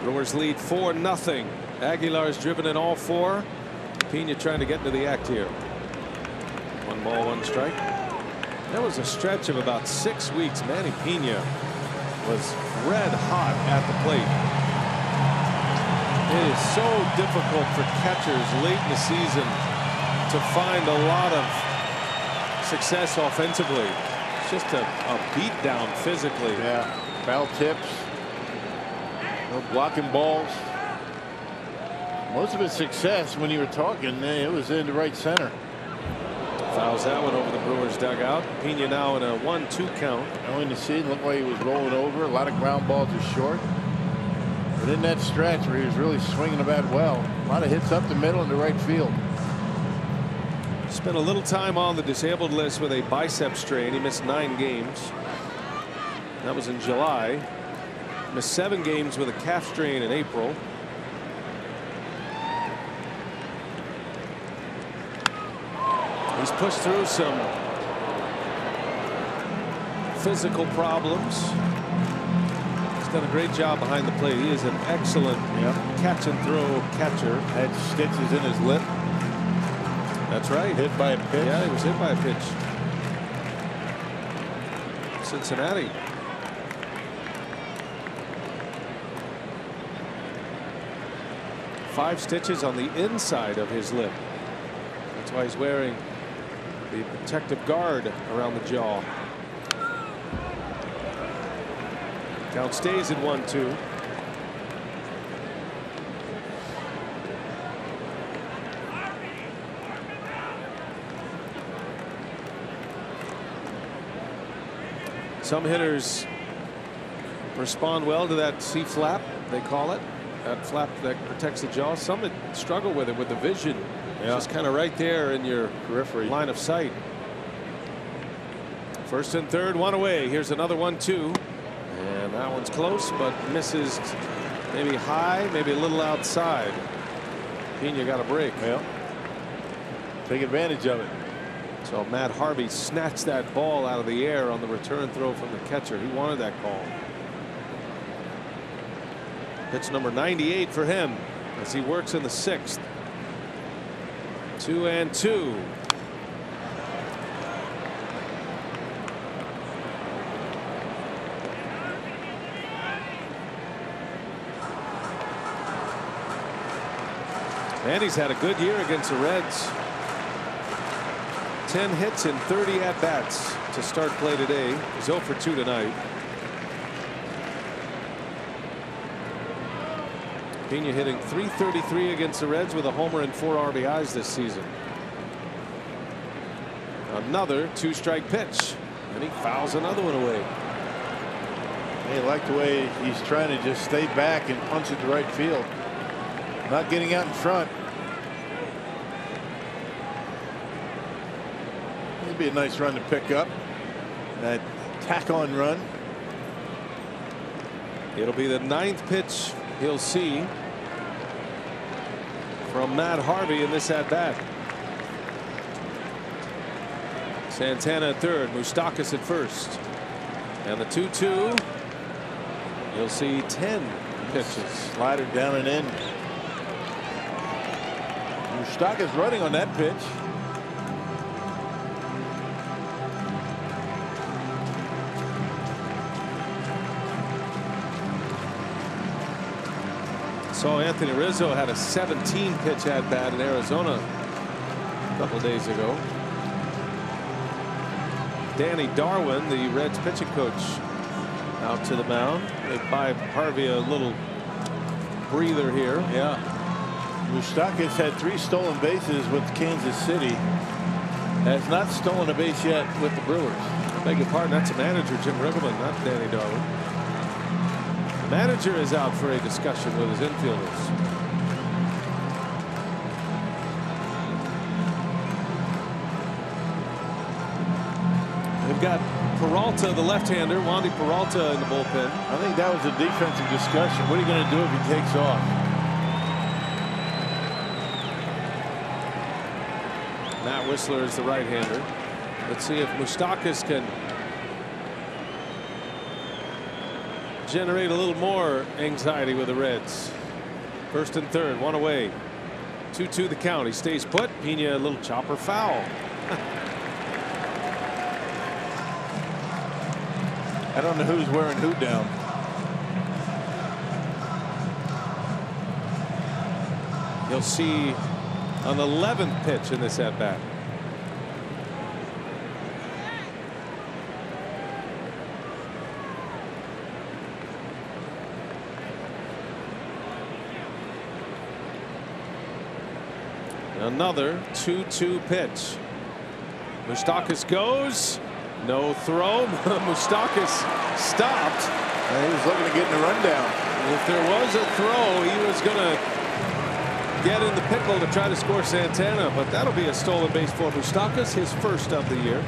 Brewers lead 4-0. Aguilar's driven in all 4. Pena trying to get into the act here. 1 ball, 1 strike. That was a stretch of about 6 weeks. Manny Pena was red hot at the plate. It is so difficult for catchers late in the season to find a lot of success offensively. It's just a beat down physically. Yeah, foul tips. No blocking balls. Most of his success when you were talking, it was in the right center. Fouls that one over the Brewers dugout. Pena now in a 1-2 count. Going to see, looked like he was rolling over. A lot of ground balls are short. But in that stretch where he was really swinging the bat well, a lot of hits up the middle and the right field. Spent a little time on the disabled list with a bicep strain. He missed 9 games. That was in July. Missed 7 games with a calf strain in April. He's pushed through some physical problems. He's done a great job behind the plate. He is an excellent catch and throw catcher. Had stitches in his lip. That's right. Hit by a pitch. Yeah, he was hit by a pitch. Cincinnati. Five stitches on the inside of his lip. That's why he's wearing the protective guard around the jaw. Count stays at 1-2. Some hitters respond well to that C-flap, they call it. That flap that protects the jaw. Some that struggle with it with the vision. Just kind of right there in your periphery line of sight. First and third, one away. Here's another 1-2. And that one's close, but misses maybe high, maybe a little outside. Pena got a break. Yeah. Take advantage of it. So Matt Harvey snatched that ball out of the air on the return throw from the catcher. He wanted that call. Pitch number 98 for him as he works in the 6th. 2-2. And he's had a good year against the Reds. 10 hits and 30 at-bats to start play today. He's 0 for 2 tonight. Pena hitting .333 against the Reds with a homer and 4 RBIs this season. Another 2-strike pitch, and he fouls another one away. I like the way he's trying to just stay back and punch it to right field. Not getting out in front. It'd be a nice run to pick up. That tack-on run. It'll be the 9th pitch he'll see from Matt Harvey in this at-bat. Santana at third, Moustakas at first. And the 2-2. You'll see 10 pitches. Slider down and in. Moustakas running on that pitch. Saw Anthony Rizzo had a 17 pitch at bat in Arizona a couple days ago. Danny Darwin, the Reds pitching coach, out to the mound. They buy Harvey a little breather here. Yeah. Moustakas had 3 stolen bases with Kansas City. Has not stolen a base yet with the Brewers. I beg your pardon, that's a manager, Jim Riggleman, not Danny Darwin. The manager is out for a discussion with his infielders. They've got Peralta, the left-hander, Wandy Peralta in the bullpen. I think that was a defensive discussion. What are you going to do if he takes off? Matt Whistler is the right-hander. Let's see if Moustakas can generate a little more anxiety with the Reds. First and third, one away. 2-2 the count. He stays put. Pena a little chopper foul. I don't know who's wearing who down. You'll see an 11th pitch in this at bat. Another 2-2 pitch. Moustakas goes. No throw. Moustakas stopped. He was looking to get in the rundown. If there was a throw, he was going to get in the pickle to try to score Santana, but that'll be a stolen base for Moustakas, his first of the year.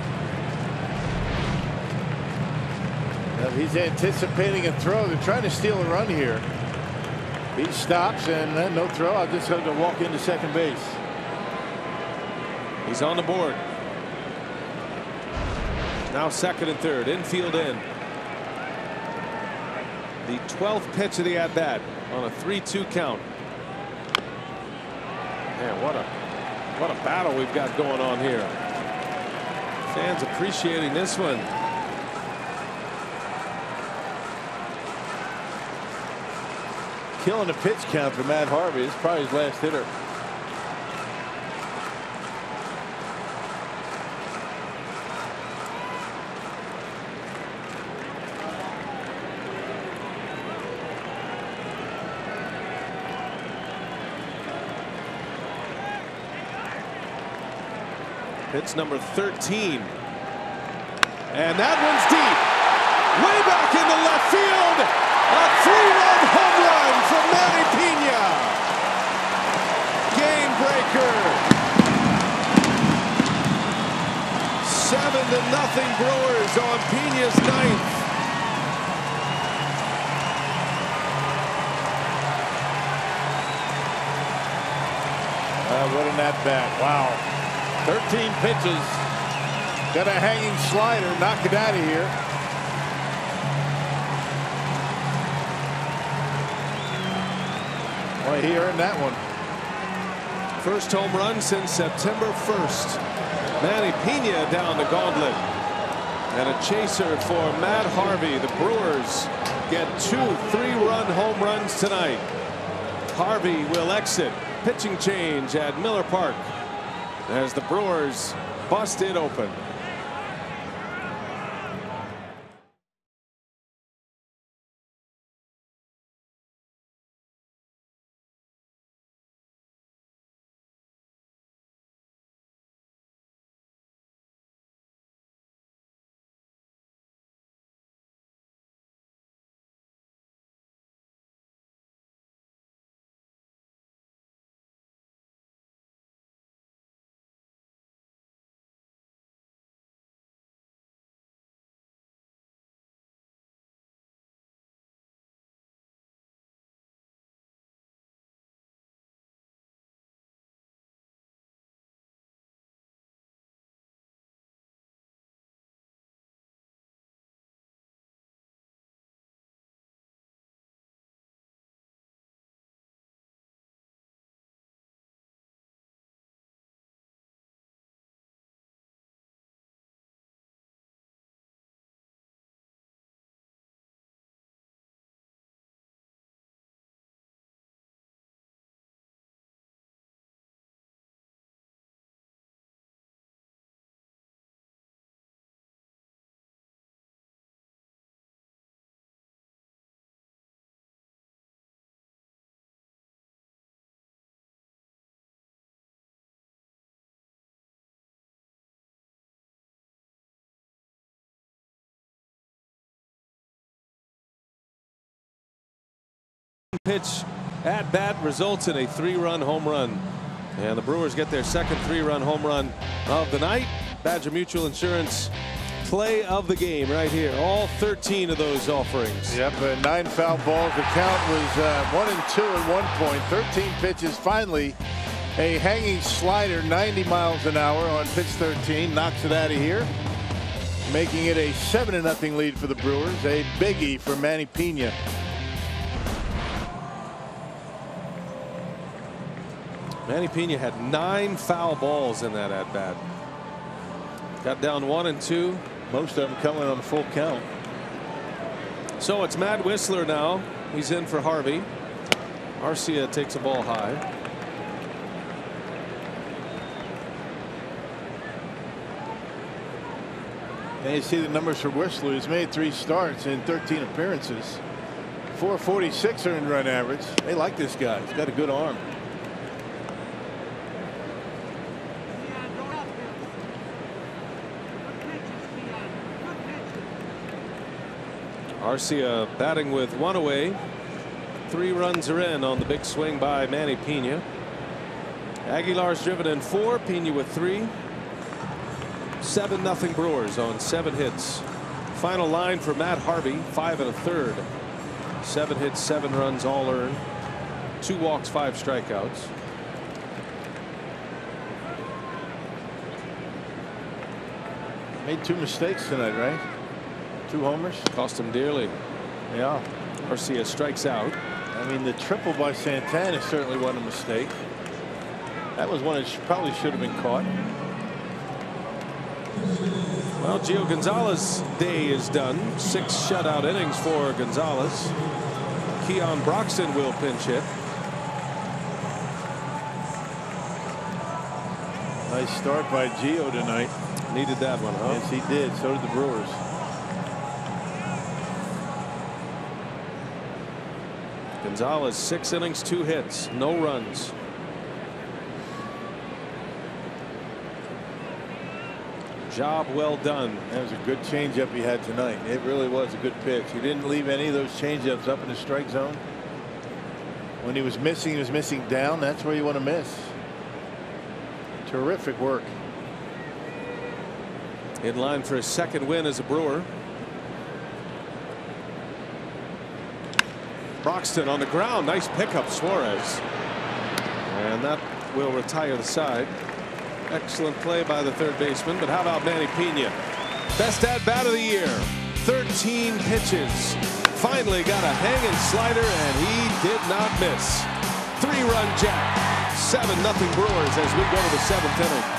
He's anticipating a throw. They're trying to steal a run here. He stops and then no throw. I'll just have to walk into second base. He's on the board. Now second and third, infield in. The 12th pitch of the at-bat on a 3-2 count. Man, what a battle we've got going on here. Fans appreciating this one. Killing the pitch count for Matt Harvey. It's probably his last hitter. Pitch number 13. And that one's deep. Way back into left field. A 3-run home run from Manny Pena. Game breaker. 7-0 Brewers on Pena's ninth. What an at-bat. Wow. 13 pitches. Got a hanging slider. Knock it out of here. Well, he earned that one. First home run since September 1st. Manny Pena down the gauntlet. And a chaser for Matt Harvey. The Brewers get 2 3-run home runs tonight. Harvey will exit. Pitching change at Miller Park as the Brewers bust it open. Pitch at bat results in a 3-run home run, and the Brewers get their second 3-run home run of the night. Badger Mutual Insurance play of the game right here. All 13 of those offerings. Yep, 9 foul balls. The count was 1-2 at one point. 13 pitches. Finally, a hanging slider, 90 miles an hour on pitch 13, knocks it out of here, making it a 7-0 lead for the Brewers. A biggie for Manny Pena. Manny Pena had 9 foul balls in that at bat. Got down 1-2. Most of them coming on a full count. So it's Matt Whistler now. He's in for Harvey. Arcia takes a ball high. And you see the numbers for Whistler. He's made 3 starts in 13 appearances. 446 earned run average. They like this guy. He's got a good arm. Arcia batting with 1 away. 3 runs are in on the big swing by Manny Pena. Aguilar's driven in 4. Pena with 3. 7-0 Brewers on 7 hits. Final line for Matt Harvey, 5 1/3. 7 hits, 7 runs, all earned. 2 walks, 5 strikeouts. Made 2 mistakes tonight, right? 2 homers. Cost him dearly. Yeah. Arcia strikes out. I mean, the triple by Santana certainly wasn't a mistake. That was one that probably should have been caught. Well, Gio Gonzalez's day is done. 6 shutout innings for Gonzalez. Keon Broxton will pinch hit. Nice start by Gio tonight. Needed that one, huh? Yes, he did. So did the Brewers. Gonzalez, 6 innings, 2 hits, no runs. Job well done. That was a good changeup he had tonight. It really was a good pitch. He didn't leave any of those changeups up in the strike zone. When he was missing down. That's where you want to miss. Terrific work. In line for his 2nd win as a Brewer. Broxton on the ground. Nice pickup, Suarez. And that will retire the side. Excellent play by the 3rd baseman. But how about Manny Pena? Best at bat of the year. 13 pitches. Finally got a hanging slider, and he did not miss. 3-run jack. 7-0 Brewers as we go to the 7th inning.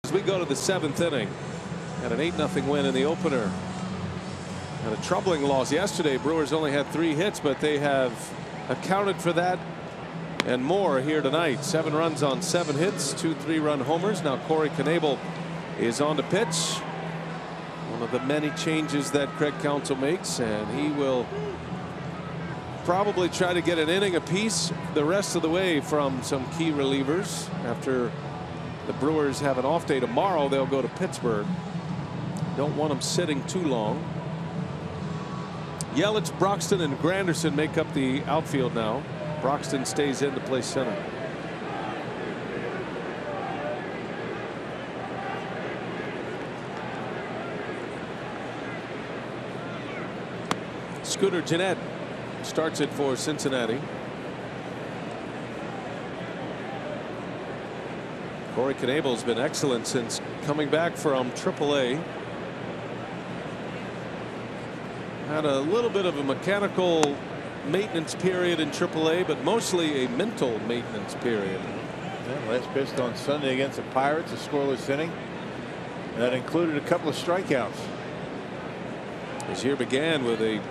As we go to the 7th inning, had an 8-0 win in the opener. Had a troubling loss yesterday. Brewers only had 3 hits, but they have accounted for that and more here tonight. 7 runs on 7 hits, 2 3-run homers. Now Corey Knebel is on to pitch. One of the many changes that Craig Counsell makes, and he will probably try to get an inning apiece the rest of the way from some key relievers. After the Brewers have an off day tomorrow, they'll go to Pittsburgh. Don't want them sitting too long. Yelich, Broxton, and Granderson make up the outfield now. Broxton stays in to play center. Scooter Gennett starts it for Cincinnati. Corey Knebel's been excellent since coming back from AAA. Had a little bit of a mechanical maintenance period in AAA, but mostly a mental maintenance period. Yeah, last pitched on Sunday against the Pirates, a scoreless inning. That included a couple of strikeouts. His year began with a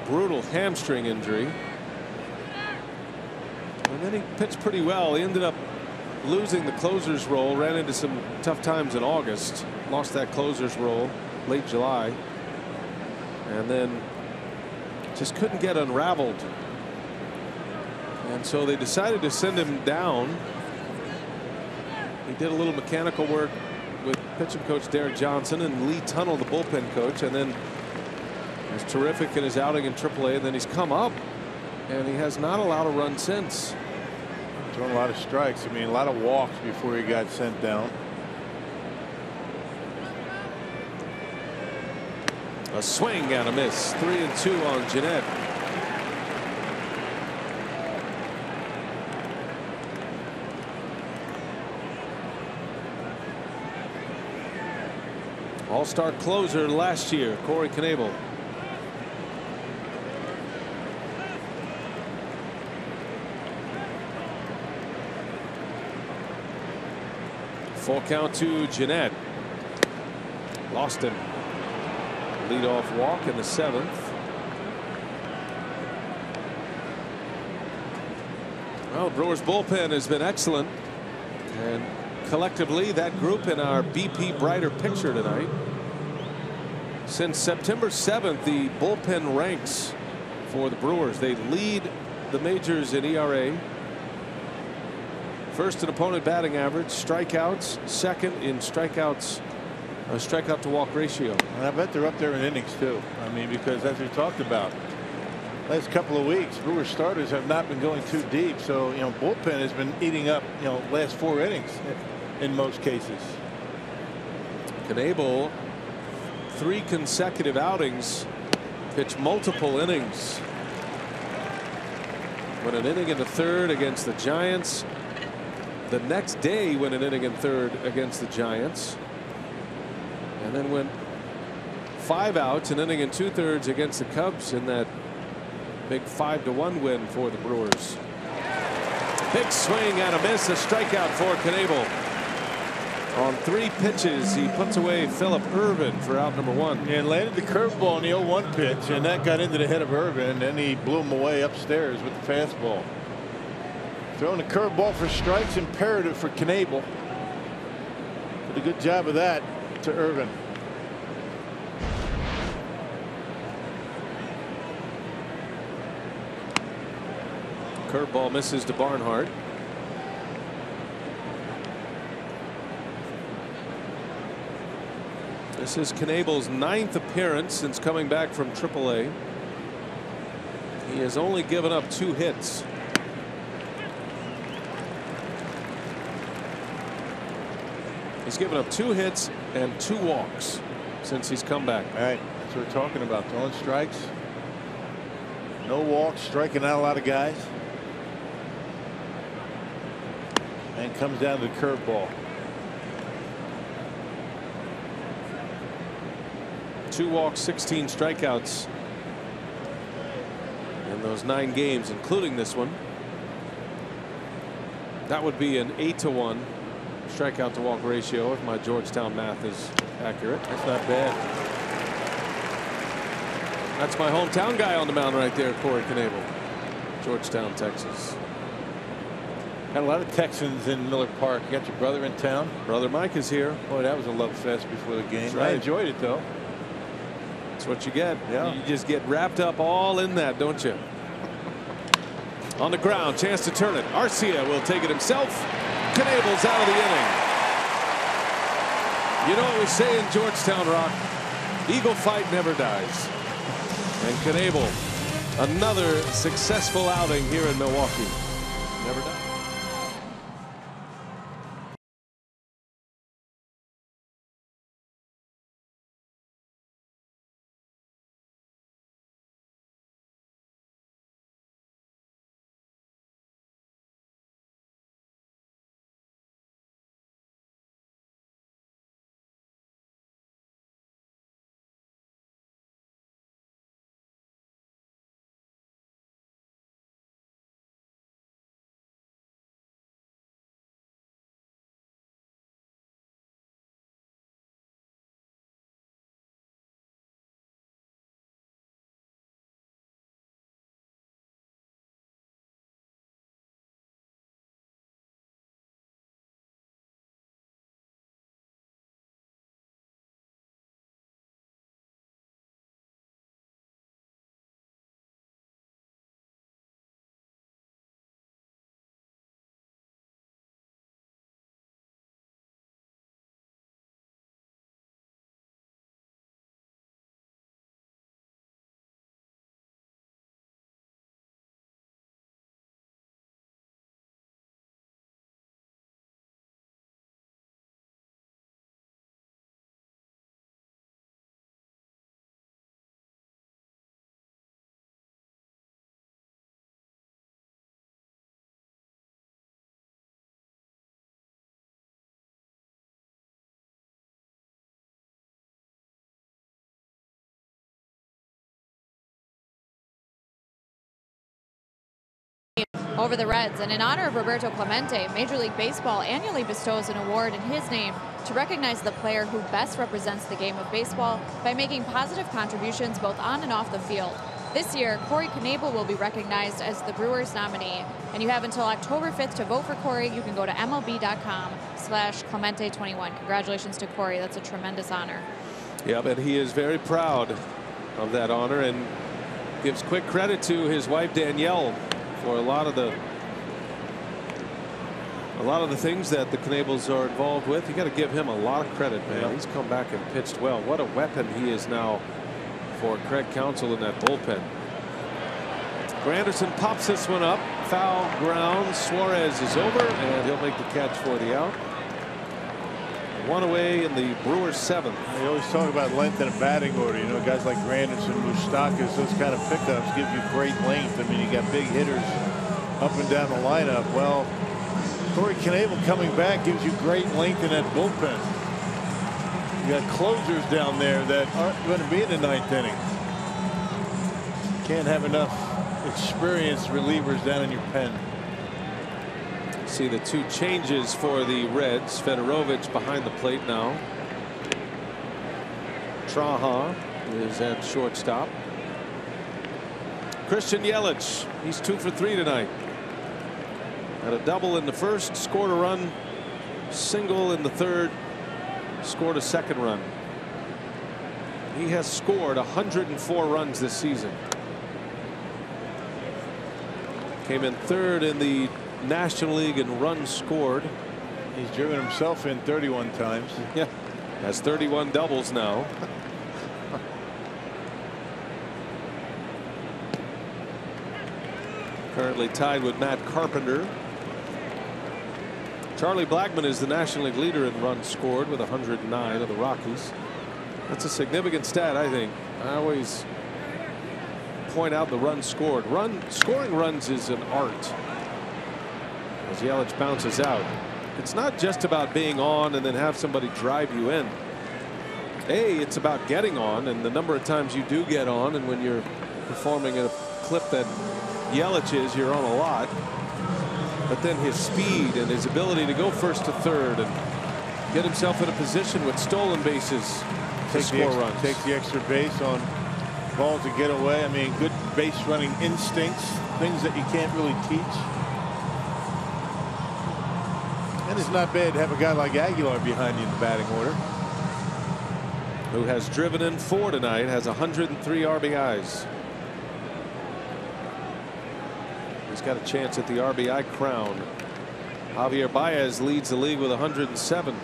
brutal hamstring injury. And then he pitched pretty well. He ended up losing the closer's role, ran into some tough times in August, lost that closer's role late July, and then just couldn't get unraveled. And so they decided to send him down. He did a little mechanical work with pitching coach Derek Johnson and Lee Tunnell, the bullpen coach, and then was terrific in his outing in AAA. And then he's come up, and he has not allowed a run since. Throwing a lot of strikes. I mean, a lot of walks before he got sent down. A swing and a miss. 3-2 on Jeanette. All-star closer last year, Corey Knebel. Full count to Jeanette. Lost him. Leadoff walk in the 7th. Well, Brewers bullpen has been excellent, and collectively that group in our BP Brighter picture tonight. Since September 7th, the bullpen ranks for the Brewers. They lead the majors in ERA, first in opponent batting average, strikeouts, second in strikeouts, strikeout to walk ratio. And I bet they're up there in innings too. I mean, because as we talked about last couple of weeks, Brewer starters have not been going too deep. So, you know, bullpen has been eating up, you know, last 4 innings in most cases. Knebel, 3 consecutive outings, pitched multiple innings. Went an inning in the 3rd against the Giants. The next day went an inning in 3rd against the Giants. And then went 5 outs, an inning in 2/3 against the Cubs in that big 5-1 win for the Brewers. Big swing and a miss, a strikeout for Knebel. On 3 pitches, he puts away Phillip Ervin for out number 1. And landed the curveball on the 0-1 pitch, and that got into the head of Ervin, and then he blew him away upstairs with the fastball. Throwing the curveball for strikes, imperative for Knebel. Did a good job of that to Ervin. Curveball misses to Barnhart. This is Knebel's 9th appearance since coming back from AAA. He has only given up 2 hits. He's given up 2 hits and 2 walks since he's come back. All right, that's what we're talking about. Throwing strikes, no walks, striking out a lot of guys. And comes down to the curveball. 2 walks, 16 strikeouts in those 9 games, including this one. That would be an 8-1 strikeout to walk ratio if my Georgetown math is accurate. That's not bad. That's my hometown guy on the mound right there, Corey Knebel, Georgetown, Texas. Got a lot of Texans in Miller Park. You got your brother in town. Brother Mike is here. Boy, that was a love fest before the game. Right. I enjoyed it though. That's what you get. Yeah. You just get wrapped up all in that, don't you? On the ground, chance to turn it. Arcia will take it himself. Knebel's out of the inning. You know what we say in Georgetown, Rock? Eagle fight never dies. And Knebel, another successful outing here in Milwaukee. Never dies. over the Reds. And in honor of Roberto Clemente, Major League Baseball annually bestows an award in his name to recognize the player who best represents the game of baseball by making positive contributions both on and off the field. This year, Corey Knebel will be recognized as the Brewers nominee. And you have until October 5th to vote for Corey. You can go to MLB.com/Clemente21. Congratulations to Corey. That's a tremendous honor. Yeah, but he is very proud of that honor and gives quick credit to his wife Danielle for a lot of the things that the Knebels are involved with. You got to give him a lot of credit, man. Yeah. He's come back and pitched well. What a weapon he is now for Craig Counsell in that bullpen. Granderson pops this one up. Foul ground. Suarez is over, and he'll make the catch for the out. One away in the Brewers' 7th. They always talk about length in a batting order. You know, guys like Granderson, Moustakas, those kind of pickups give you great length. I mean, you got big hitters up and down the lineup. Well, Corey Knebel coming back gives you great length in that bullpen. You got closers down there that aren't going to be in the 9th inning. Can't have enough experienced relievers down in your pen. See the two changes for the Reds. Fedorovich behind the plate now. Traha is at shortstop. Christian Yelich, he's 2 for 3 tonight. Had a double in the first, scored a run, single in the third, scored a second run. He has scored 104 runs this season. Came in 3rd in the National League in runs scored. He's driven himself in 31 times. Yeah, has 31 doubles now. Currently tied with Matt Carpenter. Charlie Blackmon is the National League leader in runs scored with 109 of the Rockies. That's a significant stat, I think. I always point out the runs scored. Scoring runs is an art. As Yelich bounces out, it's not just about being on and then have somebody drive you in. It's about getting on, and the number of times you do get on, and when you're performing at a clip that Yelich is, you're on a lot. But then his speed and his ability to go 1st to 3rd and get himself in a position with stolen bases to score runs. Take the extra base on balls to get away. I mean, good base running instincts, things that you can't really teach. And it's not bad to have a guy like Aguilar behind you in the batting order. Who has driven in 4 tonight, has 103 RBIs. He's got a chance at the RBI crown. Javier Baez leads the league with 107.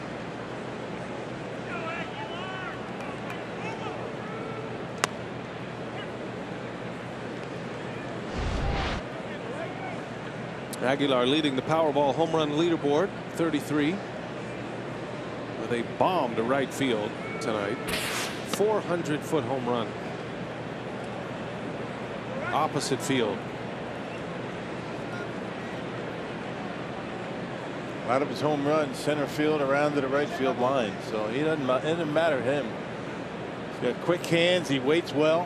Aguilar leading the Powerball home run leaderboard, 33, with a bomb to right field tonight. 400-foot home run. Opposite field. A lot of his home runs center field around to the right field line, so it doesn't matter to him. He's got quick hands. He waits well.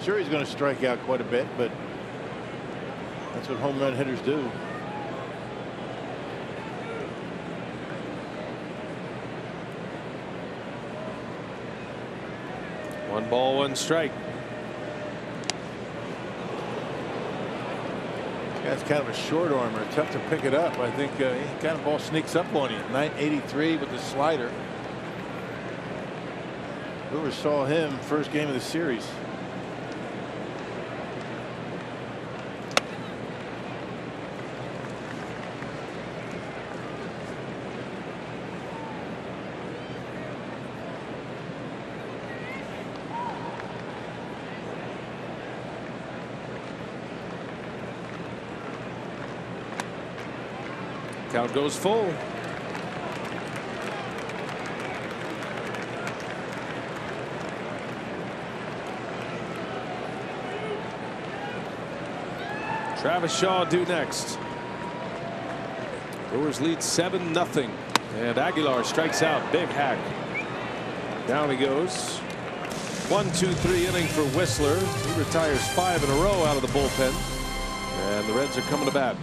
Sure, he's going to strike out quite a bit, but that's what home run hitters do. One ball, one strike. That's kind of a short armor, tough to pick it up. I think kind of ball sneaks up on you. 983 with the slider. Brewers saw him first game of the series. Count goes full. Travis Shaw due next. Brewers lead 7-0. And Aguilar strikes out. Big hack. Down he goes. 1-2-3 inning for Whistler. He retires 5 in a row out of the bullpen. And the Reds are coming to bat.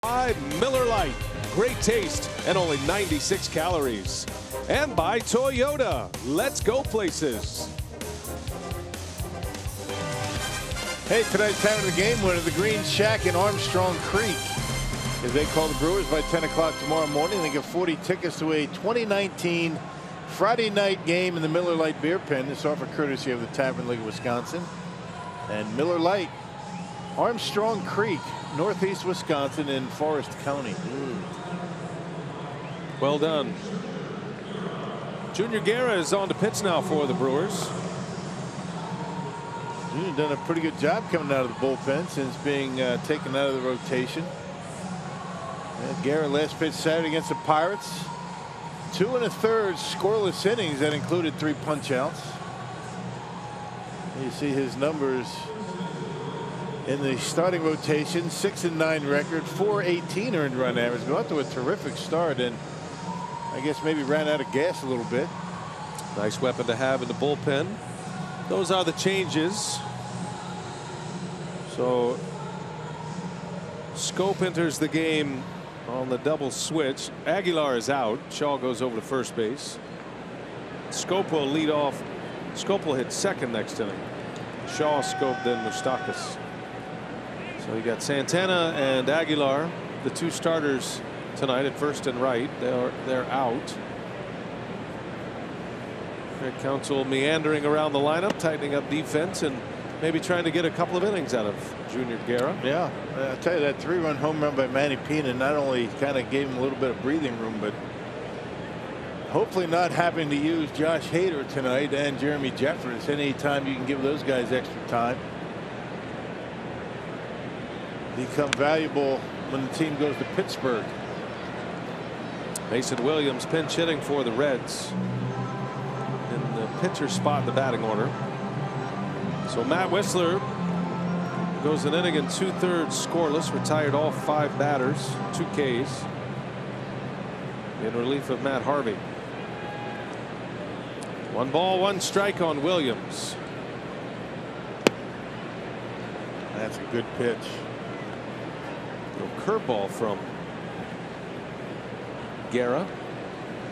By Miller Lite, great taste and only 96 calories. And by Toyota, let's go places. Hey, tonight's time of the game winner, the Green Shack in Armstrong Creek. As they call the Brewers by 10 o'clock tomorrow morning, they get 40 tickets to a 2019 Friday night game in the Miller Lite Beer Pen. This offer courtesy of the Tavern League of Wisconsin. And Miller Lite, Armstrong Creek, northeast Wisconsin in Forest County. Well done. Junior Guerra is on to pitch now for the Brewers. Junior done a pretty good job coming out of the bullpen since being taken out of the rotation. And Guerra last pitch Saturday against the Pirates. 2 1/3 scoreless innings that included 3 punch-outs. You see his numbers in the starting rotation, 6-9 record, 418 earned run average. Go out to a terrific start, and I guess maybe ran out of gas a little bit. Nice weapon to have in the bullpen. Those are the changes. So Scope enters the game on the double switch. Aguilar is out. Shaw goes over to first base. Scope will lead off. Scope will hit second next inning. Shaw, Scope, then Moustakas. So you got Santana and Aguilar, the 2 starters tonight at first and right. They're out. Craig Counsell meandering around the lineup, tightening up defense, and maybe trying to get a couple of innings out of Junior Guerra. Yeah, I'll tell you, that 3-run home run by Manny Pena not only kind of gave him a little bit of breathing room, but hopefully not having to use Josh Hader tonight and Jeremy Jeffers. Anytime you can give those guys extra time, become valuable when the team goes to Pittsburgh. Mason Williams pinch hitting for the Reds in the pitcher spot in the batting order. So Matt Whistler goes an inning and 2/3 scoreless, retired all 5 batters, 2 Ks in relief of Matt Harvey. 1 ball, 1 strike on Williams. That's a good pitch. Curveball from Guerra.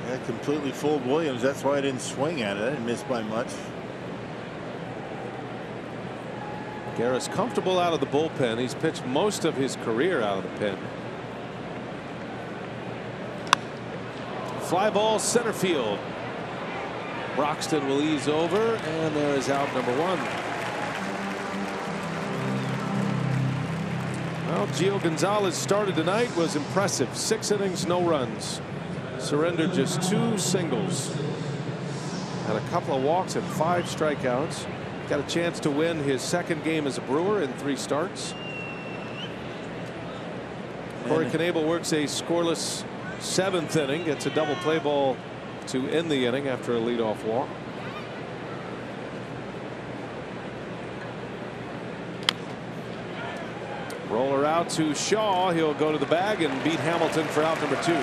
That completely fooled Williams. That's why I didn't swing at it. I didn't miss by much. Guerra's comfortable out of the bullpen. He's pitched most of his career out of the pen. Fly ball center field. Broxton will ease over, and there is out number 1. Well, Gio Gonzalez started tonight, was impressive. 6 innings, no runs. Surrendered just 2 singles. Had a couple of walks and 5 strikeouts. Got a chance to win his 2nd game as a Brewer in 3 starts. Corey Knebel works a scoreless 7th inning, gets a double play ball to end the inning after a leadoff walk. Roller out to Shaw. He'll go to the bag and beat Hamilton for out number 2.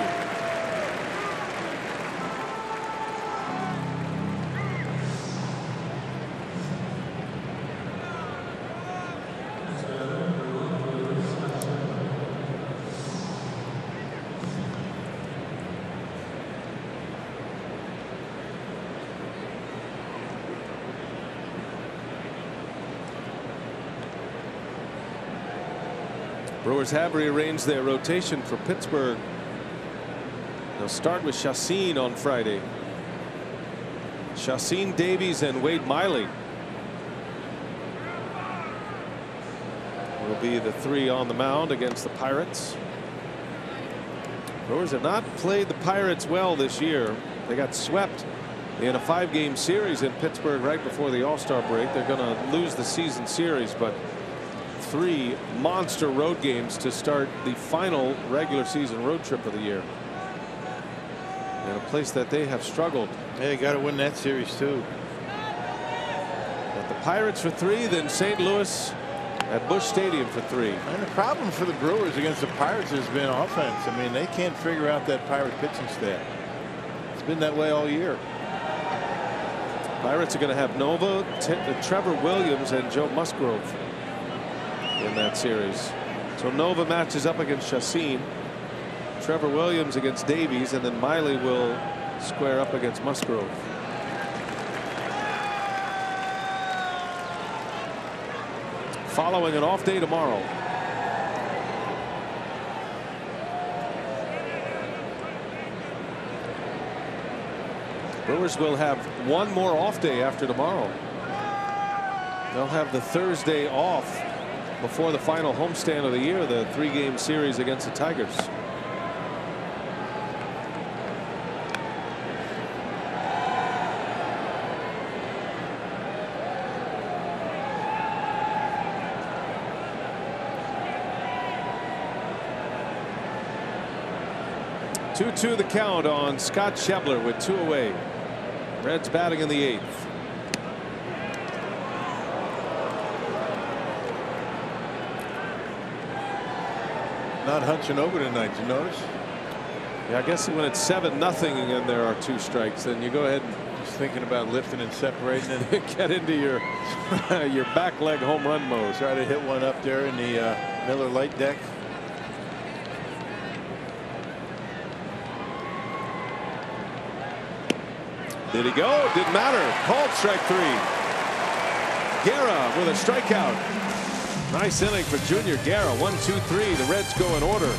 Brewers have rearranged their rotation for Pittsburgh. They'll start with Chacin on Friday. Chacin, Davies, and Wade Miley will be the 3 on the mound against the Pirates. Brewers have not played the Pirates well this year. They got swept in a 5-game series in Pittsburgh right before the All-Star break. They're going to lose the season series, but 3 monster road games to start the final regular season road trip of the year. In a place that they have struggled. Yeah, you got to win that series too. But the Pirates for 3, then St. Louis at Busch Stadium for 3. And the problem for the Brewers against the Pirates has been offense. I mean, they can't figure out that Pirate pitching staff. It's been that way all year. Pirates are going to have Nova, Trevor Williams, and Joe Musgrove in that series. So Nova matches up against Chacin, Trevor Williams against Davies, and then Miley will square up against Musgrove. Following an off day tomorrow. Brewers will have one more off day after tomorrow. They'll have the Thursday off before the final homestand of the year, the 3-game series against the Tigers. Two-two the count on Scott Schebler with 2 away. Reds batting in the 8th. Not hunching over tonight, you notice? Yeah, I guess when it's 7-0 and there are 2 strikes, then you go ahead and just thinking about lifting and separating and get into your your back leg home run mode. Try to hit one up there in the Miller Lite deck. Did he go? Didn't matter. Called strike 3. Guerra with a strikeout. Nice inning for Junior Guerra. 1, 2, 3. The Reds go in order.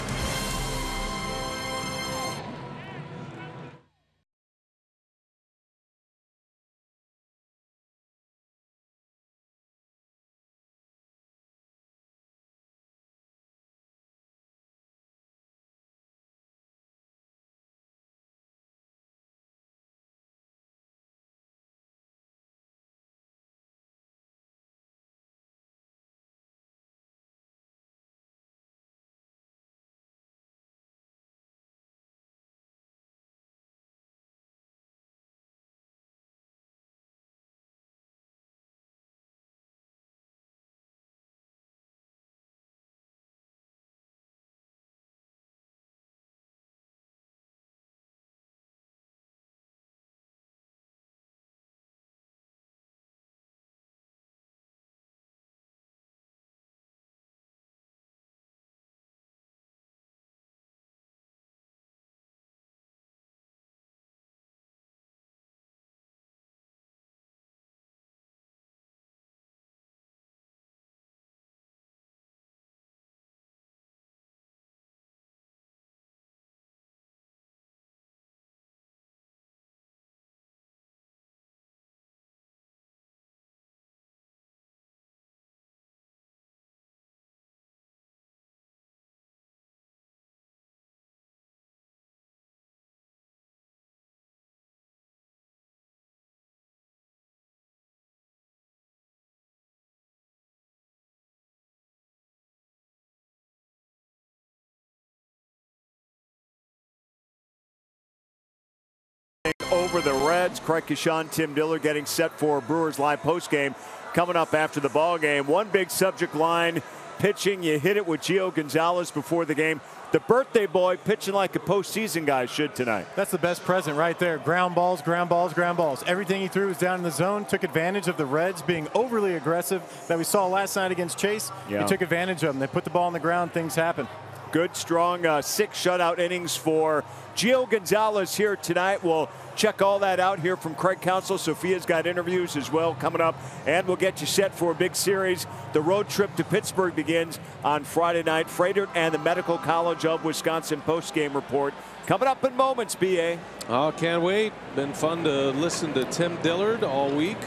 over the Reds. Craig Kashan, Tim Dillard getting set for Brewers Live postgame coming up after the ball game. One big subject line, pitching. You hit it with Gio Gonzalez before the game. The birthday boy pitching like a postseason guy should tonight. That's the best present right there. Ground balls, ground balls, ground balls. Everything he threw was down in the zone. Took advantage of the Reds being overly aggressive that we saw last night against Chase. Yeah. He took advantage of them. They put the ball on the ground. Things happen. Good, strong 6 shutout innings for Gio Gonzalez here tonight. We'll check all that out here from Craig Counsell. Sophia's got interviews as well coming up, and we'll get you set for a big series. The road trip to Pittsburgh begins on Friday night. Freighter and the Medical College of Wisconsin postgame report coming up in moments, B.A. Oh, can't wait. Been fun to listen to Tim Dillard all week.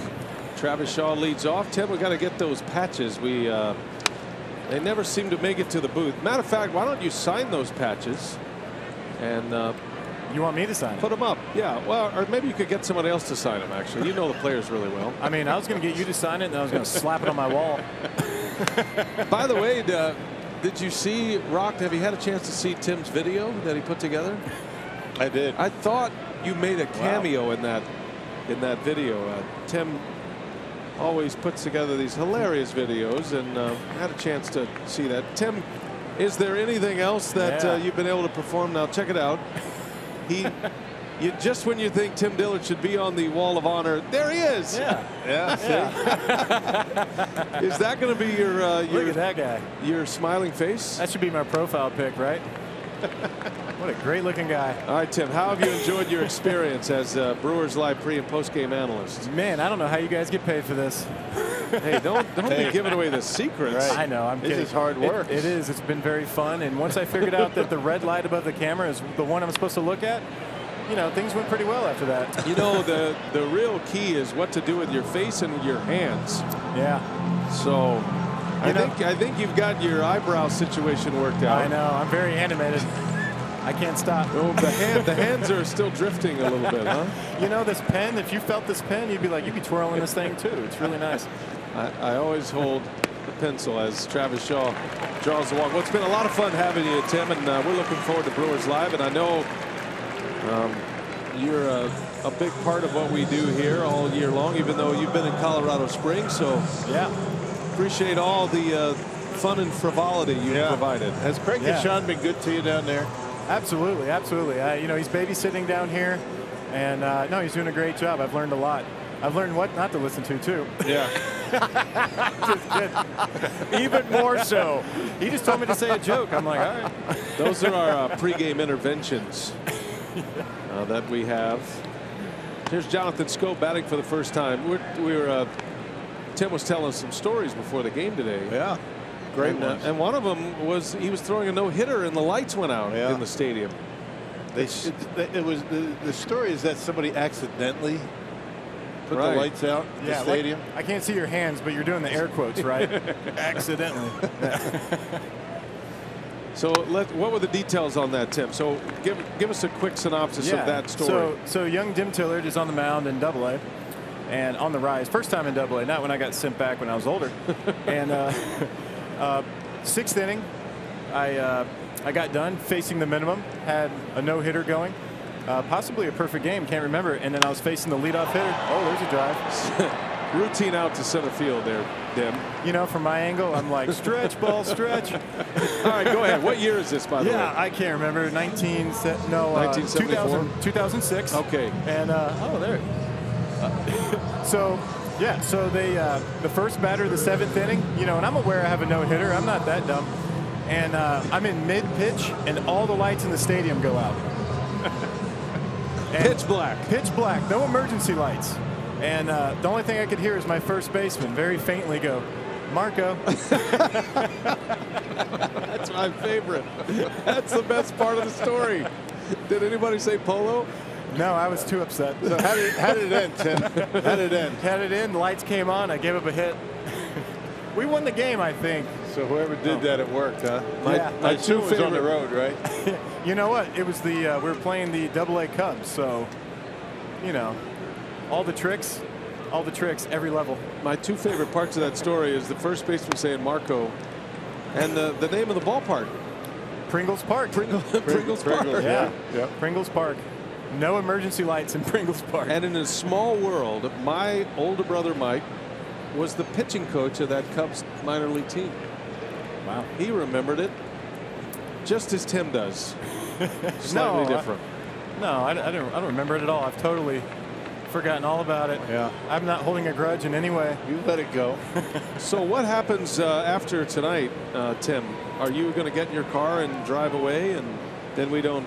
Travis Shaw leads off. Tim, we got to get those patches. They never seem to make it to the booth. Matter of fact, why don't you sign those patches and you want me to sign it? Put them up. Yeah, well, or maybe you could get somebody else to sign them, actually. You know the players really well. I mean, I was going to get you to sign it, and I was going to slap it on my wall. By the way, did you see, Rock, have you had a chance to see Tim's video that he put together? I did. I thought you made a cameo in that video. Tim always puts together these hilarious videos, and had a chance to see that. Tim, is there anything else that you've been able to perform? Now check it out. Just when you think Tim Dillard should be on the wall of honor, there he is. Yeah. Is that going to be your look at that guy? Your smiling face? That should be my profile pic, right? What a great looking guy. All right, Tim, how have you enjoyed your experience as Brewers Live pre and post game analyst? Man, I don't know how you guys get paid for this. Hey, don't be giving away the secrets. Right. I know, I'm kidding. This is hard work. It is. It's been very fun. And once I figured out that the red light above the camera is the one I'm supposed to look at, you know, things went pretty well after that. You know, the real key is what to do with your face and with your hands. Yeah. So I think you've got your eyebrow situation worked out. I know. I'm very animated. I can't stop. Oh, the hands are still drifting a little bit, huh? You know, this pen, if you felt this pen, you'd be twirling this thing too. It's really nice. I always hold the pencil as Travis Shaw draws the walk. Well, it's been a lot of fun having you, Tim, and we're looking forward to Brewers Live. And I know you're a big part of what we do here all year long, even though you've been in Colorado Springs. So yeah, appreciate all the fun and frivolity you've provided. Has Craig Kashan been good to you down there? Absolutely, absolutely. You know, he's babysitting down here, and no, he's doing a great job. I've learned a lot. I've learned what not to listen to too. Yeah. Just kidding. Even more so. He just told me to say a joke. I'm like, all right. Those are our pregame interventions that we have. Here's Jonathan Scope batting for the first time. Tim was telling us some stories before the game today. Yeah. Great ones. And one of them was he was throwing a no-hitter and the lights went out in the stadium. The story is that somebody accidentally put the lights out in the stadium. Like, I can't see your hands, but you're doing the air quotes, right? Accidentally. So what were the details on that, Tim? So give us a quick synopsis of that story. So young Dim Tillard is on the mound in Double-A and on the rise. First time in Double-A, not when I got sent back when I was older. And 6th inning, I got done facing the minimum, had a no-hitter going, possibly a perfect game, can't remember. And then I was facing the leadoff hitter. Oh, there's a drive. Routine out to center field there, Dim. You know, from my angle, I'm like, stretch, ball, stretch. All right, go ahead. What year is this, by the way? Yeah, I can't remember. 1974? 2006. Okay. And, oh, there. So they, the first batter of the 7th inning, you know, and I'm aware I have a no-hitter. I'm not that dumb. And I'm in mid-pitch, and all the lights in the stadium go out. Pitch black. Pitch black. No emergency lights. And the only thing I could hear is my first baseman very faintly go, Marco. That's my favorite. That's the best part of the story. Did anybody say Polo? No, I was too upset. So how did it end, Tim? How did it end? Had it in, the lights came on, I gave up a hit. We won the game, I think. So whoever did that, it worked, huh? My two was on the road, right? You know what? It was the we were playing the Double-A Cubs, so you know, all the tricks, every level. My two favorite parts of that story is the first baseman saying Marco, and the name of the ballpark. Pringles Park. Pringles Park. Yeah. Pringles Park. No emergency lights in Pringles Park. And in a small world, my older brother Mike was the pitching coach of that Cubs minor league team. Wow. He remembered it just as Tim does. Slightly different. I don't remember it at all. I've totally forgotten all about it. Yeah. I'm not holding a grudge in any way. You let it go. So what happens after tonight, Tim? Are you going to get in your car and drive away, and then we don't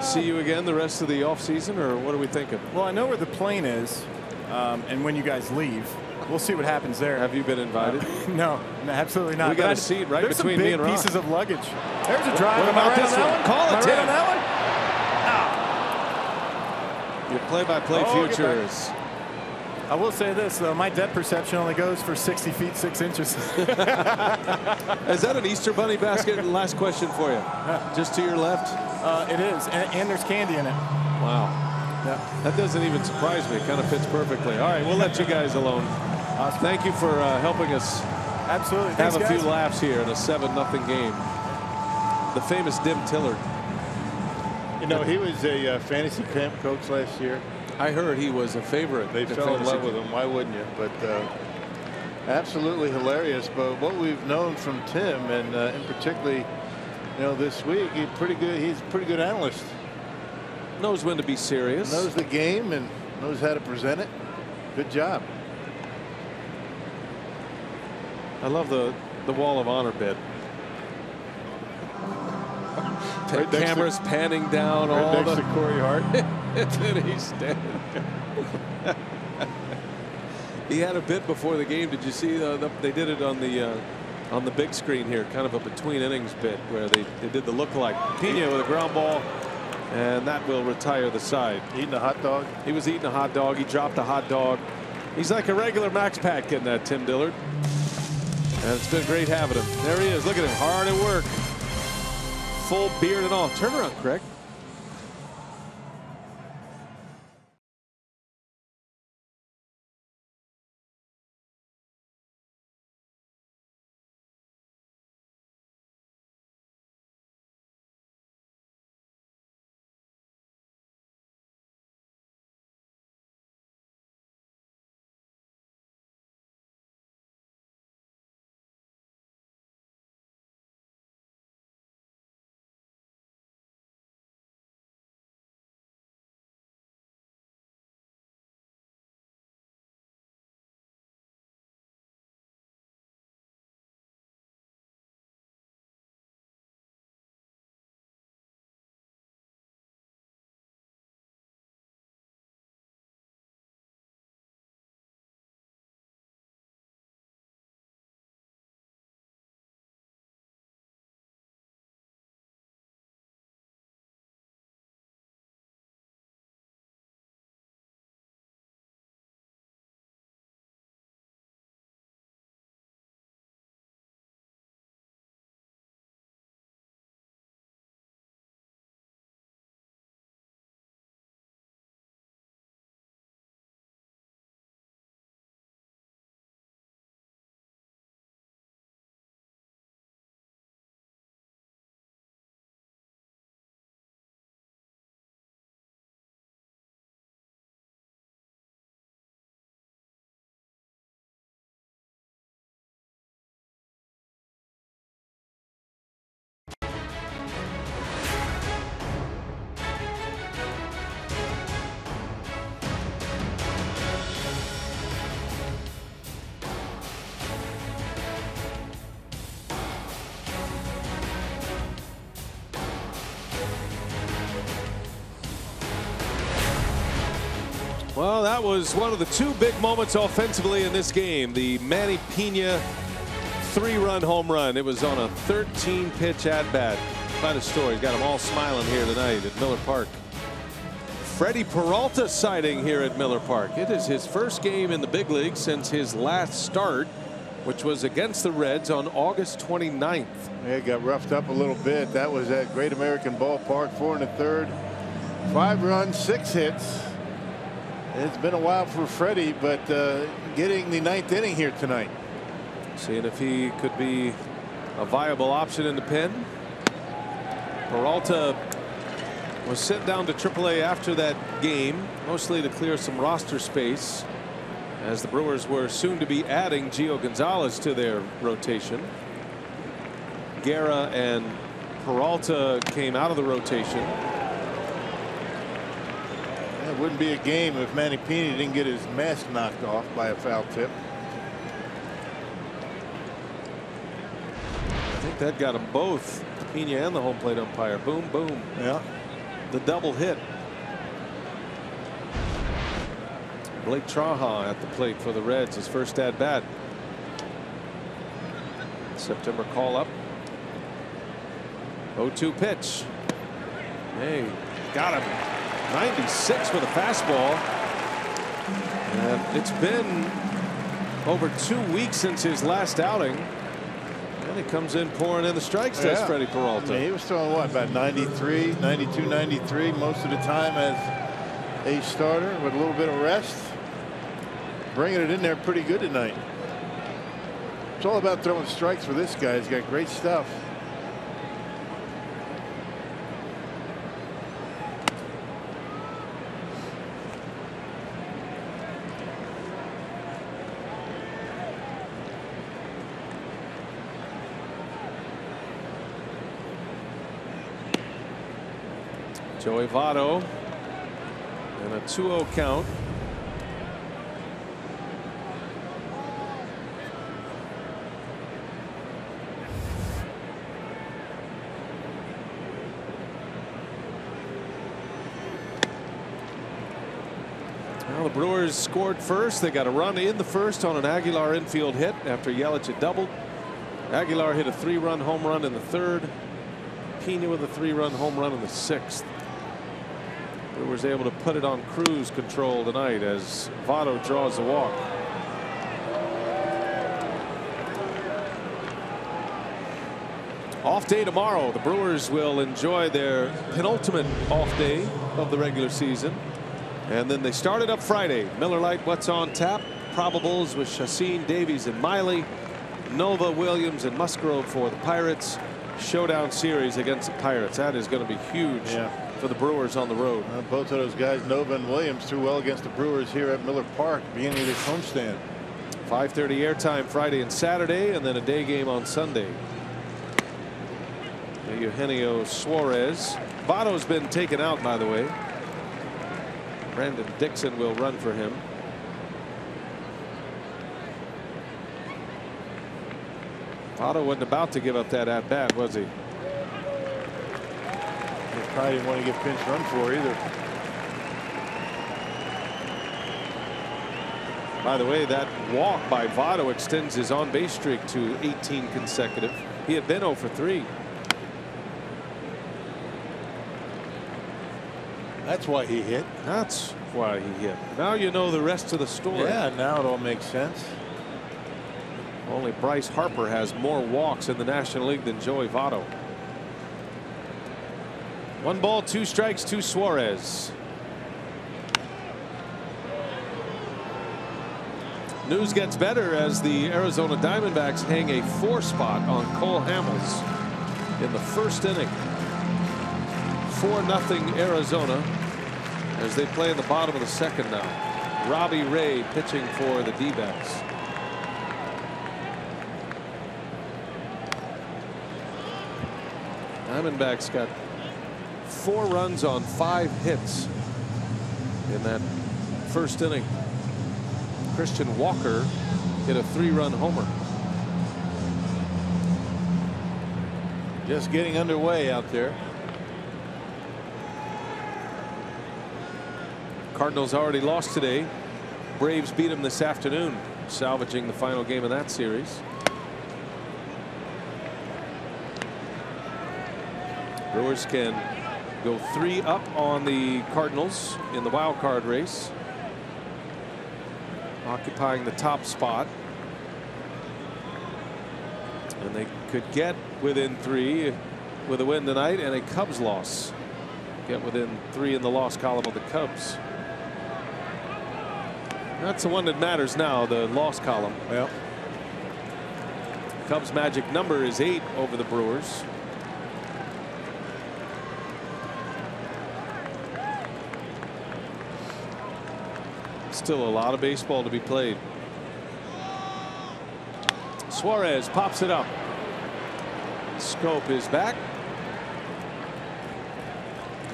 see you again the rest of the off season, or what are we thinking? Well, I know where the plane is, and when you guys leave. We'll see what happens there. Have you been invited? No, absolutely not. We got a seat right between me and Rob. There's some big pieces of luggage. There's a drive. What about this one? Call it, Tim. Right on that one? Your play-by-play futures. I will say this, though. My depth perception only goes for 60 feet 6 inches. Is that an Easter Bunny basket? Last question for you. Just to your left? It is, and there's candy in it. Wow. Yeah. That doesn't even surprise me. It kind of fits perfectly. All right, we'll let you guys alone. Awesome. Thank you for helping us Absolutely. have Thanks, a few guys. laughs here in a 7-0 game. The famous Dim Tillard. You know, he was a fantasy camp coach last year. I heard he was a favorite. They fell in love with him. Why wouldn't you? But absolutely hilarious. But what we've known from Tim, and particularly, this week, he's pretty good. He's a pretty good analyst. Knows when to be serious. Knows the game and knows how to present it. Good job. I love the Wall of Honor bit. Right Cameras panning down right all next to Corey Hart. and then he's standing there. He had a bit before the game. Did you see? They did it on the big screen here, kind of a between innings bit where they did the lookalike. Pena with a ground ball, and that will retire the side. Eating a hot dog. He was eating a hot dog. He dropped a hot dog. He's like a regular Max Pack getting that, Tim Dillard. And it's been great having him. There he is. Look at him, hard at work. Full beard and all. Turn around, Craig. Well, that was one of the two big moments offensively in this game. The Manny Pena 3-run home run. It was on a 13-pitch at-bat. Quite a story. Got them all smiling here tonight at Miller Park. Freddie Peralta sighting here at Miller Park. It is his first game in the big league since his last start, which was against the Reds on August 29th. Yeah, it got roughed up a little bit. That was at Great American Ballpark, 4 1/3. 5 runs, 6 hits. It's been a while for Freddie, but getting the 9th inning here tonight. Seeing if he could be a viable option in the pen. Peralta was sent down to AAA after that game, mostly to clear some roster space, as the Brewers were soon to be adding Gio Gonzalez to their rotation. Guerra and Peralta came out of the rotation. It wouldn't be a game if Manny Pena didn't get his mask knocked off by a foul tip. I think that got them both, Pena and the home plate umpire. Boom, boom. Yeah. The double hit. Blake Traha at the plate for the Reds, his first at bat. September call up. 0-2 pitch. Hey, got him. 96 with a fastball. And it's been over 2 weeks since his last outing. And he comes in pouring in the strikes test, Freddie Peralta. I mean, he was throwing what, about 93, 92, 93 most of the time as a starter with a little bit of rest. Bringing it in there pretty good tonight. It's all about throwing strikes for this guy. He's got great stuff. Joey Votto and a 2-0 count. Well, the Brewers scored first. They got a run in the first on an Aguilar infield hit after Yelich had doubled. Aguilar hit a 3-run home run in the third. Pena with a 3-run home run in the sixth. Brewers able to put it on cruise control tonight as Votto draws the walk. Off day tomorrow. The Brewers will enjoy their penultimate off day of the regular season. And then they start it up Friday. Miller Lite, what's on tap? Probables with Chacin, Davies, and Miley. Nova, Williams, and Musgrove for the Pirates. Showdown series against the Pirates. That is going to be huge for the Brewers on the road. Both of those guys, Nova and Williams, threw well against the Brewers here at Miller Park, beginning of this homestand. 5:30 airtime Friday and Saturday, and then a day game on Sunday. Eugenio Suarez. Votto's been taken out, by the way. Brandon Dixon will run for him. Votto wasn't about to give up that at bat, was he? He probably didn't want to get pinch run for either. By the way, that walk by Votto extends his on base streak to 18 consecutive. He had been 0 for 3. That's why he hit. That's why he hit. Now you know the rest of the story. Yeah, now it all makes sense. Only Bryce Harper has more walks in the National League than Joey Votto. 1 ball, 2 strikes to Suarez. News gets better as the Arizona Diamondbacks hang a 4 spot on Cole Hamels in the first inning. 4-0 Arizona as they play in the bottom of the second now. Robbie Ray pitching for the D-backs. Diamondbacks got 4 runs on 5 hits in that first inning. Christian Walker hit a 3-run homer. Just getting underway out there. Cardinals already lost today. Braves beat them this afternoon, salvaging the final game of that series. Brewers can go 3 up on the Cardinals in the wild card race, occupying the top spot, and they could get within 3 with a win tonight and a Cubs loss. Get within 3 in the loss column of the Cubs. That's the one that matters now, the loss column. Well, Cubs magic number is 8 over the Brewers. Still a lot of baseball to be played. Suarez pops it up. Scope is back.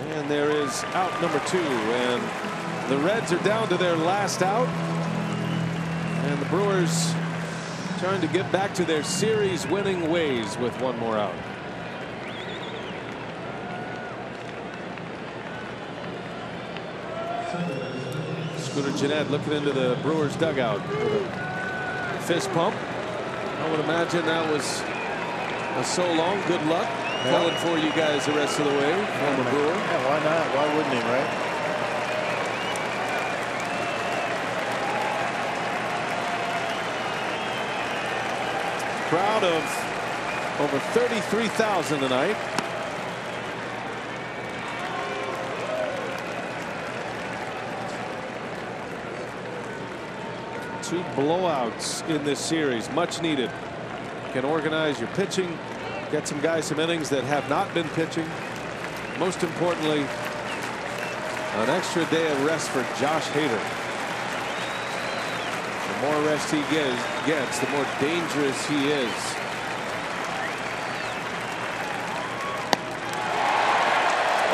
And there is out number 2. And the Reds are down to their last out. And the Brewers trying to get back to their series winning ways with one more out. Scooter Gennett looking into the Brewers dugout with a fist pump. I would imagine that was so long. Good luck. Pulling for you guys the rest of the way. Former Brewer. Yeah, why not? Why wouldn't he, right? Crowd of over 33,000 tonight. Two blowouts in this series, much needed. Can organize your pitching, get some guys some innings that have not been pitching. Most importantly, an extra day of rest for Josh Hader. The more rest he gets, the more dangerous he is.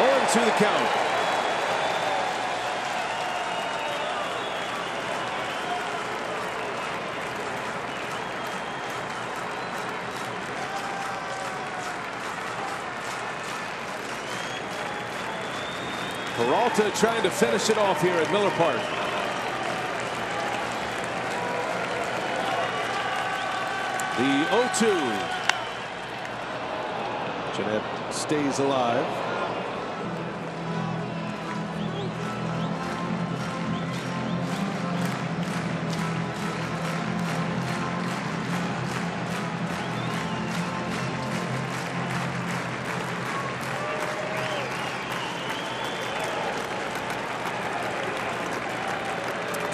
Oh, to the count. Peralta trying to finish it off here at Miller Park. The 0-2. Gennett stays alive.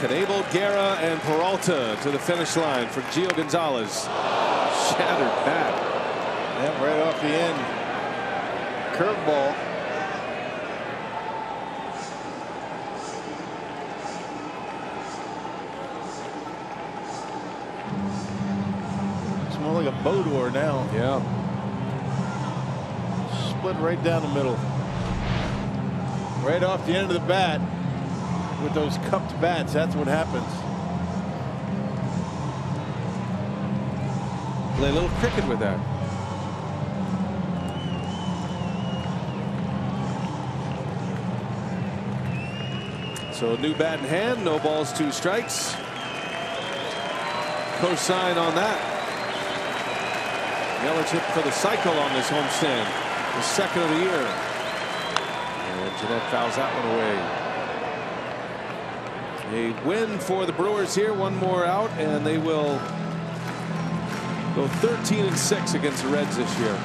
Knebel, Guerra, and Peralta to the finish line for Gio Gonzalez. Shattered bat. Yeah, right off the end. Curveball. It's more like a bow door now. Yeah. Split right down the middle. Right off the end of the bat. With those cupped bats, that's what happens. Play a little cricket with that. So a new bat in hand, no balls, 2 strikes. Cosign on that. Yelich hit for the cycle on this homestand, the second of the year. And Gennett fouls that one away. A win for the Brewers here, one more out, and they will go 13-6 against the Reds this year.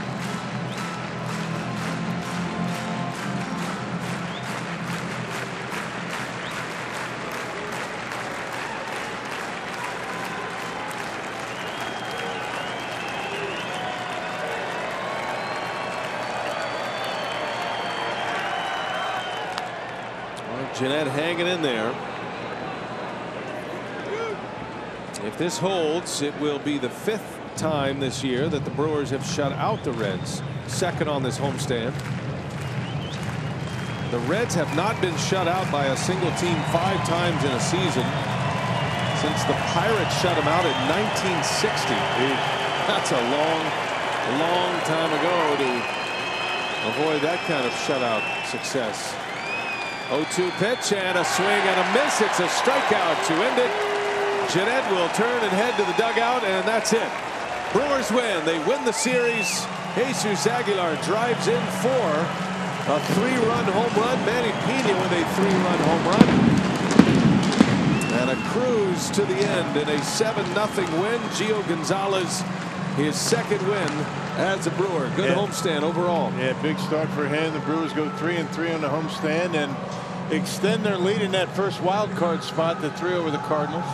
Well, Gennett hanging in there. If this holds, it will be the 5th time this year that the Brewers have shut out the Reds. Second on this homestand. The Reds have not been shut out by a single team 5 times in a season since the Pirates shut them out in 1960. That's a long time ago to avoid that kind of shutout success. 0-2 pitch and a swing and a miss. It's a strikeout to end it. Gennett will turn and head to the dugout, and that's it. Brewers win. They win the series. Jesus Aguilar drives in for a 3-run home run. Manny Pena with a 3-run home run. And a cruise to the end in a 7-0 win. Gio Gonzalez, his second win as a Brewer. Good homestand overall. Yeah, big start for him. The Brewers go 3-3 on the homestand and extend their lead in that first wild card spot to 3 over the Cardinals.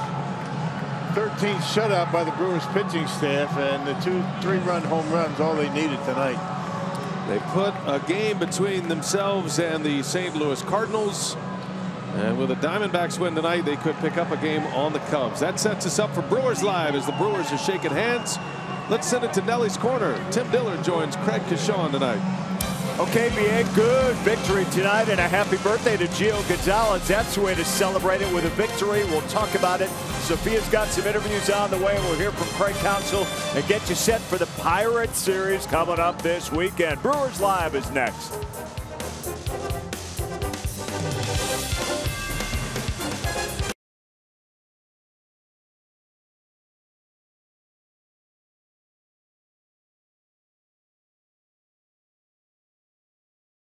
13th shutout by the Brewers pitching staff, and the 2 3-run home runs all they needed tonight. They put a game between themselves and the St. Louis Cardinals. And with a Diamondbacks win tonight, they could pick up a game on the Cubs. That sets us up for Brewers Live as the Brewers are shaking hands. Let's send it to Nelly's Corner. Tim Dillard joins Craig Kishon tonight. Okay, Bien, good victory tonight, and a happy birthday to Gio Gonzalez. That's the way to celebrate it, with a victory. We'll talk about it. Sophia's got some interviews on the way. We'll hear from Craig Counsell and get you set for the Pirates series coming up this weekend. Brewers Live is next.